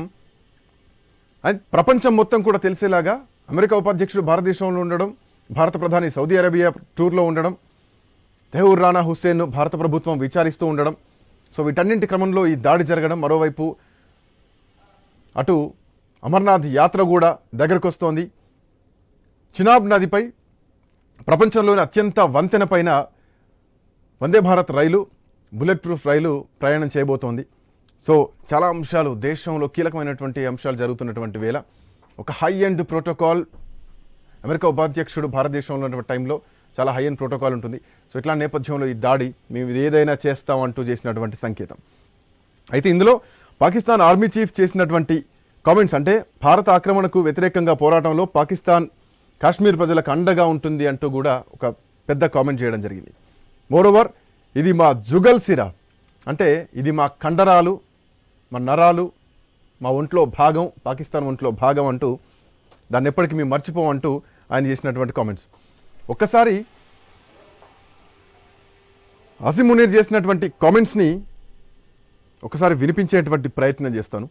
ప్రపంచం మొత్తం కూడా తెలిసేలాగా, అమెరికా ఉపాధ్యక్షుడు భారతదేశంలో ఉండడం, భారత ప్రధాని సౌదీ అరేబియా టూర్లో ఉండడం, తెహూర్ రానా హుస్సేన్ను భారత ప్రభుత్వం విచారిస్తూ ఉండడం, సో వీటన్నింటి క్రమంలో ఈ దాడి జరగడం. మరోవైపు అటు అమర్నాథ్ యాత్ర కూడా దగ్గరకు వస్తోంది. చినాబ్ నదిపై ప్రపంచంలోని అత్యంత వంతెన పైన వందే భారత్ రైలు, బుల్లెట్ ప్రూఫ్ రైలు ప్రయాణం చేయబోతోంది. సో చాలా అంశాలు దేశంలో కీలకమైనటువంటి అంశాలు జరుగుతున్నటువంటి వేళ ఒక హై ఎండ్ ప్రోటోకాల్ అమెరికా ఉపాధ్యక్షుడు భారతదేశంలో ఉన్నటువంటి టైంలో చాలా హై ఎండ్ ప్రోటోకాల్ ఉంటుంది. సో ఇట్లా నేపథ్యంలో ఈ దాడి మేము ఏదైనా చేస్తామంటూ చేసినటువంటి సంకేతం. అయితే ఇందులో పాకిస్తాన్ ఆర్మీ చీఫ్ చేసినటువంటి కామెంట్స్ అంటే భారత ఆక్రమణకు వ్యతిరేకంగా పోరాటంలో పాకిస్తాన్ కాశ్మీర్ ప్రజలకు అండగా ఉంటుంది అంటూ కూడా ఒక పెద్ద కామెంట్ చేయడం జరిగింది. మోరోవర్ ఇది మా జుగల్ సిరా అంటే ఇది మా కండరాలు, మా నరాలు, మా ఒంట్లో భాగం, పాకిస్తాన్ ఒంట్లో భాగం అంటూ దాన్ని ఎప్పటికీ మేము మర్చిపోమంటూ ఆయన చేసినటువంటి కామెంట్స్. ఒక్కసారి అసీం మునీర్ చేసినటువంటి కామెంట్స్ని ఒకసారి వినిపించేటువంటి ప్రయత్నం చేస్తాను.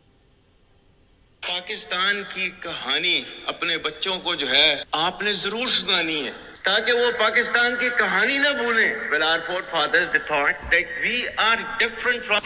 पाकिस्तान की कहानी अपने बच्चों को जो है आपने जरूर सुनानी है ताकि वो पाकिस्तान की कहानी ना भूलें. Well, our forefathers they thought that we are different from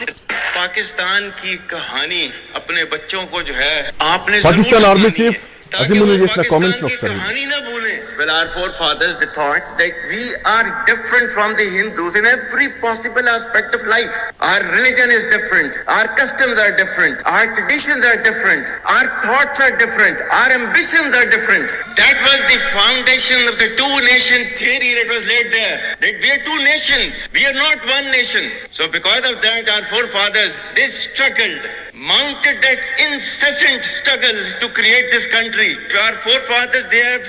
Pakistan की कहानी अपने बच्चों को जो है आपने पाकिस्तान आर्मी चीफ ताकि वो पाकिस्तान की कहानी ना भूलें. Well, our forefathers they thought that we are different from the Hindus in every possible aspect of life. Our religion is different. Our customs are different. Our traditions are different. Our thoughts are different. Our ambitions are different. That was the foundation of the two-nation theory that was laid there. That we are two nations. We are not one nation. So because of that, our forefathers, they struggled, mounted that incessant struggle to create this country. Our forefathers, they have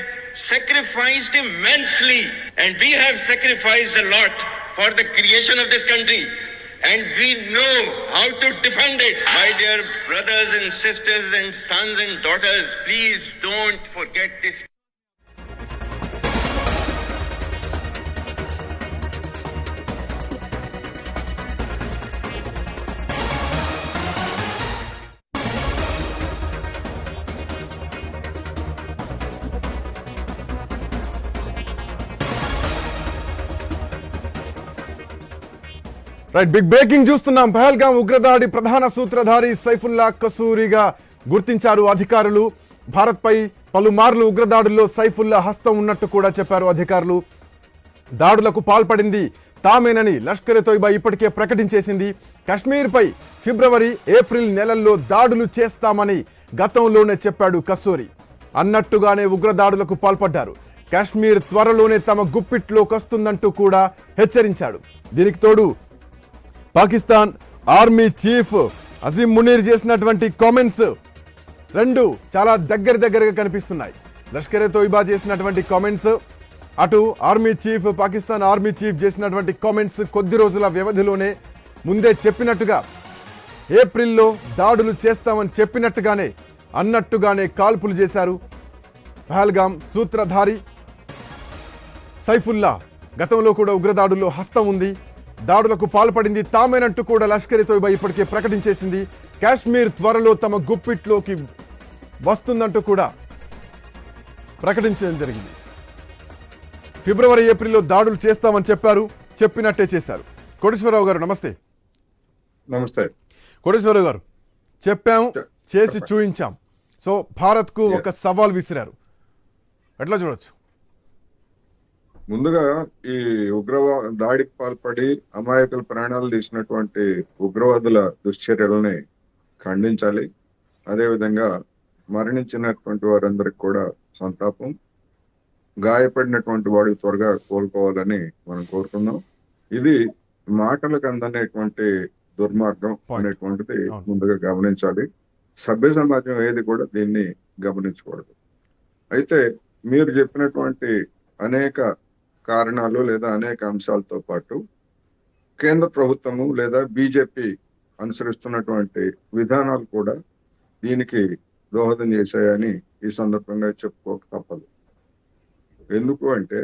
sacrificed immensely, and we have sacrificed a lot for the creation of this country. And we know how to defend it. My dear brothers and sisters and sons and daughters, please don't forget this. Right, big breaking చూస్తున్నాం. పహల్గాం ఉగ్రదాడి ప్రధాన సూత్రధారి సైఫుల్లా కసూరిగా గుర్తించారు అధికారులు. భారత్పై పలుమార్లు ఉగ్రదాడుల్లో సైఫుల్లా హస్తం ఉన్నట్టు కూడా చెప్పారు అధికారులు. దాడులకు పాల్పడింది తామేనని లష్కర్ ఎ తోయిబా ఇప్పటికే ప్రకటించేసింది. కశ్మీర్పై ఫిబ్రవరి, ఏప్రిల్ నెలల్లో దాడులు చేస్తామని గతంలోనే చెప్పాడు కసూరి. అన్నట్టుగానే ఉగ్రదాడులకు పాల్పడ్డారు. కాశ్మీర్ త్వరలోనే తమ గుప్పిట్లోకి వస్తుందంటూ కూడా హెచ్చరించాడు. దీనికి తోడు పాకిస్తాన్ ఆర్మీ చీఫ్ అసీం మునీర్ చేసినటువంటి కామెంట్స్ రెండు చాలా దగ్గరగా కనిపిస్తున్నాయి. లష్కర్ ఎ తోయిబా చేసినటువంటి కామెంట్స్, అటు army chief, Pakistan army chief చేసినటువంటి కామెంట్స్ కొద్ది రోజుల వ్యవధిలోనే ముందే చెప్పినట్టుగా ఏప్రిల్లో దాడులు చేస్తామని చెప్పినట్టుగానే అన్నట్టుగానే కాల్పులు చేశారు. పహల్గాం సూత్రధారి సైఫుల్లా గతంలో కూడా ఉగ్రదాడుల్లో హస్తం ఉంది. దాడులకు పాల్పడింది తామేనంటూ కూడా లష్కర్ ఎ తోయిబా ఇప్పటికే ప్రకటించేసింది. కాశ్మీర్ త్వరలో తమ గుప్పిట్లోకి వస్తుందంటూ కూడా ప్రకటించడం జరిగింది. ఫిబ్రవరి, ఏప్రిల్లో దాడులు చేస్తామని చెప్పారు, చెప్పినట్టే చేశారు. కోటేశ్వరరావు గారు నమస్తే. నమస్తే కోటేశ్వరరావు గారు, చెప్పాం, చేసి చూయించాం. సో భారత్కు ఒక సవాల్ విసిరారు, ఎట్లా చూడొచ్చు? ముందుగా ఈ దాడికి పాల్పడి అమాయకుల ప్రాణాలు తీసినటువంటి ఉగ్రవాదుల దుశ్చర్యలని ఖండించాలి. అదేవిధంగా మరణించినటువంటి వారందరికి కూడా సంతాపం, గాయపడినటువంటి వాడు త్వరగా కోలుకోవాలని మనం కోరుకుందాం. ఇది మాటలకు అందనేటువంటి దుర్మార్గం అనేటువంటిది ముందుగా గమనించాలి. సభ్య సమాజం ఏది కూడా దీన్ని గమనించకూడదు. అయితే మీరు చెప్పినటువంటి అనేక కారణాలు లేదా అనేక అంశాలతో పాటు కేంద్ర ప్రభుత్వము లేదా బీజేపీ అనుసరిస్తున్నటువంటి విధానాలు కూడా దీనికి దోహదం చేశాయని ఈ సందర్భంగా చెప్పుకోక తప్పదు. ఎందుకు అంటే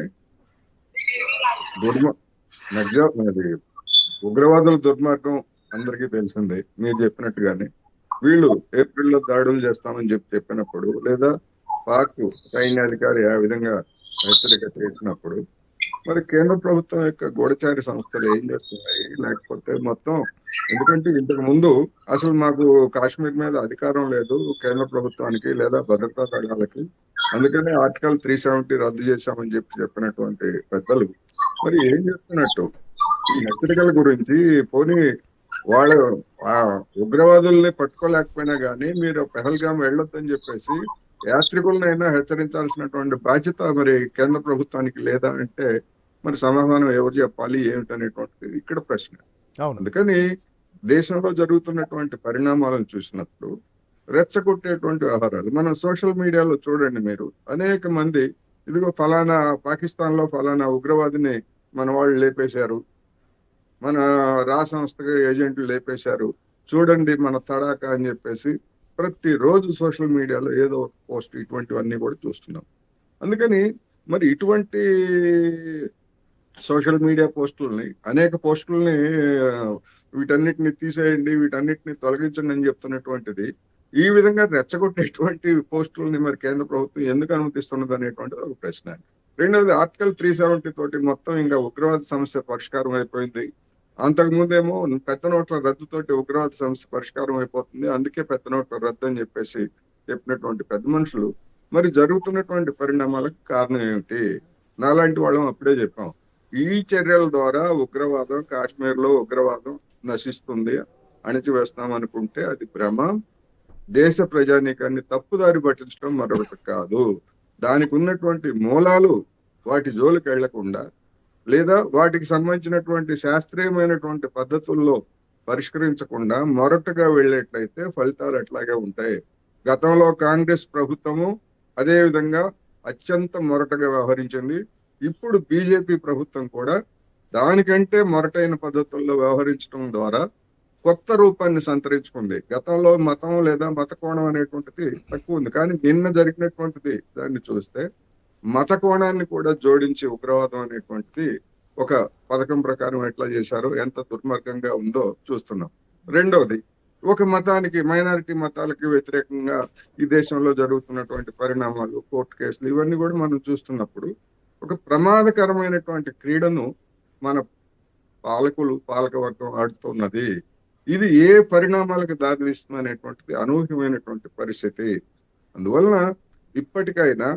ఉగ్రవాదుల దుర్మార్గం అందరికీ తెలిసిందే. మీరు చెప్పినట్టుగానే వీళ్ళు ఏప్రిల్లో దాడులు చేస్తామని చెప్పినప్పుడు, లేదా పాక్ సైన్యాధికారి ఆ విధంగా హెచ్చరిక చేసినప్పుడు, మరి కేంద్ర ప్రభుత్వం యొక్క గూఢచారి సంస్థలు ఏం చేస్తున్నాయి? లేకపోతే మొత్తం, ఎందుకంటే ఇంతకు ముందు అసలు మాకు కాశ్మీర్ మీద అధికారం లేదు కేంద్ర ప్రభుత్వానికి లేదా భద్రతా దళాలకి, అందుకనే ఆర్టికల్ 370 రద్దు చేశామని చెప్పినటువంటి పెద్దలు మరి ఏం చేస్తున్నట్టు? ఈ హెచ్చరికల గురించి పోనీ వాళ్ళ ఆ ఉగ్రవాదుల్ని పట్టుకోలేకపోయినా కానీ మీరు పెహల్గాం వెళ్ళొద్దని చెప్పేసి యాత్రికులనైనా హెచ్చరించాల్సినటువంటి బాధ్యత మరి కేంద్ర ప్రభుత్వానికి లేదా అంటే మరి సమాధానం ఎవరు చెప్పాలి ఏమిటనేటువంటిది ఇక్కడ ప్రశ్న. అవును. అందుకని దేశంలో జరుగుతున్నటువంటి పరిణామాలను చూసినప్పుడు రెచ్చగొట్టేటువంటి వ్యవహారాలు మనం సోషల్ మీడియాలో చూడండి. మీరు అనేక మంది ఇదిగో ఫలానా పాకిస్తాన్ లో ఫలానా ఉగ్రవాదిని మన వాళ్ళు లేపేశారు, మన రా సంస్థ ఏజెంట్లు లేపేశారు, చూడండి మన తడాక అని చెప్పేసి ప్రతిరోజు సోషల్ మీడియాలో ఏదో ఒక పోస్ట్ ఇటువంటివన్నీ కూడా చూస్తున్నాం. అందుకని మరి ఇటువంటి సోషల్ మీడియా పోస్టుల్ని అనేక పోస్టుల్ని వీటన్నిటిని తీసేయండి, వీటన్నిటిని తొలగించండి అని చెప్తున్నటువంటిది ఈ విధంగా రెచ్చగొట్టేటువంటి పోస్టుల్ని మరి కేంద్ర ప్రభుత్వం ఎందుకు అనుమతిస్తున్నది అనేటువంటిది ఒక ప్రశ్న. రెండవది ఆర్టికల్ 370 తోటి మొత్తం ఇంకా ఉగ్రవాద సమస్య పరిష్కారం అయిపోయింది. అంతకుముందేమో పెద్ద నోట్ల రద్దుతోటి ఉగ్రవాద సమస్య పరిష్కారం అయిపోతుంది, అందుకే పెద్ద నోట్ల రద్దు అని చెప్పేసి చెప్పినటువంటి పెద్ద మనుషులు మరి జరుగుతున్నటువంటి పరిణామాలకు కారణం ఏమిటి? నాలాంటి వాళ్ళం అప్పుడే చెప్పాం, ఈ చర్యల ద్వారా ఉగ్రవాదం కాశ్మీర్ లో ఉగ్రవాదం నశిస్తుంది, అణిచివేస్తాం అనుకుంటే అది భ్రమ. దేశ ప్రజానీకాన్ని తప్పుదారి పట్టించడం మరొకటి కాదు. దానికి ఉన్నటువంటి మూలాలు వాటి జోలికి వెళ్లకుండా లేదా వాటికి సంబంధించినటువంటి శాస్త్రీయమైనటువంటి పద్ధతుల్లో పరిష్కరించకుండా మొరటుగా వెళ్ళేట్లయితే ఫలితాలు అట్లాగే ఉంటాయి. గతంలో కాంగ్రెస్ ప్రభుత్వము అదే విధంగా అత్యంత మొరటగా వ్యవహరించింది. ఇప్పుడు బీజేపీ ప్రభుత్వం కూడా దానికంటే మొరటైన పద్ధతుల్లో వ్యవహరించడం ద్వారా కొత్త రూపాన్ని సంతరించుకుంది. గతంలో మతం లేదా మత కోణం అనేటువంటిది తక్కువ ఉంది, కానీ నిన్న జరిగినటువంటిది దాన్ని చూస్తే మత కోణాన్ని కూడా జోడించి ఉగ్రవాదం అనేటువంటిది ఒక పథకం ప్రకారం ఎట్లా చేశారో ఎంత దుర్మార్గంగా ఉందో చూస్తున్నాం. రెండవది ఒక మతానికి మైనారిటీ మతాలకి వ్యతిరేకంగా ఈ దేశంలో జరుగుతున్నటువంటి పరిణామాలు, కోర్టు కేసులు ఇవన్నీ కూడా మనం చూస్తున్నప్పుడు ఒక ప్రమాదకరమైనటువంటి క్రీడను మన పాలకవర్గం ఆడుతున్నది. ఇది ఏ పరిణామాలకు దారితీస్తుంది అనేటువంటిది అనూహ్యమైనటువంటి పరిస్థితి. అందువలన ఇప్పటికైనా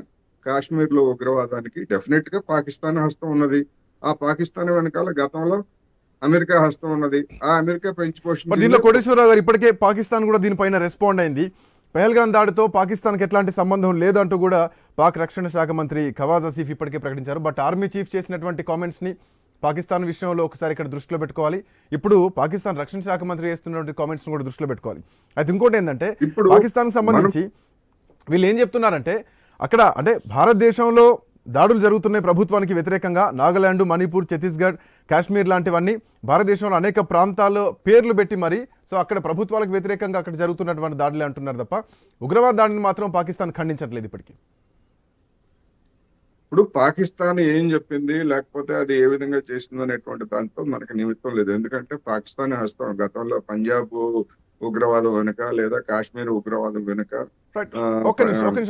కాశ్మీర్ లో ఉగ్రవాదానికి డెఫినెట్ గా పాకిస్తాన్ హస్తం ఉన్నది. ఆ పాకిస్తాన్ వెనకాల గతంలో అమెరికా హస్తం ఉన్నది. ఆ అమెరికా పెంచి మరి దీనిలో కోటేశ్వరరావు గారు ఇప్పటికే పాకిస్తాన్ కూడా దీనిపైన రెస్పాండ్ అయింది. పెహల్గాం దాడితో పాకిస్తాన్కి ఎట్లాంటి సంబంధం లేదంటూ కూడా పాక్ రక్షణ శాఖ మంత్రి ఖవాజ్ ఆసిఫ్ ఇప్పటికే ప్రకటించారు. బట్ ఆర్మీ చీఫ్ చేసినటువంటి కామెంట్స్ని పాకిస్తాన్ విషయంలో ఒకసారి ఇక్కడ దృష్టిలో పెట్టుకోవాలి. ఇప్పుడు పాకిస్తాన్ రక్షణ శాఖ మంత్రి చేస్తున్నటువంటి కామెంట్స్ కూడా దృష్టిలో పెట్టుకోవాలి. అయితే ఇంకోటి ఏంటంటే పాకిస్తాన్కి సంబంధించి వీళ్ళు ఏం చెప్తున్నారంటే అక్కడ అంటే భారతదేశంలో దాడులు జరుగుతున్నాయి ప్రభుత్వానికి వ్యతిరేకంగా. నాగాలాండ్, మణిపూర్, ఛత్తీస్గఢ్, కాశ్మీర్ లాంటివన్నీ భారతదేశంలో అనేక ప్రాంతాల్లో పేర్లు పెట్టి మరి సో అక్కడ ప్రభుత్వాలకు వ్యతిరేకంగా అక్కడ జరుగుతున్నటువంటి దాడులే అంటున్నారు తప్ప ఉగ్రవాద దాడిని మాత్రం పాకిస్తాన్ ఖండించట్లేదు ఇప్పటికీ. ఇప్పుడు పాకిస్తాన్ ఏం చెప్పింది లేకపోతే అది ఏ విధంగా చేసింది అనేటువంటి దాంతో మనకి నిమిత్తం లేదు. ఎందుకంటే పాకిస్తాన్ హస్తం గతంలో పంజాబ్ ఉగ్రవాదం వెనుక లేదా కాశ్మీర్ ఉగ్రవాదం వెనుక